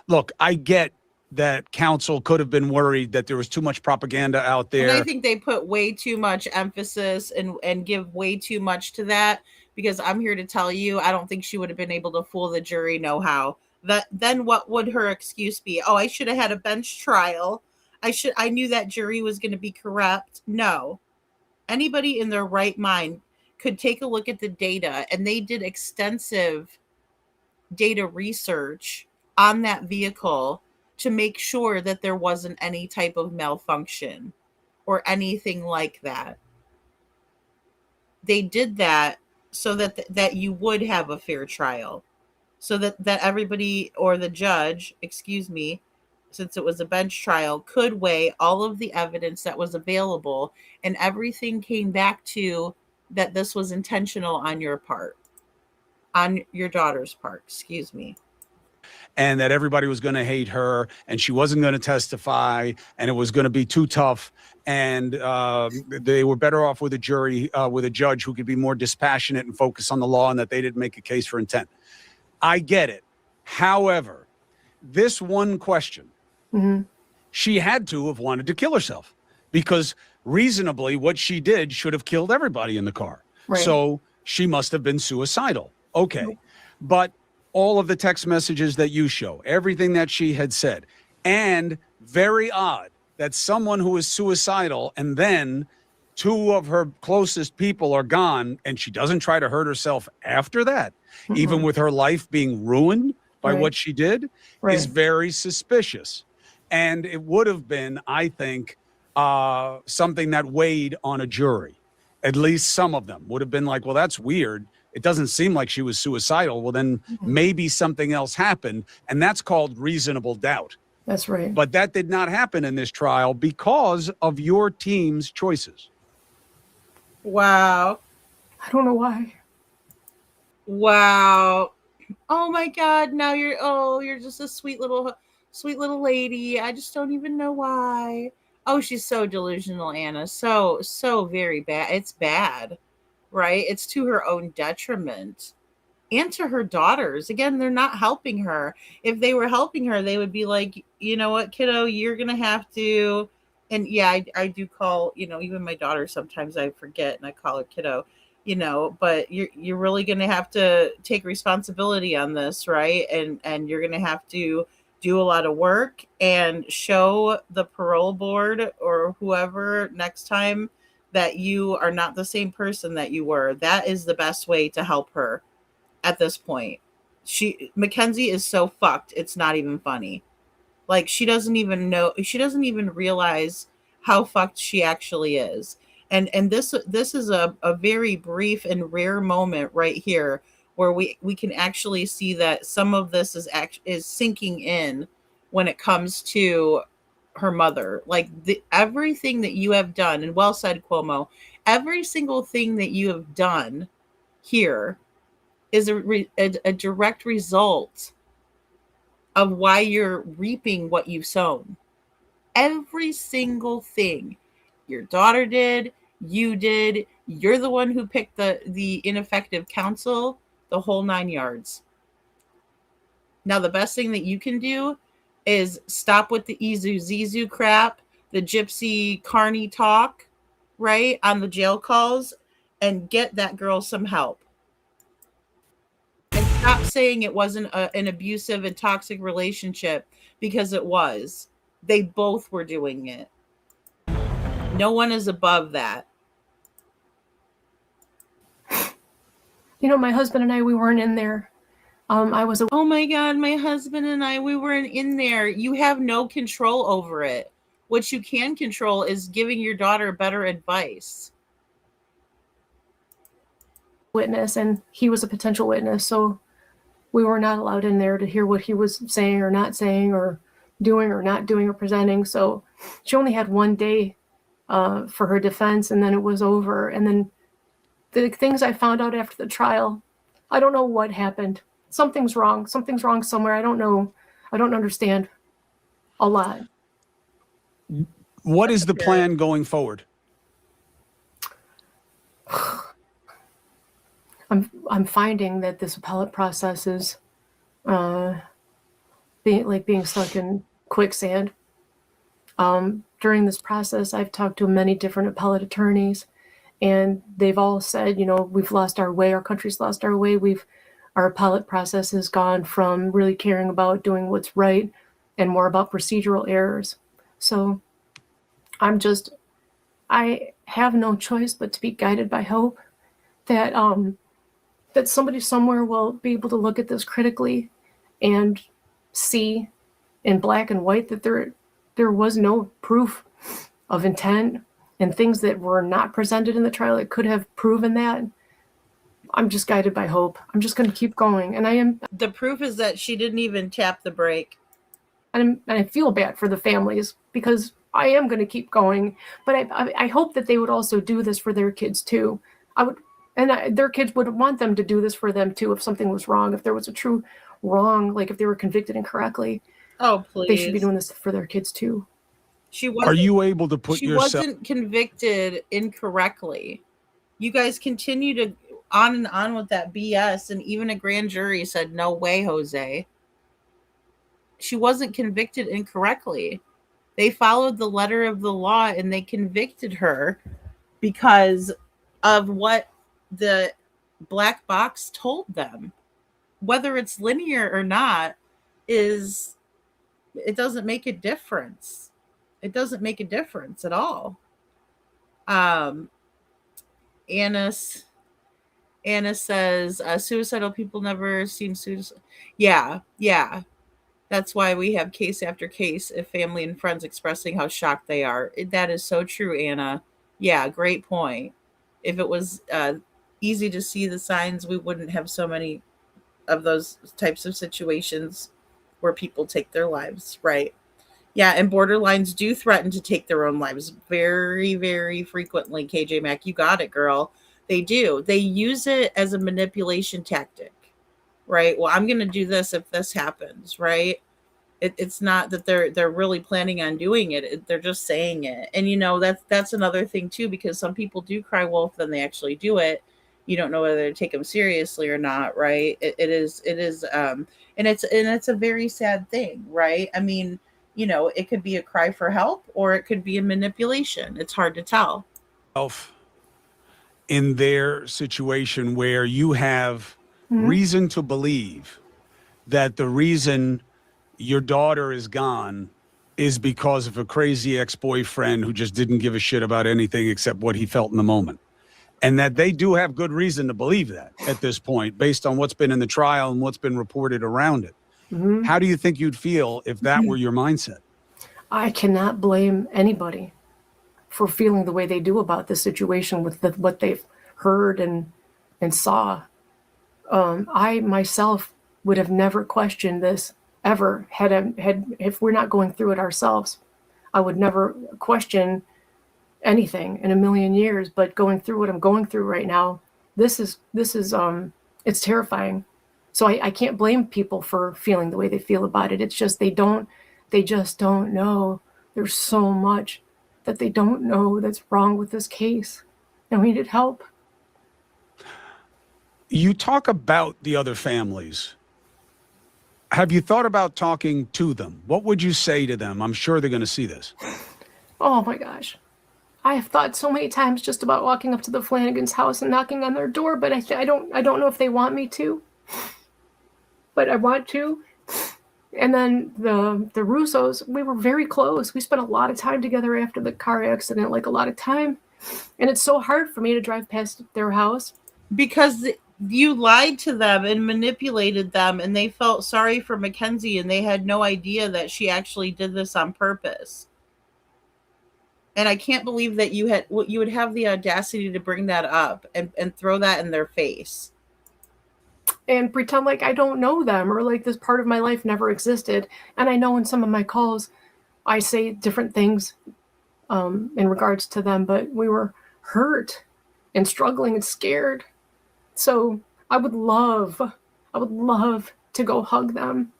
Look, I get that counsel could have been worried that there was too much propaganda out there. And I think they put way too much emphasis and give way too much to that, because I'm here to tell you, I don't think she would have been able to fool the jury no how. Then what would her excuse be? Oh, I should have had a bench trial. I knew that jury was going to be corrupt. No. Anybody in their right mind could take a look at the data, and they did extensive data research on that vehicle to make sure that there wasn't any type of malfunction or anything like that. They did that so that you would have a fair trial, so that everybody, or the judge, excuse me, since it was a bench trial, could weigh all of the evidence that was available, and everything came back to that this was intentional on your part, on your daughter's part, excuse me. And that everybody was going to hate her, and she wasn't going to testify, and it was going to be too tough. And they were better off with a jury, with a judge who could be more dispassionate and focus on the law, and that they didn't make a case for intent. I get it. However, this one question, she had to have wanted to kill herself, because reasonably what she did should have killed everybody in the car. Right. So she must have been suicidal. Okay. But all of the text messages that you show, everything that she had said, and very odd that someone who is suicidal and then 2 of her closest people are gone and she doesn't try to hurt herself after that, even with her life being ruined by what she did, is very suspicious. And it would have been, I think, something that weighed on a jury. At least some of them would have been like, well, that's weird. It doesn't seem like she was suicidal. Well, then maybe something else happened. And that's called reasonable doubt. That's right. But that did not happen in this trial because of your team's choices. Wow. I don't know why. Wow. Oh my God, now you're just a sweet little lady. I just don't even know why. Oh, she's so delusional, Anna. So very bad. It's bad, right? It's to her own detriment and to her daughters. Again, they're not helping her. If they were helping her, they would be like, you know what, kiddo, you're going to have to. And yeah, I do call, even my daughter, sometimes I forget and I call her kiddo, but you're really going to have to take responsibility on this, right? And you're going to have to do a lot of work and show the parole board or whoever next time that you are not the same person that you were. That is the best way to help her at this point. Mackenzie is so fucked. It's not even funny. Like she doesn't even realize how fucked she actually is. And this is a very brief and rare moment right here where we can actually see that some of this is sinking in when it comes to her mother. Like everything that you have done, and well said, Cuomo, every single thing that you have done here is a direct result of why you're reaping what you've sown. Every single thing your daughter did, you did, you're the one who picked the ineffective counsel, the whole 9 yards. Now, the best thing that you can do is stop with the Izu Zizu crap, the gypsy carny talk, right, on the jail calls, and get that girl some help. And stop saying it wasn't an abusive and toxic relationship, because it was. They both were doing it. No one is above that. My husband and I, we weren't in there. I was Oh my God, my husband and I, we weren't in there. You have no control over it. What you can control is giving your daughter better advice. witness, and he was a potential witness, so we were not allowed in there to hear what he was saying or not saying or doing or not doing or presenting. So she only had one day for her defense, and then it was over. And then the things I found out after the trial, I don't know what happened. Something's wrong somewhere. I don't know. I don't understand a lot. What is the plan going forward? I'm finding that this appellate process is being stuck in quicksand. During this process, I've talked to many different appellate attorneys, and they've all said, we've lost our way. Our country's lost our way. Our appellate process has gone from really caring about doing what's right and more about procedural errors. So I have no choice but to be guided by hope that that somebody somewhere will be able to look at this critically and see in black and white that there was no proof of intent and things that were not presented in the trial that could have proven that. I'm just guided by hope. I'm just going to keep going. And I am. The proof is that she didn't even tap the brake. And I feel bad for the families because I am going to keep going. But I hope that they would also do this for their kids too. Their kids would want them to do this for them too if something was wrong, if there was a true wrong, like if they were convicted incorrectly. Oh, please. They should be doing this for their kids too. Are you able to put yourself? She wasn't convicted incorrectly. You guys continue to on and on with that BS, and even a grand jury said, no way, Jose. She wasn't convicted incorrectly. They followed the letter of the law and they convicted her because of what the black box told them. Whether it's linear or not it doesn't make a difference. It doesn't make a difference at all. Anna says, suicidal people never seem suicidal. Yeah. That's why we have case after case of family and friends expressing how shocked they are. That is so true, Anna. Yeah, great point. If it was easy to see the signs, we wouldn't have so many of those types of situations where people take their lives, right? Yeah, and borderlines do threaten to take their own lives very, very frequently, KJ Mack. You got it, girl. They do. They use it as a manipulation tactic. right? Well, I'm going to do this if this happens, right? It's not that they're really planning on doing it. They're just saying it. And that's another thing too, because some people do cry wolf, then they actually do it. You don't know whether to take them seriously or not, right? It is and it's a very sad thing, right? I mean, it could be a cry for help or it could be a manipulation. It's hard to tell. In their situation where you have reason to believe that the reason your daughter is gone is because of a crazy ex-boyfriend who just didn't give a shit about anything except what he felt in the moment. And that they do have good reason to believe that at this point, based on what's been in the trial and what's been reported around it. How do you think you'd feel if that were your mindset? I cannot blame anybody for feeling the way they do about this situation with what they've heard and saw. I myself would have never questioned this ever if we're not going through it ourselves. I would never question anything in a million years, but going through what I'm going through right now, this is it's terrifying. So I can't blame people for feeling the way they feel about it. It's just they just don't know. There's so much that they don't know that's wrong with this case, and we need help. You talk about the other families. Have you thought about talking to them? What would you say to them? I'm sure they're going to see this. Oh my gosh. I have thought so many times just about walking up to the Flanagan's house and knocking on their door, but I don't know if they want me to. But I want to. And then the Russos, we were very close. We spent a lot of time together after the car accident, like a lot of time. And it's so hard for me to drive past their house. Because you lied to them and manipulated them, and they felt sorry for Mackenzie, and they had no idea that she actually did this on purpose. And I can't believe that you would have the audacity to bring that up and throw that in their face. And pretend like I don't know them or like this part of my life never existed. And I know in some of my calls, I say different things in regards to them, but we were hurt and struggling and scared. So I would love to go hug them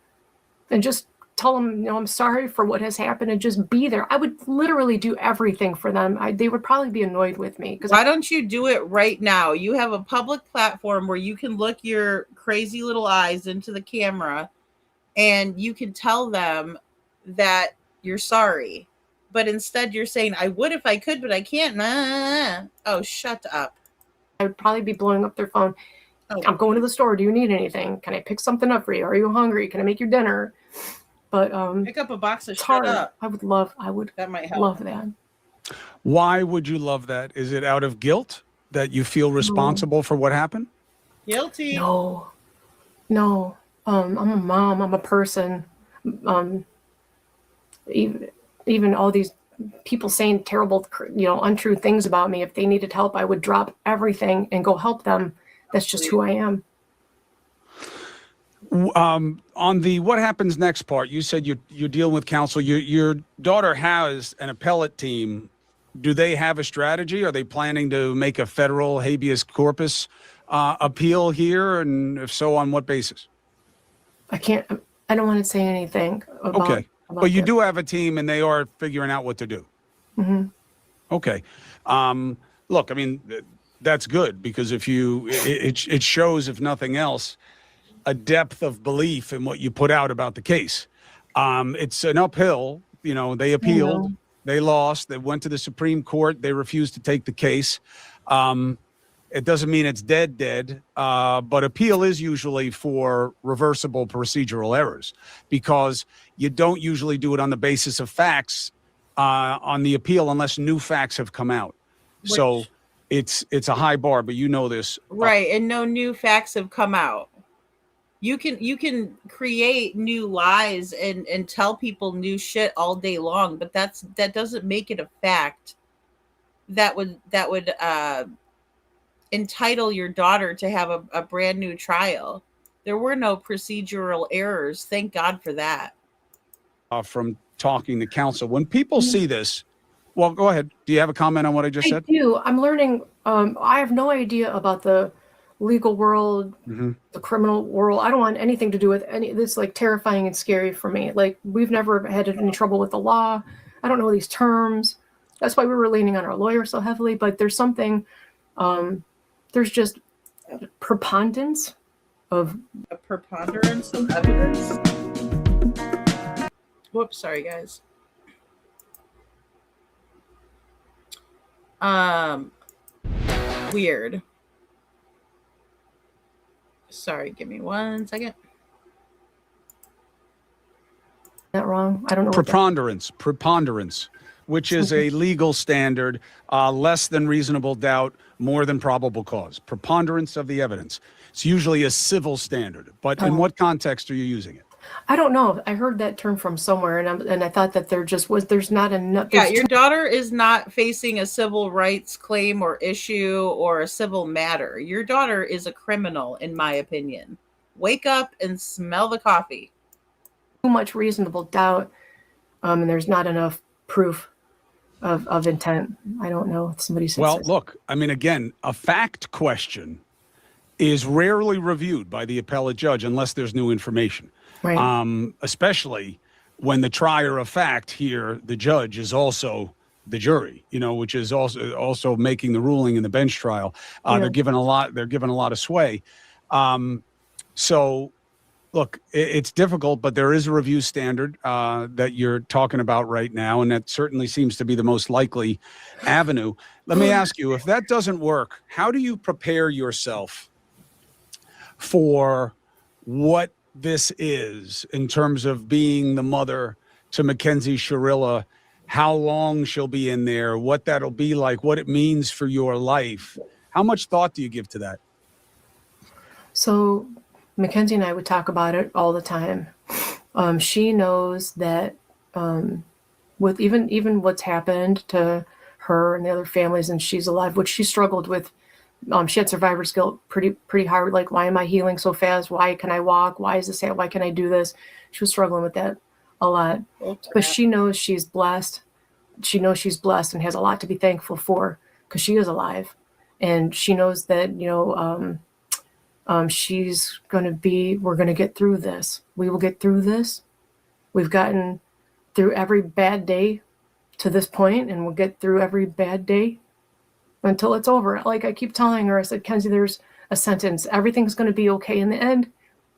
and just tell them, I'm sorry for what has happened and just be there. I would literally do everything for them. They would probably be annoyed with me. Why don't you do it right now? You have a public platform where you can look your crazy little eyes into the camera and you can tell them that you're sorry. But instead you're saying, I would if I could, but I can't. Oh, shut up. I would probably be blowing up their phone. Oh. I'm going to the store. Do you need anything? Can I pick something up for you? Are you hungry? Can I make you dinner? But pick up a box of shut up. That might help. Love that. Why would you love that? Is it out of guilt that you feel responsible for what happened? Guilty. No. I'm a mom. I'm a person. Even all these people saying terrible, untrue things about me. If they needed help, I would drop everything and go help them. That's just who I am. On the what happens next part, you said you're dealing with counsel. Your daughter has an appellate team. Do they have a strategy? Are they planning to make a federal habeas corpus appeal here? And if so, on what basis? I don't want to say anything about. Okay. But you do have a team, and they are figuring out what to do. Mm-hmm. Okay. Look, I mean, that's good because if it shows, if nothing else, a depth of belief in what you put out about the case. It's an uphill. They appealed, they lost, they went to the Supreme Court, they refused to take the case. It doesn't mean it's dead, but appeal is usually for reversible procedural errors because you don't usually do it on the basis of facts on the appeal unless new facts have come out. So it's a high bar, but you know this. Right, and no new facts have come out. You can create new lies and tell people new shit all day long, but that doesn't make it a fact. That would entitle your daughter to have a brand new trial. There were no procedural errors. Thank God for that. From talking to counsel, when people see this, well, go ahead. Do you have a comment on what I just said? I do. I'm learning. I have no idea about the legal world, Mm-hmm. the criminal world. I don't want anything to do with any. This like terrifying and scary for me. Like we've never had any trouble with the law. I don't know these terms. That's why we were leaning on our lawyer so heavily. But there's something. There's just preponderance of A preponderance of evidence. Whoops, sorry guys. Weird. Sorry, give me 1 second. that wrong. I don't know. Preponderance, which is a legal standard, less than reasonable doubt, more than probable cause. Preponderance of the evidence. It's usually a civil standard, but in what context are you using it? I don't know. I heard that term from somewhere, and I thought that there's not enough. Yeah, your daughter is not facing a civil rights claim or issue or a civil matter. Your daughter is a criminal, in my opinion. Wake up and smell the coffee. Too much reasonable doubt, and there's not enough proof of intent. I don't know if somebody says. Well, look, I mean, again, a fact question is rarely reviewed by the appellate judge unless there's new information. Right. Especially when the trier of fact here, the judge, is also the jury, which is also making the ruling in the bench trial. They're given a lot of sway. So look, it's difficult, but there is a review standard that you're talking about right now, and that certainly seems to be the most likely avenue. Let me ask you, if that doesn't work, how do you prepare yourself for what this is in terms of being the mother to Mackenzie Sharilla, how long she'll be in there, what that'll be like, what it means for your life? How much thought do you give to that? So Mackenzie and I would talk about it all the time. She knows that with even what's happened to her and the other families, and she's alive, which she struggled with. She had survivor's guilt pretty hard. Like, why am I healing so fast? Why can I walk? Why is this? Why can I do this? She was struggling with that a lot. But she knows she's blessed. She knows she's blessed and has a lot to be thankful for because she is alive, and she knows that she's gonna be. We're gonna get through this. We will get through this. We've gotten through every bad day to this point, and we'll get through every bad day until it's over. Like I keep telling her, I said, Kenzie, there's a sentence. Everything's going to be okay in the end.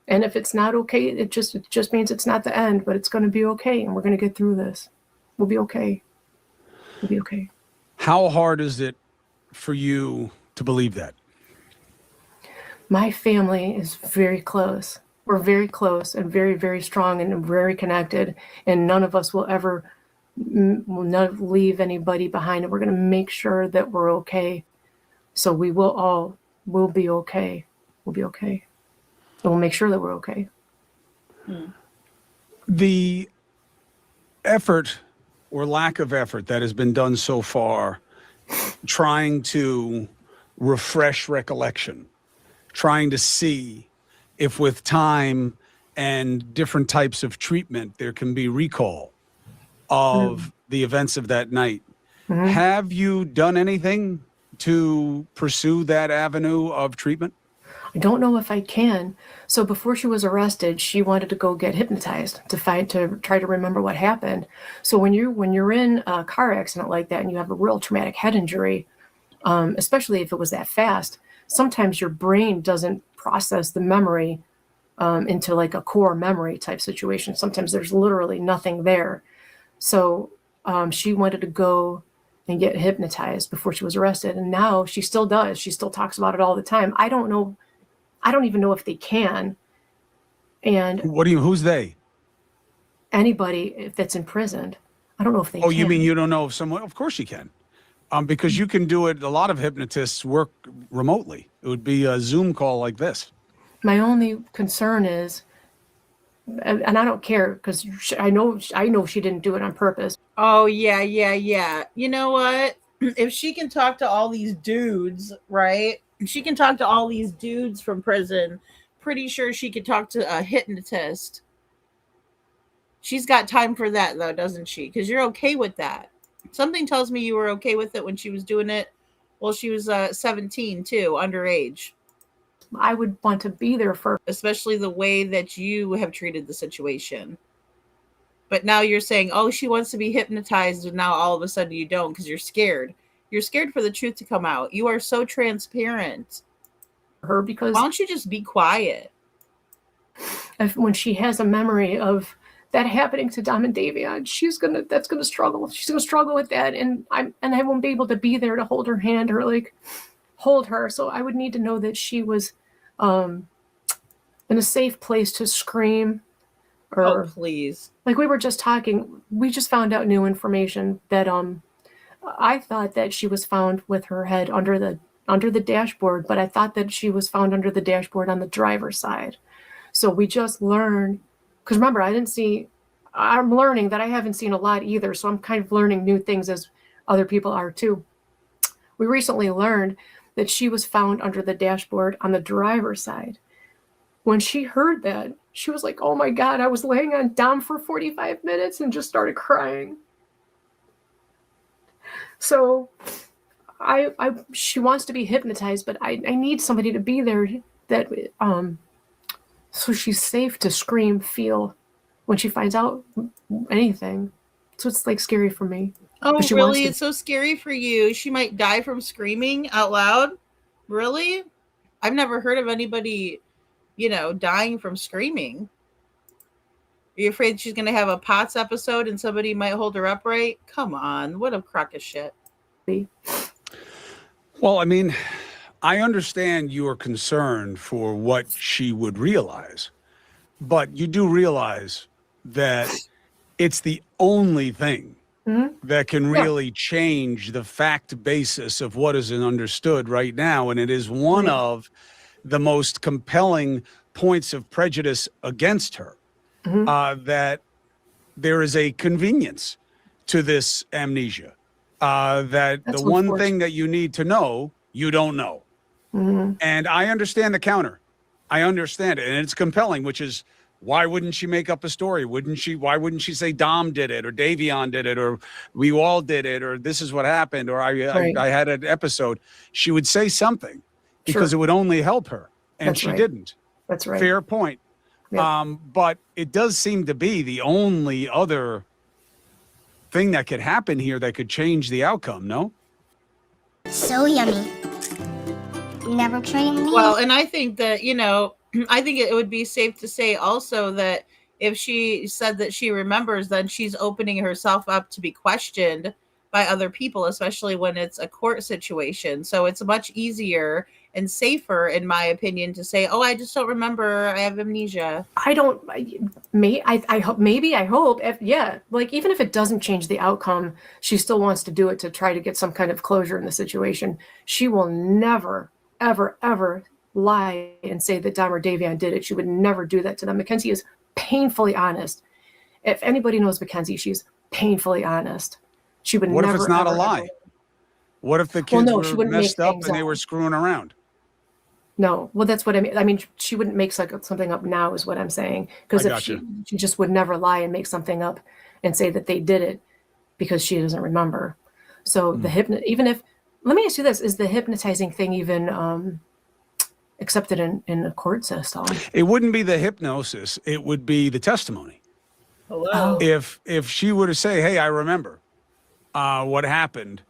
And if it's not okay, it just means it's not the end, but it's going to be okay. And we're going to get through this. We'll be okay. We'll be okay. How hard is it for you to believe that? My family is very close. We're very close and very, very strong and very connected. And none of us will ever not leave anybody behind, and we're going to make sure that we're okay. So we'll be okay. We'll be okay. And we'll make sure that we're okay. The effort or lack of effort that has been done so far, trying to refresh recollection, trying to see if with time and different types of treatment there can be recall of the events of that night. Have you done anything to pursue that avenue of treatment? I don't know if I can. So before she was arrested, she wanted to go get hypnotized to try to remember what happened. So when you're in a car accident like that and you have a real traumatic head injury, especially if it was that fast, sometimes your brain doesn't process the memory into like a core memory type situation. Sometimes there's literally nothing there. So she wanted to go and get hypnotized before she was arrested. And now she still does. She still talks about it all the time. I don't know. I don't even know if they can. And who's they? Anybody that's imprisoned. I don't know if they can. Oh, you mean you don't know if someone? Of course you can. Because you can do it. A lot of hypnotists work remotely. It would be a Zoom call like this. My only concern is, and I don't care because I know she didn't do it on purpose. Oh, yeah. You know what? If she can talk to all these dudes, right? She can talk to all these dudes from prison. Pretty sure she could talk to a hypnotist. She's got time for that, though, doesn't she? Because you're okay with that. Something tells me you were okay with it when she was doing it. Well, she was 17, too, underage. I would want to be there for her. Especially the way that you have treated the situation. But now you're saying, oh, she wants to be hypnotized, and now all of a sudden you don't because you're scared. You're scared for the truth to come out. You are so transparent. Her because why don't you just be quiet? When she has a memory of that happening to Dom and Davion, that's gonna struggle. She's gonna struggle with that, and I won't be able to be there to hold her hand or like hold her. So I would need to know that she was in a safe place to scream. Or, please. Like we were just talking, we just found out new information that I thought that she was found with her head under the dashboard, but I thought that she was found under the dashboard on the driver's side. So we just learned, because remember, I'm learning that I haven't seen a lot either. So I'm kind of learning new things as other people are too. We recently learned that she was found under the dashboard on the driver's side. When she heard that, she was like, oh my God, I was laying on Dom for 45 minutes and just started crying. So she wants to be hypnotized, but I need somebody to be there that so she's safe to scream, feel when she finds out anything. So it's like scary for me. Oh, really? It's so scary for you. She might die from screaming out loud? Really? I've never heard of anybody, dying from screaming. Are you afraid she's going to have a POTS episode and somebody might hold her upright? Come on. What a crock of shit. Well, I mean, I understand your concern for what she would realize, but you do realize that it's the only thing that can really change the fact basis of what is understood right now. And it is one of the most compelling points of prejudice against her, that there is a convenience to this amnesia, that the one thing that you need to know, you don't know. And I understand the counter. I understand it. And it's compelling, which is, why wouldn't she make up a story? Why wouldn't she say Dom did it, or Davion did it, or we all did it, or this is what happened, or I had an episode? She would say something because it would only help her. And she didn't. That's right. Fair point. Yeah. But it does seem to be the only other thing that could happen here that could change the outcome, no? So yummy. Never train me. Well, and I think that, I think it would be safe to say also that if she said that she remembers, then she's opening herself up to be questioned by other people, especially when it's a court situation. So it's much easier and safer, in my opinion, to say, oh, I just don't remember. I have amnesia. I hope, even if it doesn't change the outcome, she still wants to do it to try to get some kind of closure in the situation. She will never, ever, ever lie and say that Dom or Davion did it. She would never do that to them. Mackenzie is painfully honest. If anybody knows Mackenzie, she's painfully honest. She would never. What if it's not ever, a lie? ever... What if the kids were messed up and they were screwing around? No, well, that's what I mean. I mean, she wouldn't make something up now, is what I'm saying. Because if she just would never lie and make something up and say that they did it because she doesn't remember. So let me ask you this: is the hypnotizing thing even accepted in a court system? It wouldn't be the hypnosis; it would be the testimony. Hello. If she were to say, "Hey, I remember what happened,"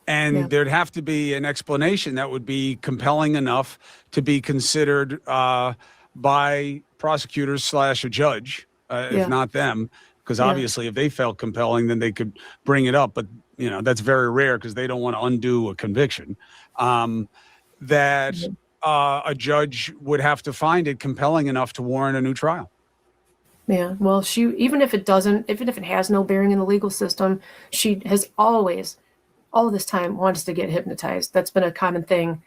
and there'd have to be an explanation that would be compelling enough to be considered by prosecutors / a judge, if not them, because obviously if they felt compelling, then they could bring it up. But that's very rare because they don't want to undo a conviction. That a judge would have to find it compelling enough to warrant a new trial. Yeah, well, even if it has no bearing in the legal system, she has always, all this time, wants to get hypnotized. That's been a common thing,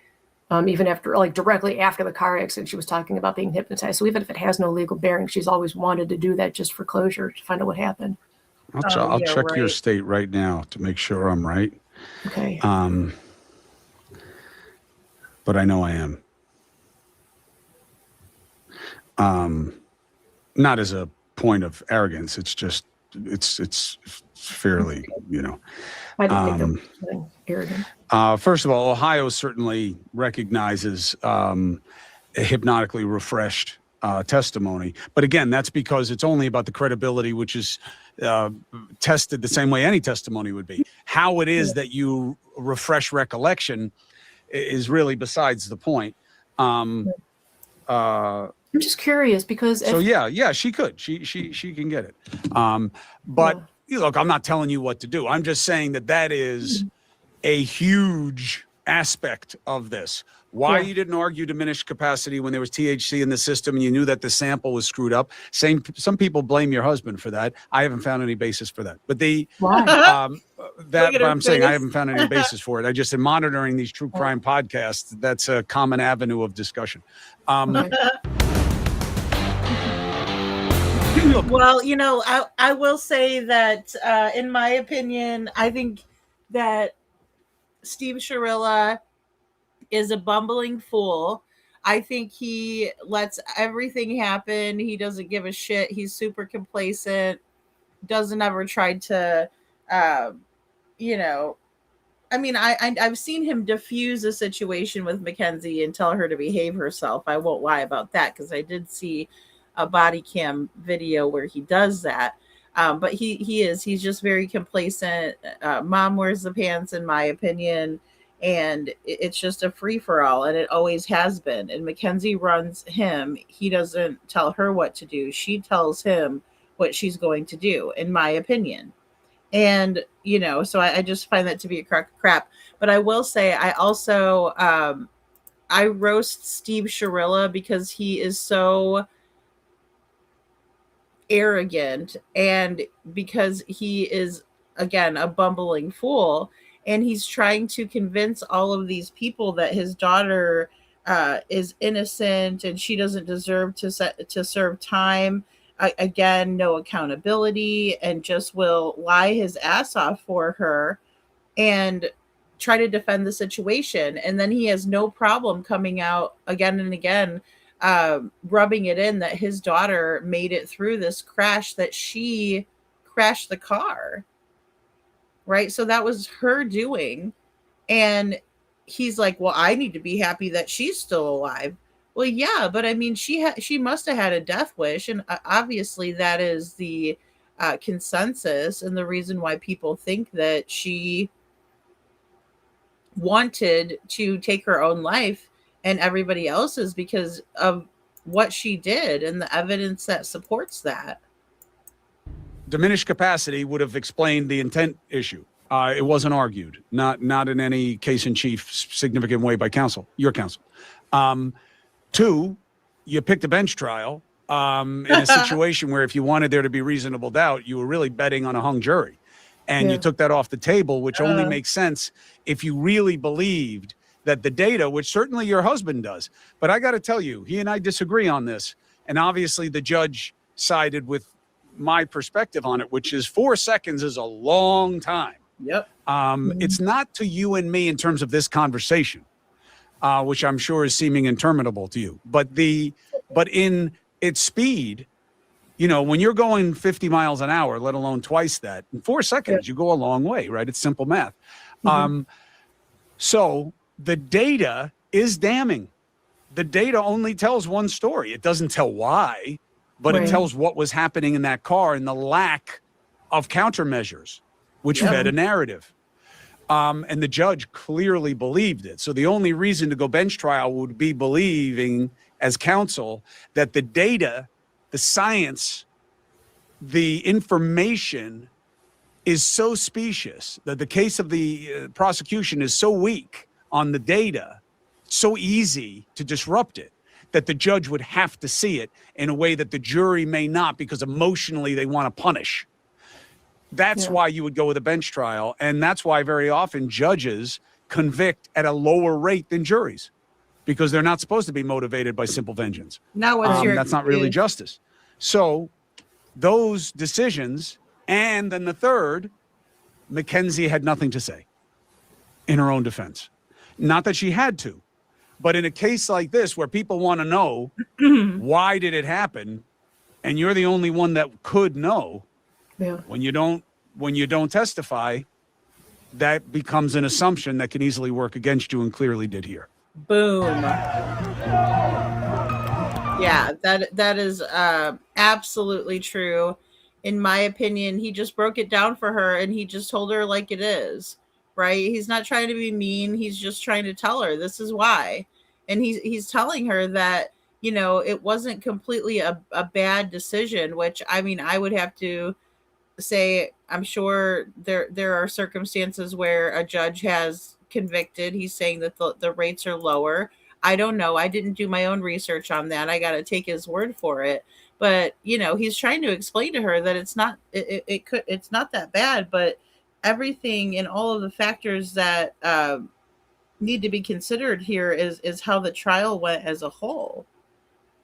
even after, like directly after the car accident, she was talking about being hypnotized. So even if it has no legal bearing, she's always wanted to do that just for closure, to find out what happened. I'll check your state right now to make sure I'm right. Okay. But I know I am. Not as a point of arrogance. It's just, it's fairly, I don't think that was something arrogant. First of all, Ohio certainly recognizes hypnotically refreshed testimony. But again, that's because it's only about the credibility, which is tested the same way any testimony would be. How it is that you refresh recollection is really besides the point. I'm just curious because So yeah, she could. She can get it. But look, I'm not telling you what to do. I'm just saying that is a huge aspect of this. Why you didn't argue diminished capacity when there was THC in the system and you knew that the sample was screwed up. Some people blame your husband for that. I haven't found any basis for that. But but I'm saying I haven't found any basis for it. I just am monitoring these true crime podcasts. That's a common avenue of discussion. Well, I will say that in my opinion, I think that Steve Sharilla is a bumbling fool. I think he lets everything happen. He doesn't give a shit. He's super complacent. Doesn't ever try to, I mean, I've seen him diffuse a situation with Mackenzie and tell her to behave herself. I won't lie about that because I did see a body cam video where he does that. But he's just very complacent. Mom wears the pants, in my opinion. And it's just a free for all, and it always has been. And Mackenzie runs him. He doesn't tell her what to do. She tells him what she's going to do, in my opinion. And, so I just find that to be a crock of crap. But I will say, I also, I roast Steve Sharilla because he is so arrogant and because he is, again, a bumbling fool. And he's trying to convince all of these people that his daughter is innocent and she doesn't deserve to serve time. Again, no accountability, and just will lie his ass off for her and try to defend the situation. And then he has no problem coming out again and again, rubbing it in that his daughter made it through this crash, that she crashed the car. Right. So that was her doing. And he's like, well, I need to be happy that she's still alive. Well, yeah, but I mean, she must have had a death wish. And obviously that is the consensus and the reason why people think that she wanted to take her own life and everybody else's because of what she did and the evidence that supports that. Diminished capacity would have explained the intent issue. It wasn't argued, not in any case in chief significant way by your counsel. Two, you picked a bench trial in a situation where if you wanted there to be reasonable doubt, you were really betting on a hung jury. And you took that off the table, which only makes sense if you really believed that the data, which certainly your husband does. But I got to tell you, he and I disagree on this. And obviously the judge sided with my perspective on it, which is 4 seconds is a long time. Yep. It's not to you and me in terms of this conversation, which I'm sure is seeming interminable to you, but in its speed, when you're going 50 miles an hour, let alone twice that, in 4 seconds, you go a long way, right? It's simple math. So the data is damning. The data only tells one story. It doesn't tell why, but it tells what was happening in that car and the lack of countermeasures, which fed a narrative. And the judge clearly believed it. So the only reason to go bench trial would be believing, as counsel, that the data, the science, the information is so specious, that the case of the prosecution is so weak on the data, so easy to disrupt it, that the judge would have to see it in a way that the jury may not, because emotionally they want to punish. That's why you would go with a bench trial. And that's why very often judges convict at a lower rate than juries, because they're not supposed to be motivated by simple vengeance. Now, that's not really justice. So those decisions, and then the third, Mackenzie had nothing to say in her own defense. Not that she had to, but in a case like this where people want to know why did it happen, and you're the only one that could know, when you don't testify, that becomes an assumption that can easily work against you, and clearly did here. Boom. Yeah, that is absolutely true. In my opinion, he just broke it down for her and he just told her like it is. Right? He's not trying to be mean. He's just trying to tell her this is why. And he's telling her that, it wasn't completely a bad decision, which I mean, I would have to say I'm sure there are circumstances where a judge has convicted. He's saying that the rates are lower. I don't know. I didn't do my own research on that. I got to take his word for it. But he's trying to explain to her that it's not that bad. But everything and all of the factors that need to be considered here is how the trial went as a whole,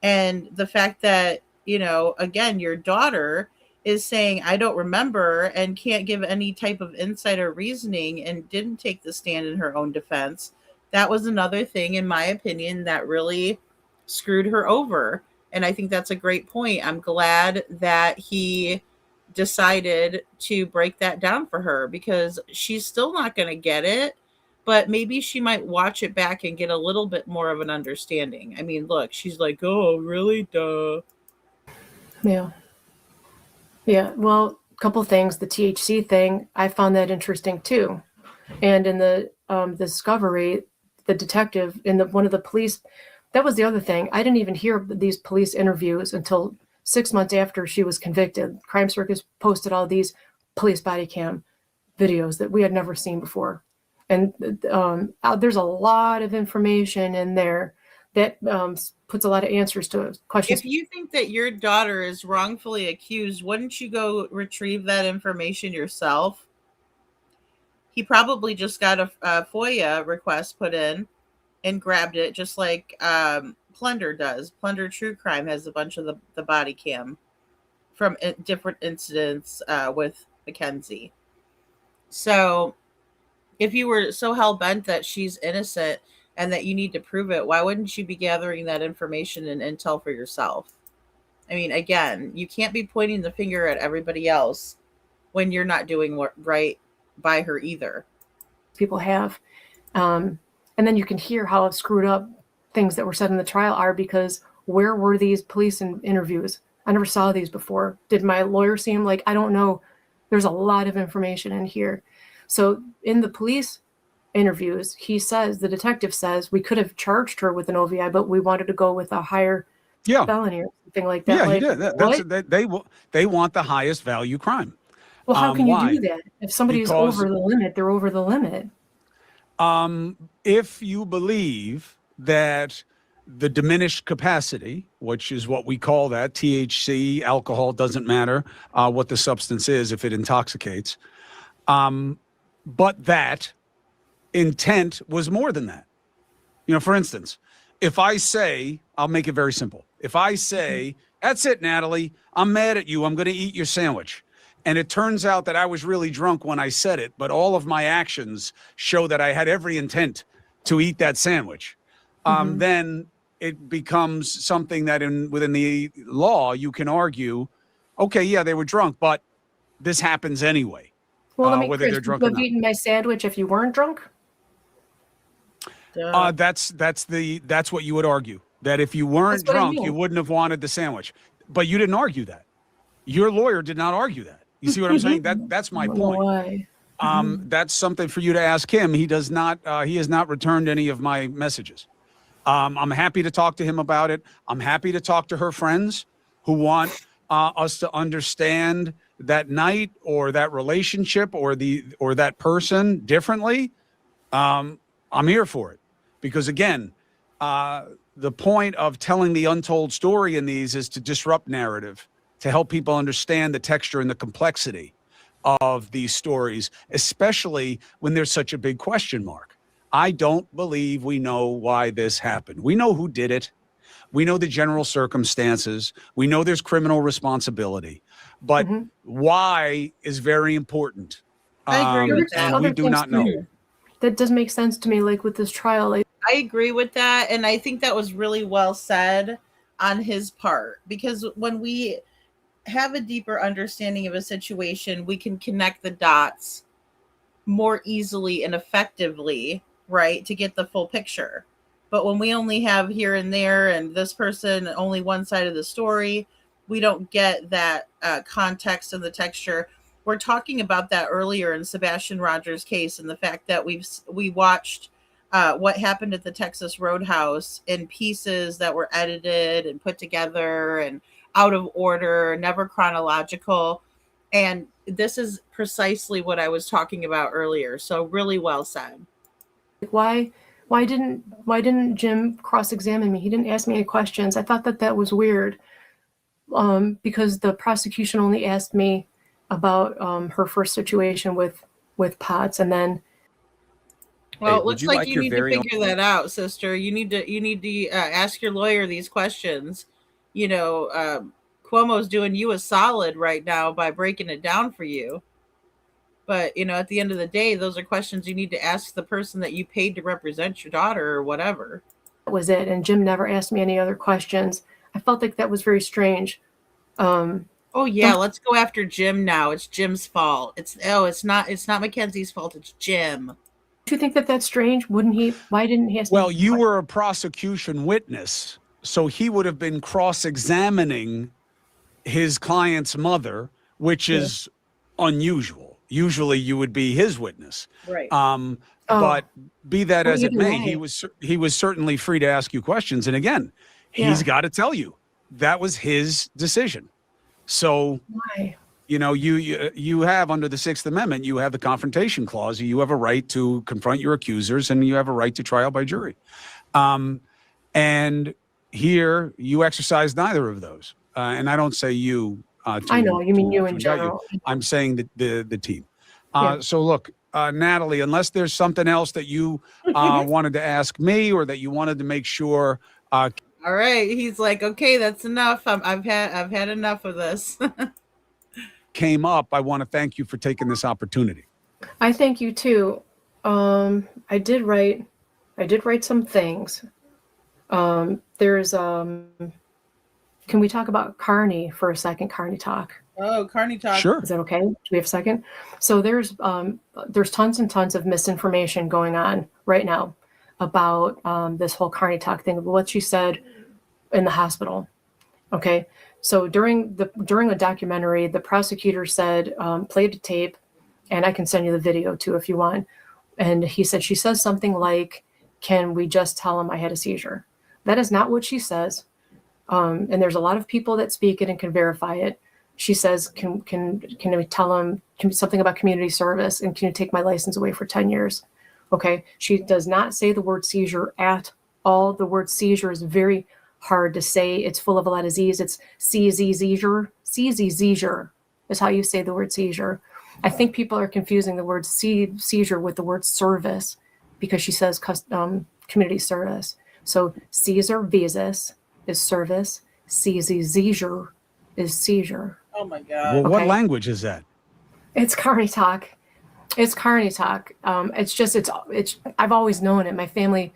and the fact that again, your daughter is saying I don't remember and can't give any type of insight or reasoning and didn't take the stand in her own defense. That was another thing, in my opinion, that really screwed her over. And I think that's a great point. I'm glad that he decided to break that down for her, because she's still not going to get it, but maybe she might watch it back and get a little bit more of an understanding. I mean, look, she's like, "Oh, really? Duh." Yeah. Yeah. Well, a couple things. The THC thing, I found that interesting too. And in the discovery, the detective in one of the police, that was the other thing. I didn't even hear these police interviews until 6 months after she was convicted. Crime Circus posted all these police body cam videos that we had never seen before. And there's a lot of information in there that puts a lot of answers to questions. If you think that your daughter is wrongfully accused, wouldn't you go retrieve that information yourself? He probably just got a FOIA request put in and grabbed it, just like Plunder does. Plunder True Crime has a bunch of the body cam from different incidents with Mackenzie. So if you were so hell-bent that she's innocent and that you need to prove it, why wouldn't you be gathering that information and intel for yourself? I mean, again, you can't be pointing the finger at everybody else when you're not doing what right by her either. People have. And then you can hear how screwed up things that were said in the trial are, because where were these police interviews? I never saw these before. Did my lawyer see them? Like, I don't know. There's a lot of information in here. So in the police interviews, the detective says, we could have charged her with an OVI, but we wanted to go with a higher felony or something like that. Yeah, like, he did. They want the highest value crime. Well, how can why? you do that? If somebody's over the limit, they're over the limit. If you believe that the diminished capacity, which is what we call that, THC, alcohol, doesn't matter what the substance is if it intoxicates, but that intent was more than that. For instance, if I say, I'll make it very simple. If I say, that's it, Natalie, I'm mad at you, I'm going to eat your sandwich. And it turns out that I was really drunk when I said it, but all of my actions show that I had every intent to eat that sandwich. Then it becomes something that within the law, you can argue, okay, yeah, they were drunk, but this happens anyway. Well, whether Chris, they're drunk would or you have not. eaten my sandwich if you weren't drunk? That's what you would argue, that if you weren't drunk, you wouldn't have wanted the sandwich. But you didn't argue that. Your lawyer did not argue that. You see what I'm saying? That's my point. Why? That's something for you to ask him. He does not. He has not returned any of my messages. I'm happy to talk to him about it. I'm happy to talk to her friends who want us to understand that night or that relationship or that person differently. I'm here for it, because again, the point of telling the untold story in these is to disrupt narrative, to help people understand the texture and the complexity of these stories, especially when there's such a big question mark. I don't believe we know why this happened. We know who did it. We know the general circumstances. We know there's criminal responsibility, but why is very important. I agree with that. And we do not know. That does make sense to me, like with this trial. I agree with that. And I think that was really well said on his part, because when we have a deeper understanding of a situation, we can connect the dots more easily and effectively, right, to get the full picture. But when we only have here and there and this person only one side of the story, we don't get that context and the texture. We're talking about that earlier in Sebastian Rogers' case, and the fact that we watched what happened at the Texas Roadhouse in pieces that were edited and put together and out of order, never chronological. And this is precisely what I was talking about earlier. So really well said. Why didn't Jim cross-examine me? He didn't ask me any questions. I thought that was weird, because the prosecution only asked me about her first situation with Potts, and then. Well, Hey, it would looks you like like you your need to very own? figure that out, sister. You need to ask your lawyer these questions. You know, Cuomo's doing you a solid right now by breaking it down for you. But, you know, at the end of the day, those are questions you need to ask the person that you paid to represent your daughter or whatever. That was it. And Jim never asked me any other questions. I felt like that was very strange. Oh yeah, let's go after Jim now. It's Jim's fault. It's not Mackenzie's fault. It's Jim. Do you think that that's strange? Why didn't he ask me? Well, you were a prosecution witness, so he would have been cross-examining his client's mother, which is unusual. Usually you would be his witness. Right. But be that Well, as it either may, way. he was certainly free to ask you questions. And again, he's Yeah. got to tell you that was his decision. So, Why? you know, you have, under the Sixth Amendment, you have the confrontation clause. You have a right to confront your accusers, and you have a right to trial by jury. And here you exercise neither of those. And I don't say you. I know, you mean you in indict general. I'm saying the team. Yeah. So look, Natalie, unless there's something else that you wanted to ask me, or that you wanted to make sure. All right, he's like, okay, that's enough. I've had enough of this. Came up, I want to thank you for taking this opportunity. I thank you too. I did write some things. Can we talk about Carney for a second? Carney talk. Oh, Carney talk. Sure. Is that okay? Do we have a second? So there's tons and tons of misinformation going on right now about this whole Carney talk thing, what she said in the hospital. Okay. So during a documentary, the prosecutor said, played a tape, and I can send you the video too if you want. And he said, she says something like, "Can we just tell him I had a seizure?" That is not what she says. And there's a lot of people that speak it and can verify it. She says, can we tell him something about community service, and can you take my license away for 10 years? Okay. She does not say the word seizure at all. The word seizure is very hard to say. It's full of a lot of Z's. It's seizure. Seizure is how you say the word seizure. I think people are confusing the word seizure with the word service, because she says community service. So Caesar visas is service. Seizure is seizure. Oh my God. Well, what Okay. language is that? It's Carney talk. It's Carney talk. It's I've always known it. My family,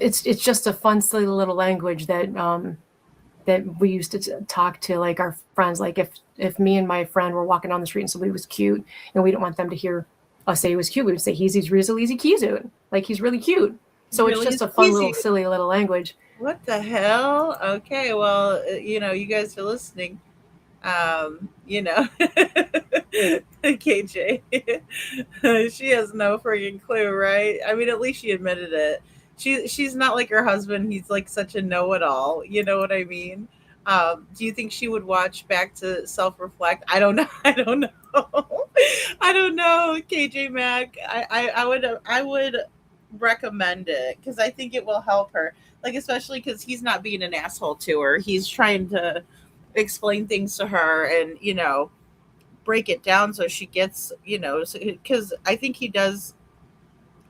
it's just a fun, silly little language that we used to talk to, like, our friends. Like if me and my friend were walking down the street and somebody was cute and we didn't want them to hear us say he was cute, we would say he's really easy cute. Like, he's really cute. So Really it's just a fun easy. little, silly little language. What the hell? Okay, well, you know, you guys are listening. You know, KJ, she has no freaking clue, right? I mean, at least she admitted it. She's not like her husband. He's like such a know-it-all. You know what I mean? Do you think she would watch back to self-reflect? I don't know. I don't know. I don't know, KJ Mac. I would recommend it, because I think it will help her. Like, especially because he's not being an asshole to her. He's trying to explain things to her and, you know, break it down so she gets, you know, because I think he does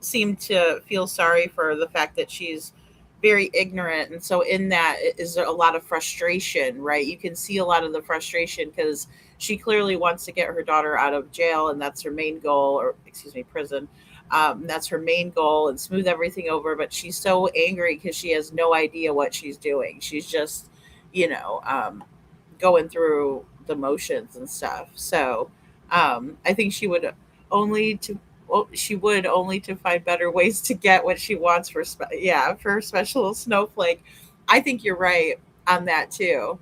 seem to feel sorry for the fact that she's very ignorant. And so in that is a lot of frustration, right? You can see a lot of the frustration because she clearly wants to get her daughter out of jail, and that's her main goal, or excuse me, prison. That's her main goal, and smooth everything over. But she's so angry because she has no idea what she's doing. She's just, you know, going through the motions and stuff. So I think she would only well, she would only to find better ways to get what she wants for for special snowflake. I think you're right on that too.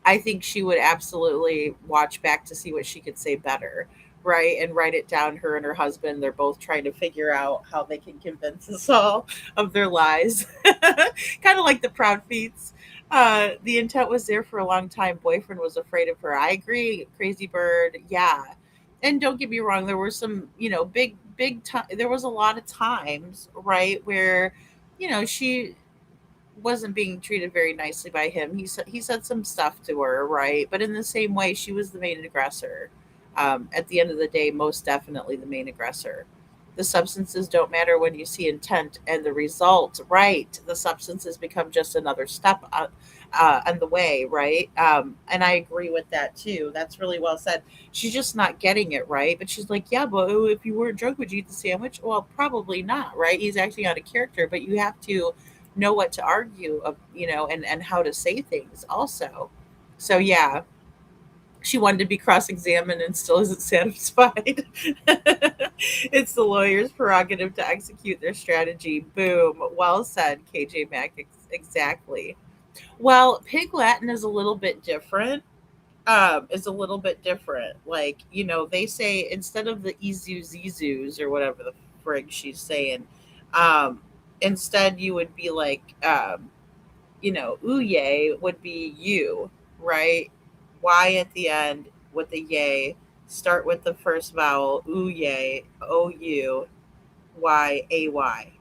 I think she would absolutely watch back to see what she could say better, right? And write it down. Her and her husband, they're both trying to figure out how they can convince us all of their lies. Kind of like the Proud Feats. The intent was there for a long time. Boyfriend was afraid of her. I agree. Crazy Bird. Yeah. And don't get me wrong, there were some, big time. There was a lot of times, right, where, she wasn't being treated very nicely by him. He said some stuff to her, right? But in the same way, she was the main aggressor. At the end of the day, most definitely the main aggressor. The substances don't matter when you see intent and the result, right? The substances become just another step on the way, right? And I agree with that too. That's really well said. She's just not getting it right. But she's like, yeah, but if you weren't drunk, would you eat the sandwich? Well, probably not, right? He's acting out of character, but you have to know what to argue of, and how to say things also. So yeah, she wanted to be cross-examined and still isn't satisfied. It's the lawyer's prerogative to execute their strategy. Boom. Well said, KJ Mack. Exactly. Well, Pig Latin is a little bit different. Like, they say instead of the Izus Izus or whatever the frig she's saying, um, instead you would be like, Uye would be you, right? Y at the end with the yay. Start with the first vowel, Uye, Ouyay,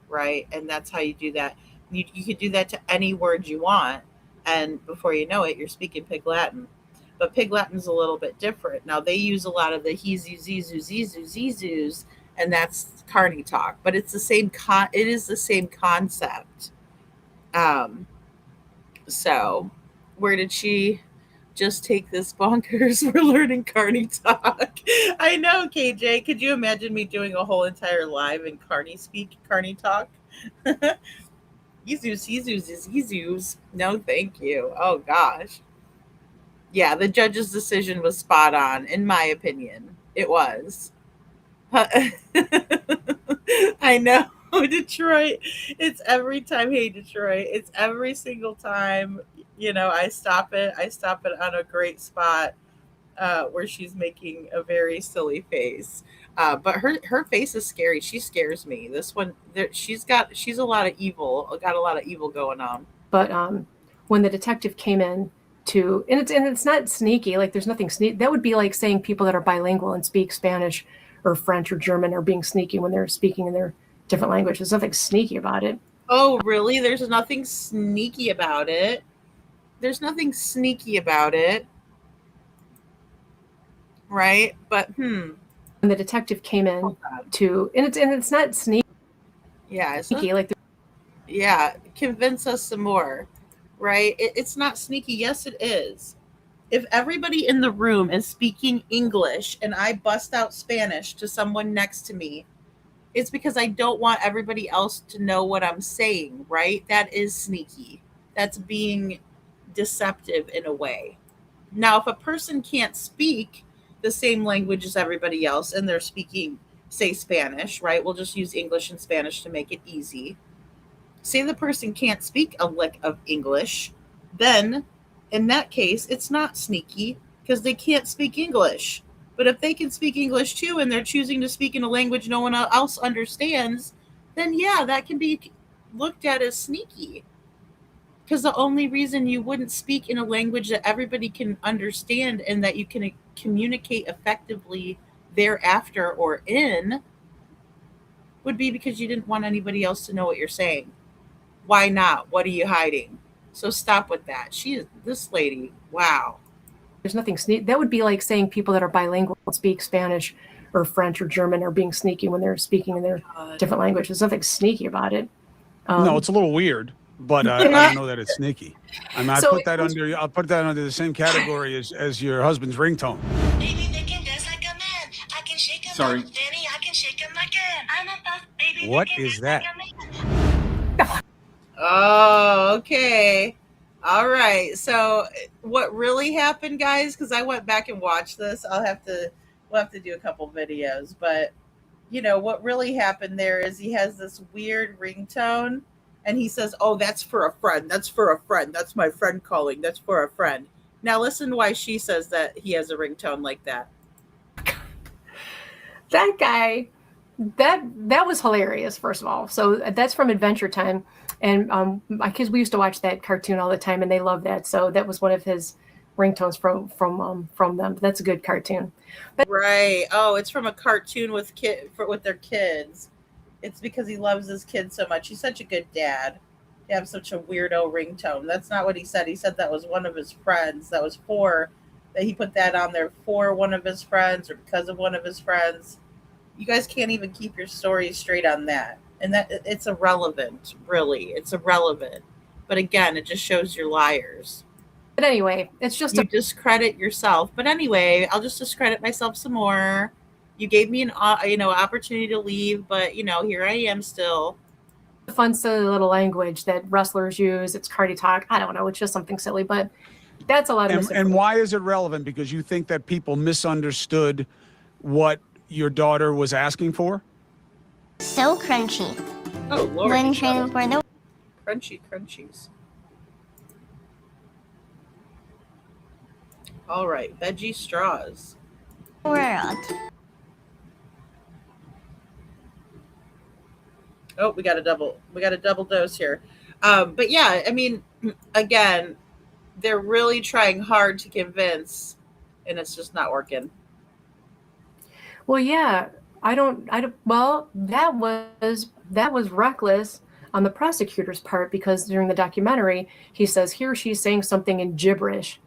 right? And that's how you do that. You could do that to any word you want, and before you know it, you're speaking Pig Latin. But Pig Latin is a little bit different. Now they use a lot of the hezu, zizu, zizu, zizus, and that's Carney talk. But it's the same it is the same concept. So where did she just take this bonkers? We're learning Carney talk. I know, KJ. Could you imagine me doing a whole entire live in Carney speak, Carney talk? Yezus. No, thank you. Oh gosh. Yeah, the judge's decision was spot on, in my opinion. It was. I know. Detroit. It's every time. Hey, Detroit. It's every single time. I stop it. I stop it on a great spot where she's making a very silly face. But her face is scary. She scares me. This one, she's a lot of evil. Got a lot of evil going on. But when the detective came in and it's not sneaky. Like there's nothing sneaky. That would be like saying people that are bilingual and speak Spanish or French or German are being sneaky when they're speaking in their different language. There's nothing sneaky about it. Oh, really? There's nothing sneaky about it. There's nothing sneaky about it. Right? But when the detective came in and it's not sneaky. Yeah, it's sneaky. Convince us some more. Right? It's not sneaky. Yes, it is. If everybody in the room is speaking English and I bust out Spanish to someone next to me, it's because I don't want everybody else to know what I'm saying, right? That is sneaky. That's being deceptive in a way. Now, if a person can't speak the same language as everybody else and they're speaking, say, Spanish, right? We'll just use English and Spanish to make it easy. Say the person can't speak a lick of English, then in that case, it's not sneaky because they can't speak English. But if they can speak English too and they're choosing to speak in a language no one else understands, then yeah, that can be looked at as sneaky. Because the only reason you wouldn't speak in a language that everybody can understand and that you can communicate effectively thereafter or in would be because you didn't want anybody else to know what you're saying. Why not? What are you hiding? So stop with that. This lady, wow. There's nothing sneaky. That would be like saying people that are bilingual speak Spanish or French or German are being sneaky when they're speaking in their different language. There's nothing sneaky about it. No, it's a little weird, but I don't know that it's sneaky. I mean, I'll put that under the same category as your husband's ringtone. Baby, they can dance like a man. I can shake him. Sorry. Danny, I can shake him like a. I'm a boss, baby. What is that? Oh, okay. All right. So what really happened, guys, because I went back and watched this. We'll have to do a couple videos, but what really happened there is he has this weird ringtone and he says, "Oh, that's for a friend. That's for a friend. That's my friend calling. That's for a friend." Now listen to why she says that he has a ringtone like that. That guy, that was hilarious, first of all. So that's from Adventure Time. And my kids, we used to watch that cartoon all the time and they love that. So that was one of his ringtones from them. That's a good cartoon. But Right. Oh, it's from a cartoon with their kids. It's because he loves his kids so much. He's such a good dad to have such a weirdo ringtone. That's not what he said. He said that was one of his friends. That was that he put that on there for one of his friends or because of one of his friends. You guys can't even keep your story straight on that. And that it's irrelevant, really. It's irrelevant. But again, it just shows you're liars. anyway, it's just You discredit yourself. But anyway, I'll just discredit myself some more. You gave me an opportunity to leave, but here I am still. a fun, silly little language that wrestlers use. It's cardi talk. I don't know. It's just something silly, but that's a lot of And misinformation. why is it relevant? Because you think that people misunderstood what your daughter was asking for? So crunchy. Oh, Lord. When training for the Crunchy crunchies. All right, veggie straws. world. Oh, we got a double dose here. But yeah, I mean, again, they're really trying hard to convince, and it's just not working. Well, yeah, I don't. Well, that was reckless on the prosecutor's part because during the documentary, he says he or she's saying something in gibberish.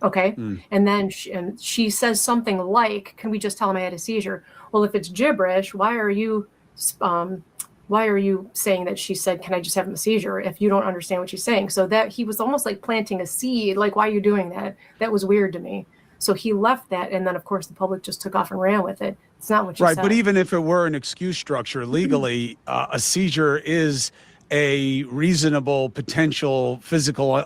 Okay. And then she says something like, "Can we just tell him I had a seizure?" Well, if it's gibberish, why are you saying that she said, "Can I just have a seizure?" if you don't understand what she's saying? So that he was almost like planting a seed. Like, why are you doing that? That was weird to me. So he left that, and then of course the public just took off and ran with it. It's not what you Right, said. but even if it were an excuse structure legally, a seizure is a reasonable potential physical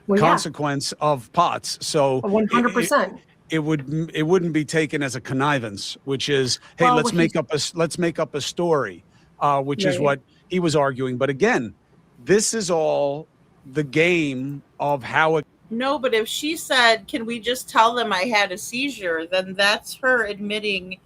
Well, yeah. consequence of POTS. So 100%. it wouldn't be taken as a connivance, which is, hey, Well, let's what make up a story, which is Right. what he was arguing. But again, this is all the game of how it. No, but if she said, "Can we just tell them I had a seizure?" then that's her admitting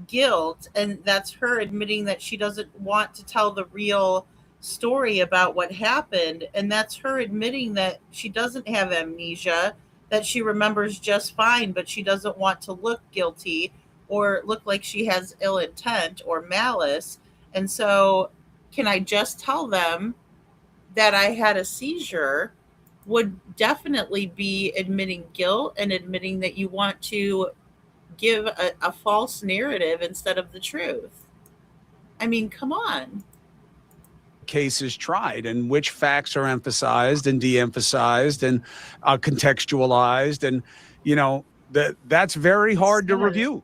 guilt, and that's her admitting that she doesn't want to tell the real story about what happened, and that's her admitting that she doesn't have amnesia, that she remembers just fine, but she doesn't want to look guilty or look like she has ill intent or malice. And so, can I just tell them that I had a seizure would definitely be admitting guilt and admitting that you want to give a false narrative instead of the truth. I mean, come on. Case is tried and which facts are emphasized and de-emphasized and contextualized, and that's very hard to review.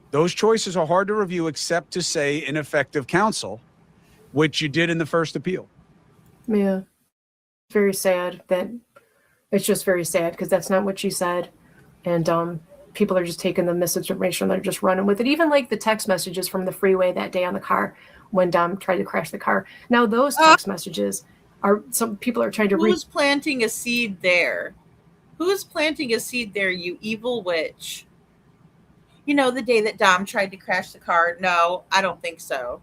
Those choices are hard to review, except to say ineffective counsel, which you did in the first appeal. Yeah. Very sad that it's just very sad because that's not what she said. And people are just taking the misinformation. They're just running with it. Even like the text messages from the freeway that day on the car when Dom tried to crash the car. Now those text messages are, some people are trying to Who's planting a seed there? Who's planting a seed there, you evil witch? The day that Dom tried to crash the car. No, I don't think so.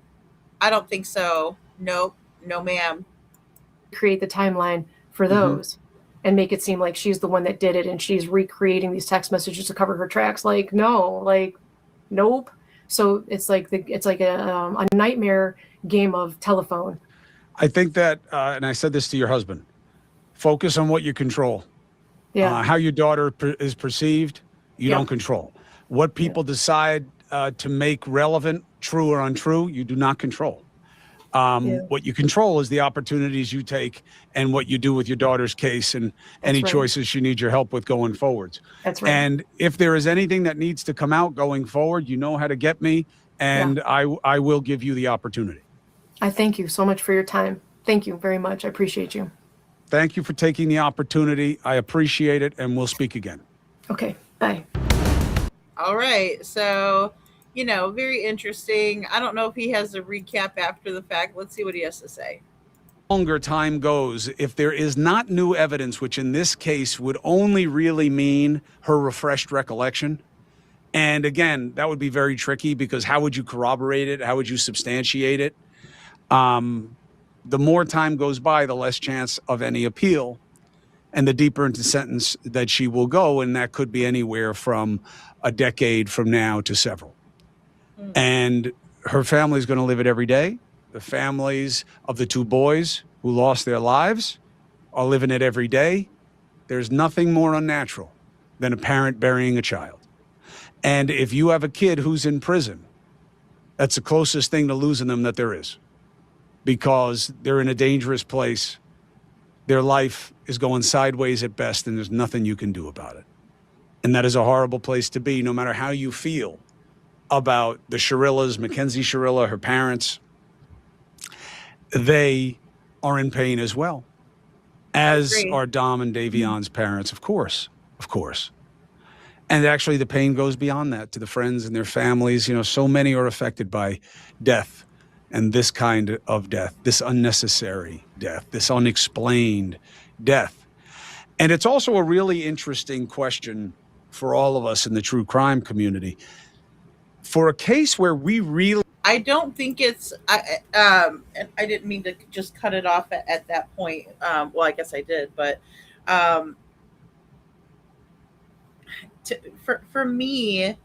I don't think so. Nope. No, ma'am. create the timeline for those and make it seem like she's the one that did it and she's recreating these text messages to cover her tracks. Like, no, like, nope. So it's like a nightmare game of telephone. I think that, and I said this to your husband, focus on what you control. Yeah. How your daughter is perceived, you don't control. What people decide to make relevant, true or untrue, you do not control. What you control is the opportunities you take and what you do with your daughter's case and any choices she needs your help with going forwards. That's right. And if there is anything that needs to come out going forward, you know how to get me, and I will give you the opportunity. I thank you so much for your time. Thank you very much. I appreciate you. Thank you for taking the opportunity. I appreciate it, and we'll speak again. Okay, bye. All right. So very interesting. I don't know if he has a recap after the fact. Let's see what he has to say. Longer time goes, if there is not new evidence, which in this case would only really mean her refreshed recollection. And again, that would be very tricky because how would you corroborate it? How would you substantiate it? The more time goes by, the less chance of any appeal and the deeper into sentence that she will go. And that could be anywhere from a decade from now to several. And her family is going to live it every day. The families of the two boys who lost their lives are living it every day. There's nothing more unnatural than a parent burying a child. And if you have a kid who's in prison, that's the closest thing to losing them that there is, because they're in a dangerous place. Their life is going sideways at best, and there's nothing you can do about it. And that is a horrible place to be, no matter how you feel about the Shirillas, Mackenzie Shirilla, her parents. They are in pain as well, as are Dom and Davion's parents, of course. And actually, the pain goes beyond that to the friends and their families. So many are affected by death, and this kind of death, this unnecessary death, this unexplained death. And it's also a really interesting question for all of us in the true crime community. For a case where we really, I don't think it's. And I didn't mean to just cut it off at that point. Well, I guess I did, but for me,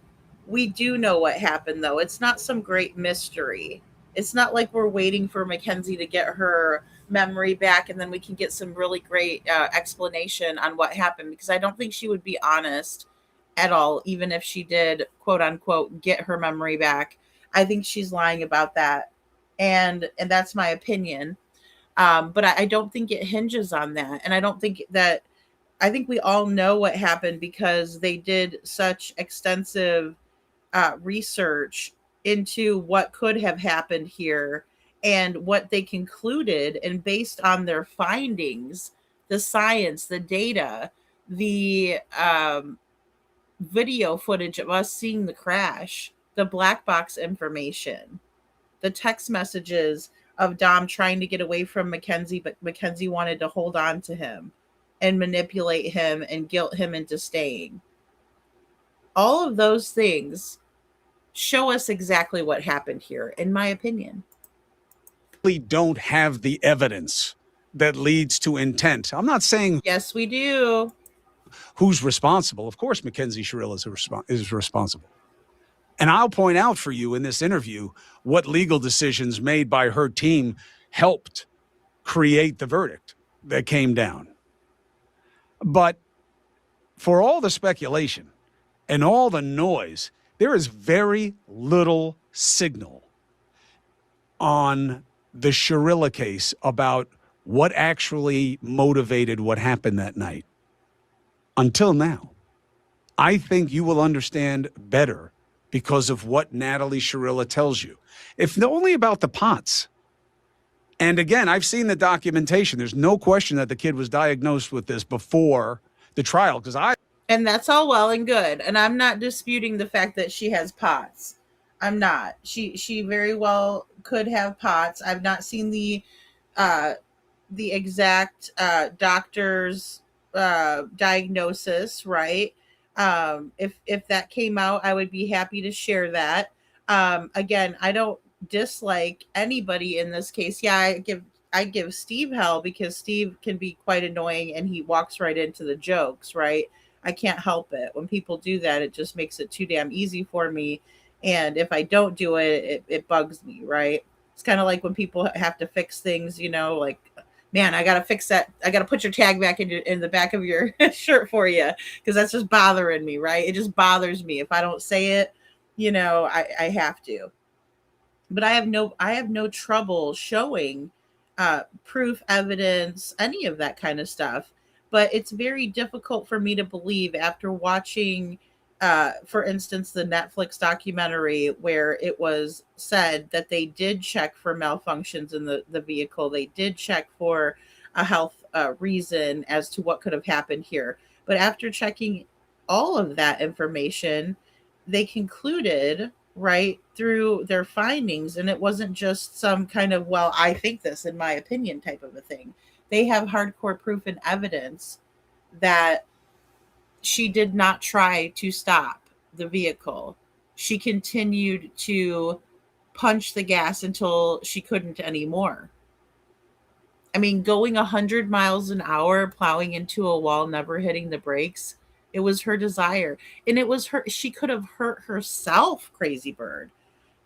we do know what happened, though. It's not some great mystery. It's not like we're waiting for Mackenzie to get her memory back and then we can get some really great explanation on what happened, because I don't think she would be honest at all, even if she did, quote unquote, get her memory back. I think she's lying about that. And that's my opinion. But I don't think it hinges on that. And I think we all know what happened because they did such extensive research into what could have happened here and what they concluded. And based on their findings, the science, the data, the video footage of us seeing the crash, the black box information, the text messages of Dom trying to get away from Mackenzie, but Mackenzie wanted to hold on to him and manipulate him and guilt him into staying. All of those things show us exactly what happened here, in my opinion. We don't have the evidence that leads to intent. I'm not saying Yes, we do. who's responsible. Of course, Mackenzie Shirilla is responsible. And I'll point out for you in this interview what legal decisions made by her team helped create the verdict that came down. But for all the speculation and all the noise, there is very little signal on the Shirilla case about what actually motivated what happened that night. Until now, I think you will understand better because of what Natalie Shirilla tells you. If only about the pots. And again, I've seen the documentation. There's no question that the kid was diagnosed with this before the trial, and that's all well and good. And I'm not disputing the fact that she has POTS. I'm not. She very well could have POTS. I've not seen the exact doctor's diagnosis, right? If that came out, I would be happy to share that. Again, I don't dislike anybody in this case. Yeah, I give Steve hell because Steve can be quite annoying and he walks right into the jokes, right? I can't help it. When people do that, it just makes it too damn easy for me. And if I don't do it, it bugs me, right? It's kind of like when people have to fix things, like, man, I got to fix that. I got to put your tag back in the back of your shirt for you because that's just bothering me, right? It just bothers me. If I don't say it, I have to. But I have no trouble showing proof, evidence, any of that kind of stuff. But it's very difficult for me to believe after watching, for instance, the Netflix documentary where it was said that they did check for malfunctions in the vehicle. They did check for a health reason as to what could have happened here. But after checking all of that information, they concluded right, through their findings. And it wasn't just some kind of, well, I think this in my opinion type of a thing. They have hardcore proof and evidence that she did not try to stop the vehicle. She continued to punch the gas until she couldn't anymore. I mean, going 100 miles an hour, plowing into a wall, never hitting the brakes, it was her desire. And it was her, she could have hurt herself, Crazy Bird.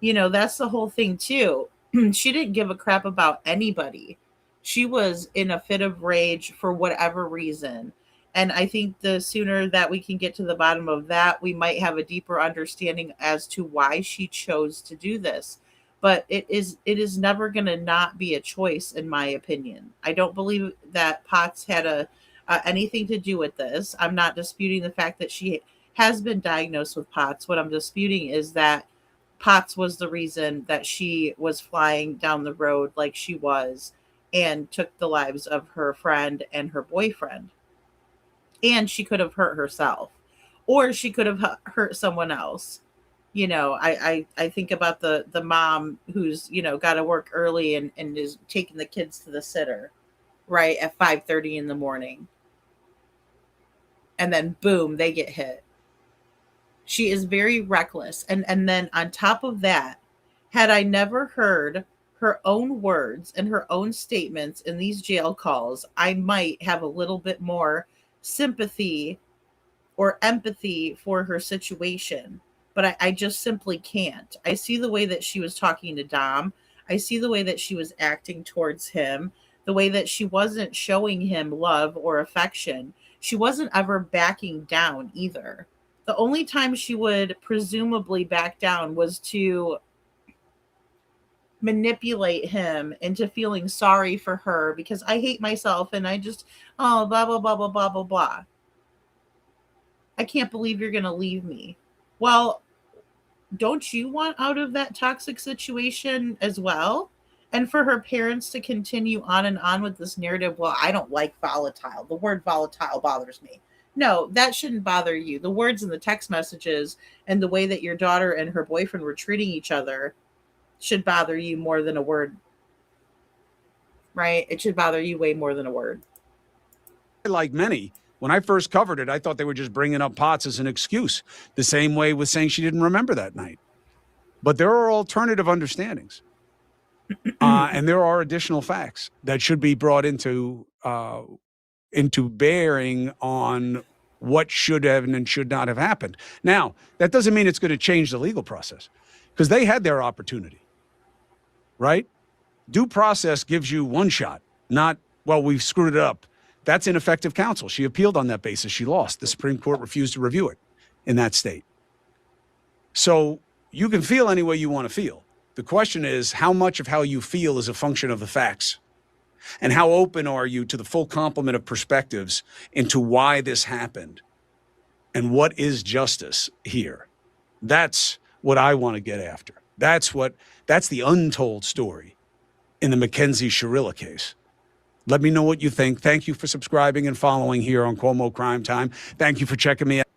That's the whole thing, too. She didn't give a crap about anybody. She was in a fit of rage for whatever reason. And I think the sooner that we can get to the bottom of that, we might have a deeper understanding as to why she chose to do this. But it is never going to not be a choice, in my opinion. I don't believe that Potts had anything to do with this. I'm not disputing the fact that she has been diagnosed with POTS. What I'm disputing is that Potts was the reason that she was flying down the road like she was and took the lives of her friend and her boyfriend. And she could have hurt herself, or she could have hurt someone else. I think about the mom who's, got to work early and is taking the kids to the sitter, right, at 5:30 in the morning. And then boom, they get hit. She is very reckless. And then on top of that, had I never heard her own words and her own statements in these jail calls, I might have a little bit more sympathy or empathy for her situation. But I just simply can't. I see the way that she was talking to Dom. I see the way that she was acting towards him, the way that she wasn't showing him love or affection. She wasn't ever backing down either. The only time she would presumably back down was to manipulate him into feeling sorry for her because I hate myself and I just, blah, blah, blah, blah, blah, blah, blah. I can't believe you're going to leave me. Well, don't you want out of that toxic situation as well? And for her parents to continue on and on with this narrative, well, I don't like volatile. The word volatile bothers me. No, that shouldn't bother you. The words in the text messages and the way that your daughter and her boyfriend were treating each other should bother you more than a word, right? It should bother you way more than a word. Like many, when I first covered it, I thought they were just bringing up Potts as an excuse, the same way with saying she didn't remember that night. But there are alternative understandings. And there are additional facts that should be brought into bearing on what should have and should not have happened. Now, that doesn't mean it's going to change the legal process because they had their opportunity, right? Due process gives you one shot, not, well, we've screwed it up. That's ineffective counsel. She appealed on that basis. She lost. The Supreme Court refused to review it in that state. So you can feel any way you want to feel. The question is, how much of how you feel is a function of the facts? And how open are you to the full complement of perspectives into why this happened? And what is justice here? That's what I want to get after. That's the untold story in the Mackenzie Sharilla case. Let me know what you think. Thank you for subscribing and following here on Cuomo Crime Time. Thank you for checking me out.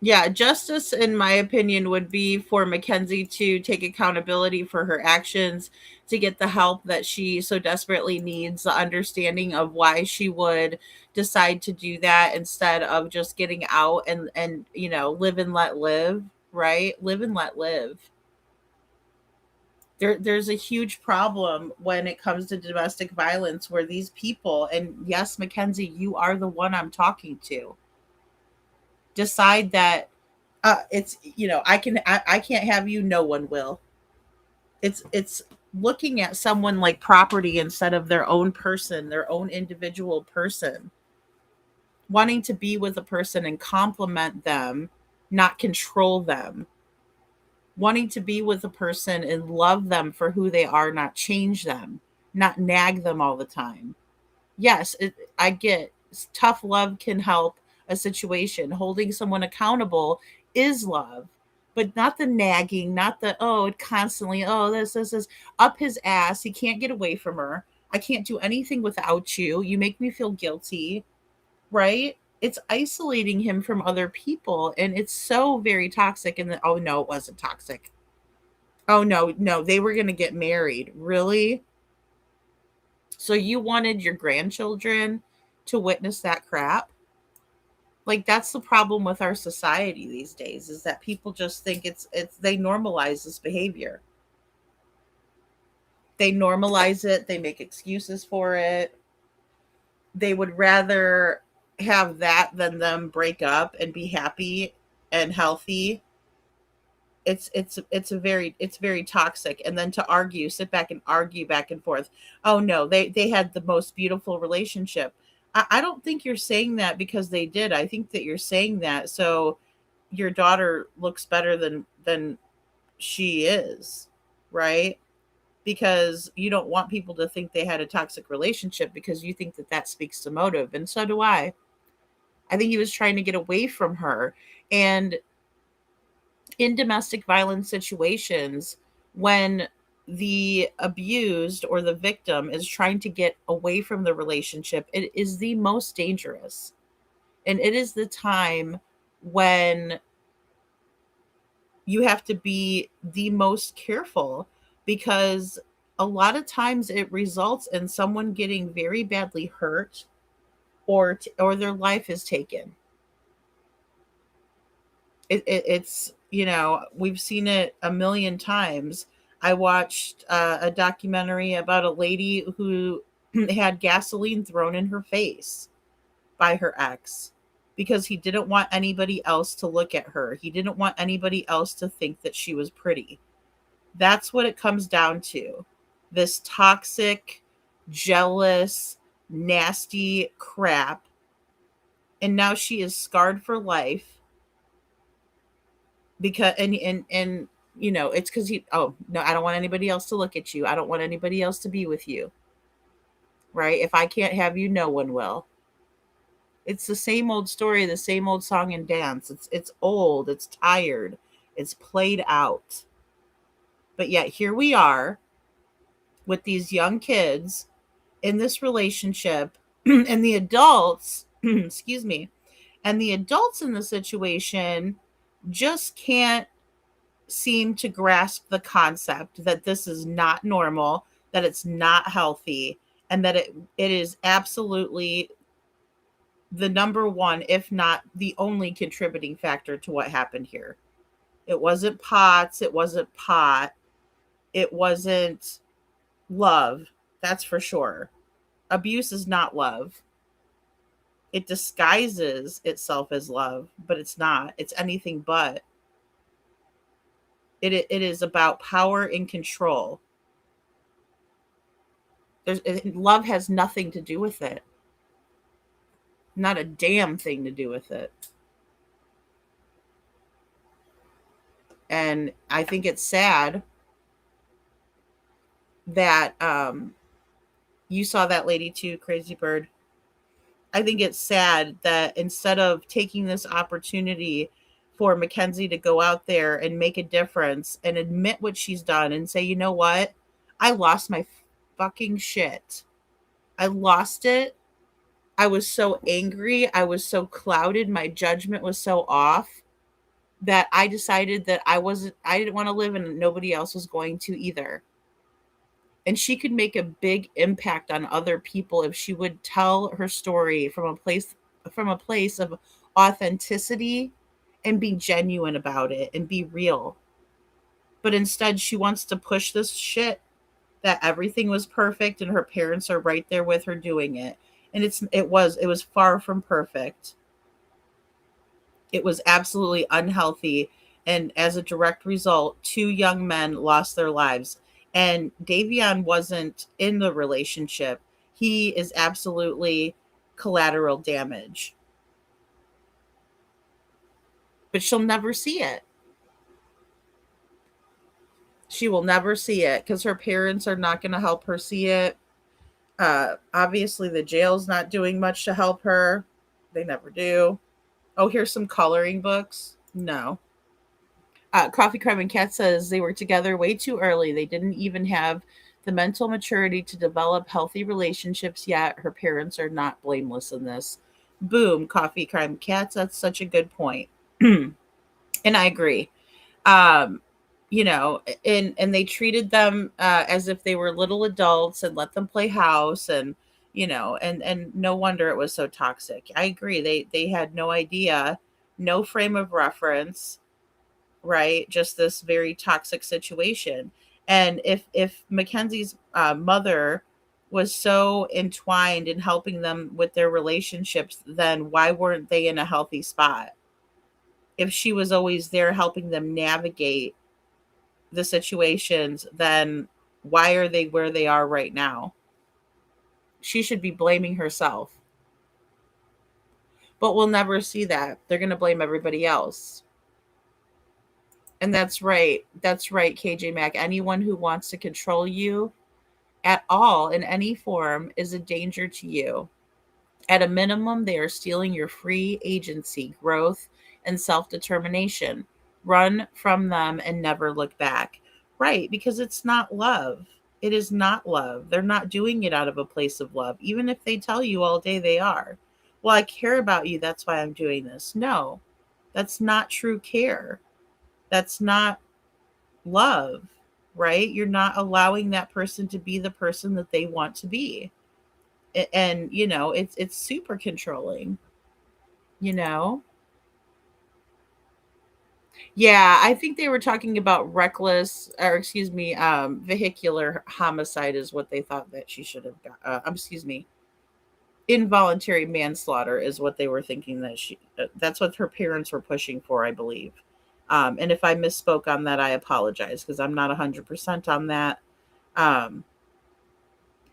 Yeah, justice, in my opinion, would be for Mackenzie to take accountability for her actions, to get the help that she so desperately needs, the understanding of why she would decide to do that instead of just getting out and live and let live, right? Live and let live. There's a huge problem when it comes to domestic violence where these people, and yes, Mackenzie, you are the one I'm talking to, decide that it's I can't have you, no one will. It's looking at someone like property instead of their own person, their own individual person, wanting to be with a person and compliment them, not control them, wanting to be with a person and love them for who they are, not change them, not nag them all the time. Yes, I get tough love can help a situation. Holding someone accountable is love, but not the nagging, not the, constantly, this up his ass. He can't get away from her. I can't do anything without you. You make me feel guilty, right? It's isolating him from other people. And it's so very toxic. And oh no, it wasn't toxic. Oh, no, they were going to get married. Really? So you wanted your grandchildren to witness that crap? Like, that's the problem with our society these days, is that people just think they normalize this behavior. They normalize it, they make excuses for it. They would rather have that than them break up and be happy and healthy. It's very toxic. And then to argue, sit back and argue back and forth. Oh no, they had the most beautiful relationship. I don't think you're saying that because they did. I think that you're saying that so your daughter looks better than she is, right? Because you don't want people to think they had a toxic relationship, because you think that that speaks to motive, and so do I think he was trying to get away from her. And in domestic violence situations, when the abused or the victim is trying to get away from the relationship, it is the most dangerous. And it is the time when you have to be the most careful, because a lot of times it results in someone getting very badly hurt, or their life is taken. It's, we've seen it a million times. I watched a documentary about a lady who had gasoline thrown in her face by her ex because he didn't want anybody else to look at her. He didn't want anybody else to think that she was pretty. That's what it comes down to. This toxic, jealous, nasty crap. And now she is scarred for life because and it's because he, oh no, I don't want anybody else to look at you. I don't want anybody else to be with you. Right? If I can't have you, no one will. It's the same old story, the same old song and dance. It's old, it's tired, it's played out. But yet here we are with these young kids in this relationship and the adults, excuse me, and the adults in the situation just can't seem to grasp the concept that this is not normal, that it's not healthy, and that it is absolutely the number one, if not the only contributing factor to what happened here. It wasn't pots, it wasn't pot, it wasn't love, that's for sure. Abuse is not love. It disguises itself as love, but it's not. It's anything but. It is about power and control. Love has nothing to do with it. Not a damn thing to do with it. And I think it's sad that you saw that lady too, Crazy Bird. I think it's sad that instead of taking this opportunity for Mackenzie to go out there and make a difference and admit what she's done and say, you know what? I lost my fucking shit. I lost it. I was so angry. I was so clouded. My judgment was so off that I decided that I didn't want to live and nobody else was going to either. And she could make a big impact on other people if she would tell her story from a place of authenticity and be genuine about it and be real. But instead she wants to push this shit that everything was perfect and her parents are right there with her doing it. And it was far from perfect. It was absolutely unhealthy. And as a direct result, 2 young men lost their lives. And Davion wasn't in the relationship. He is absolutely collateral damage. But she'll never see it. She will never see it because her parents are not going to help her see it. Obviously, the jail's not doing much to help her. They never do. Oh, here's some coloring books. No. Coffee Crime and Cat says they were together way too early. They didn't even have the mental maturity to develop healthy relationships yet. Her parents are not blameless in this. Boom, Coffee Crime Cats. That's such a good point. And I agree. and they treated them as if they were little adults and let them play house, and and no wonder it was so toxic. I agree. They had no idea, no frame of reference, right? Just this very toxic situation. And if Mackenzie's mother was so entwined in helping them with their relationships, then why weren't they in a healthy spot? If she was always there helping them navigate the situations, then why are they where they are right now? She should be blaming herself. But we'll never see that. They're going to blame everybody else. And that's right. That's right, KJ Mack. Anyone who wants to control you at all in any form is a danger to you. At a minimum, they are stealing your free agency, growth, and self determination. Run from them and never look back. Right, because it's not love. It is not love. They're not doing it out of a place of love, even if they tell you all day they are. Well, I care about you. That's why I'm doing this. No, that's not true care. That's not love, right? You're not allowing that person to be the person that they want to be. And it's super controlling, you know? Yeah, I think they were talking about reckless, or excuse me, vehicular homicide is what they thought that she should have got. Excuse me, involuntary manslaughter is what they were thinking that that's what her parents were pushing for, I believe. And if I misspoke on that, I apologize, because I'm not 100% on that. Um,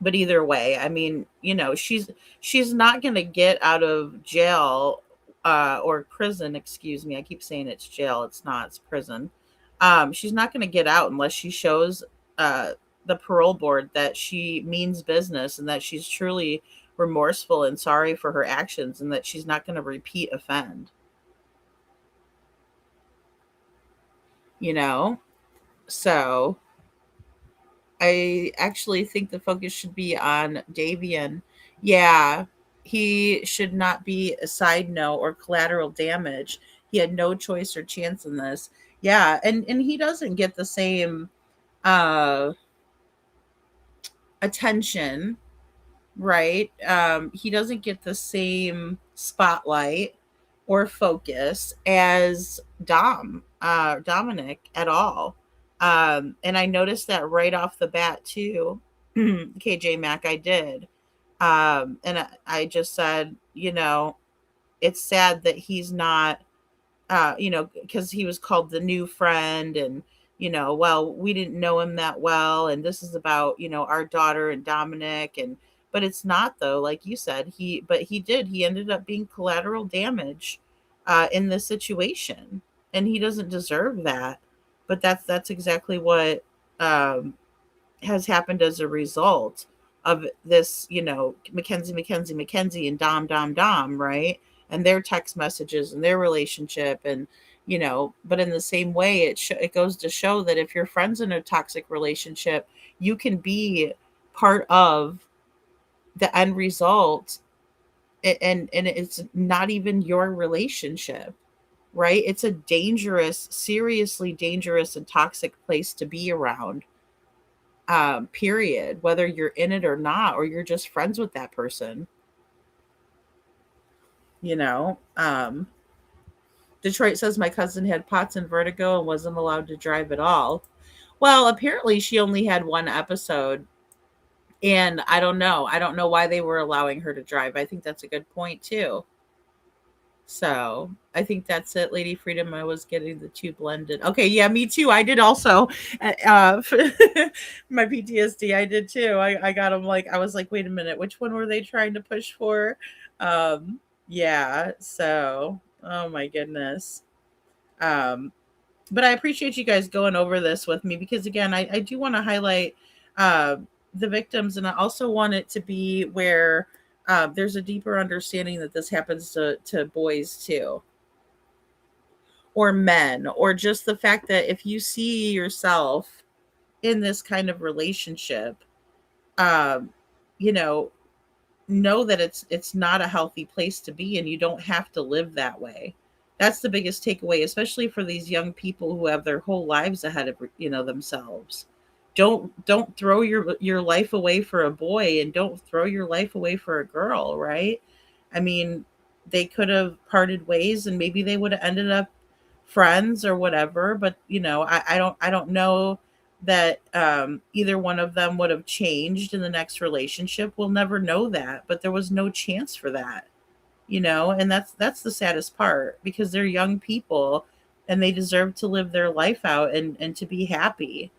but either way, I mean, she's not going to get out of jail or prison, excuse me. I keep saying it's jail. It's not, it's prison. She's not going to get out unless she shows the parole board that she means business and that she's truly remorseful and sorry for her actions, and that she's not going to repeat offend. So I actually think the focus should be on Davian. Yeah, he should not be a side note or collateral damage. He had no choice or chance in this. Yeah, and he doesn't get the same uh attention, right? He doesn't get the same spotlight or focus as Dominic at all. And I noticed that right off the bat too. KJ Mack, I did. And I just said, it's sad that he's not, because he was called the new friend, and, well, we didn't know him that well. And this is about, our daughter and Dominic. But it's not, though, like you said, he ended up being collateral damage in this situation, and he doesn't deserve that. But that's exactly what has happened as a result of this, Mackenzie, and Dom, right? And their text messages and their relationship. And, but in the same way, it goes to show that if you're friends in a toxic relationship, you can be part of the end result, and it's not even your relationship, right? It's a dangerous, seriously dangerous and toxic place to be around. Period, whether you're in it or not, or you're just friends with that person. Detroit says my cousin had POTS and vertigo and wasn't allowed to drive at all. Well, apparently she only had one episode, and I don't know why they were allowing her to drive. I think that's a good point too. So I think that's it, Lady Freedom. I was getting the two blended. Okay, yeah, me too. I did also. My PTSD, I did too. I got them I was like, wait a minute, which one were they trying to push for? Yeah. So, oh my goodness. But I appreciate you guys going over this with me, because again, I do want to highlight the victims, and I also want it to be where there's a deeper understanding that this happens to boys too, or men, or just the fact that if you see yourself in this kind of relationship, um, know that it's not a healthy place to be, and you don't have to live that way. That's the biggest takeaway, especially for these young people who have their whole lives ahead of themselves. Don't throw your life away for a boy, and don't throw your life away for a girl, right? I mean, they could have parted ways and maybe they would have ended up friends or whatever, but I don't know that either one of them would have changed in the next relationship. We'll never know that, but there was no chance for that, and that's the saddest part, because they're young people and they deserve to live their life out and to be happy.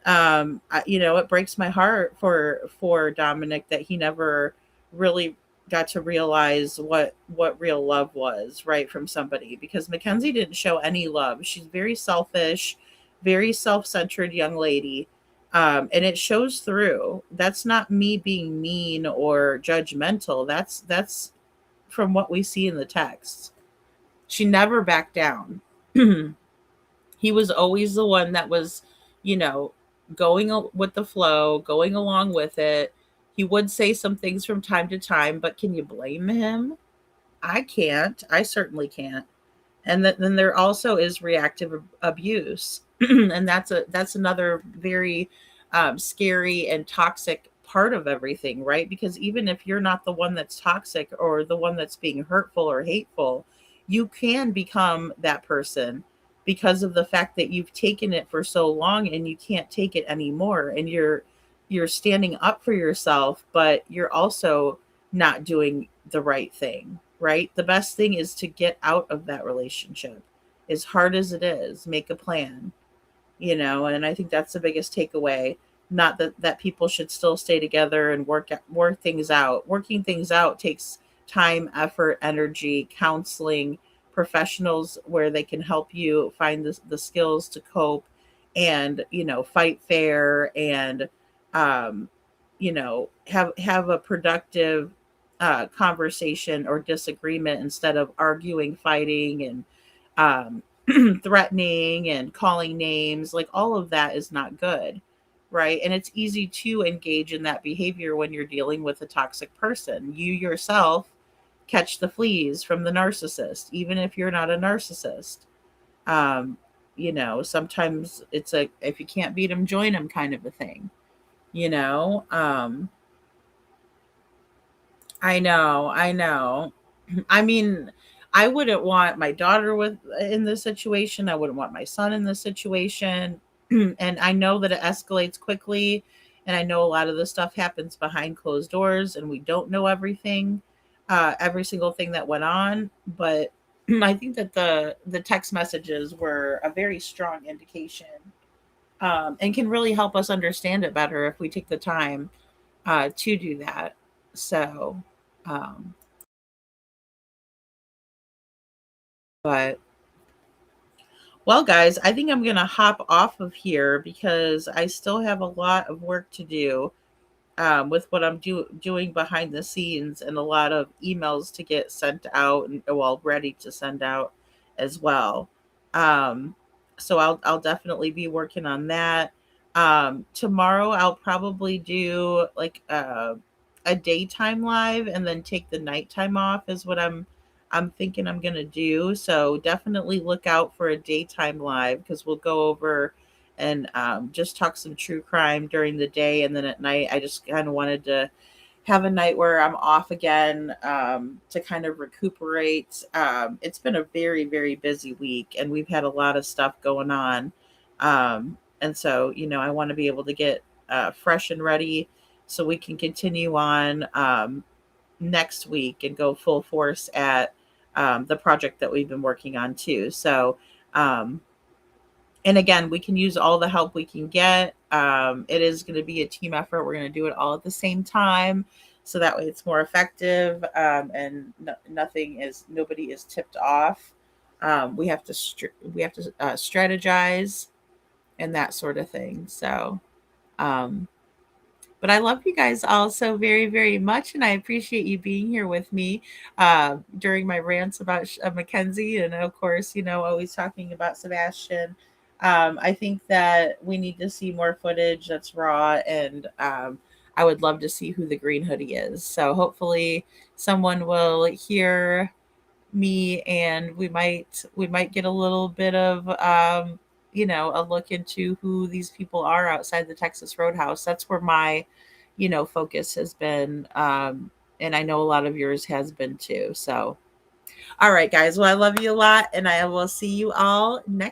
It breaks my heart for Dominic that he never really got to realize what real love was, right, from somebody, because Mackenzie didn't show any love. She's very selfish, very self-centered young lady. And it shows through. That's not me being mean or judgmental. That's from what we see in the text. She never backed down. He was always the one that was, you know, with the flow, going along with it. He would say some things from time to time, but can you blame him? I can't. I certainly can't. And then there also is reactive abuse, and that's another very scary and toxic part of everything, right? Because even if you're not the one that's toxic or the one that's being hurtful or hateful, you can become that person because of the fact that you've taken it for so long and you can't take it anymore, and you're standing up for yourself, but you're also not doing the right thing, right? The best thing is to get out of that relationship. As hard as it is, make a plan, and I think that's the biggest takeaway. Not that people should still stay together and work things out. Working things out takes time, effort, energy, counseling, professionals where they can help you find the skills to cope and, fight fair and, have a productive conversation or disagreement instead of arguing, fighting, and threatening and calling names. Like, all of that is not good, right? And it's easy to engage in that behavior when you're dealing with a toxic person. You yourself catch the fleas from the narcissist, even if you're not a narcissist. Sometimes it's a if you can't beat them, join them kind of a thing. I know. I mean, I wouldn't want my daughter in this situation. I wouldn't want my son in this situation. And I know that it escalates quickly. And I know a lot of this stuff happens behind closed doors and we don't know everything, every single thing that went on. But I think that the text messages were a very strong indication, and can really help us understand it better if we take the time to do that. So, um, but well, guys, I think I'm going to hop off of here because I still have a lot of work to do with what I'm doing behind the scenes, and a lot of emails to get sent out and, well, ready to send out as well. Um, so I'll definitely be working on that. Tomorrow I'll probably do like a daytime live and then take the nighttime off is what I'm thinking I'm gonna do. So definitely look out for a daytime live because we'll go over and just talk some true crime during the day, and then at night I just kind of wanted to have a night where I'm off again, to kind of recuperate. It's been a very, very busy week and we've had a lot of stuff going on. And so, I want to be able to get fresh and ready so we can continue on next week and go full force at the project that we've been working on too. So, and again, we can use all the help we can get. It is going to be a team effort. We're going to do it all at the same time, so that way it's more effective, and nobody is tipped off. We have to strategize and that sort of thing. So, but I love you guys all so very, very much, and I appreciate you being here with me during my rants about Mackenzie, and of course, always talking about Sebastian. I think that we need to see more footage that's raw, and I would love to see who the green hoodie is. So hopefully someone will hear me, and we might get a little bit of a look into who these people are outside the Texas Roadhouse. That's where my focus has been, and I know a lot of yours has been too. So all right, guys, well, I love you a lot, and I will see you all next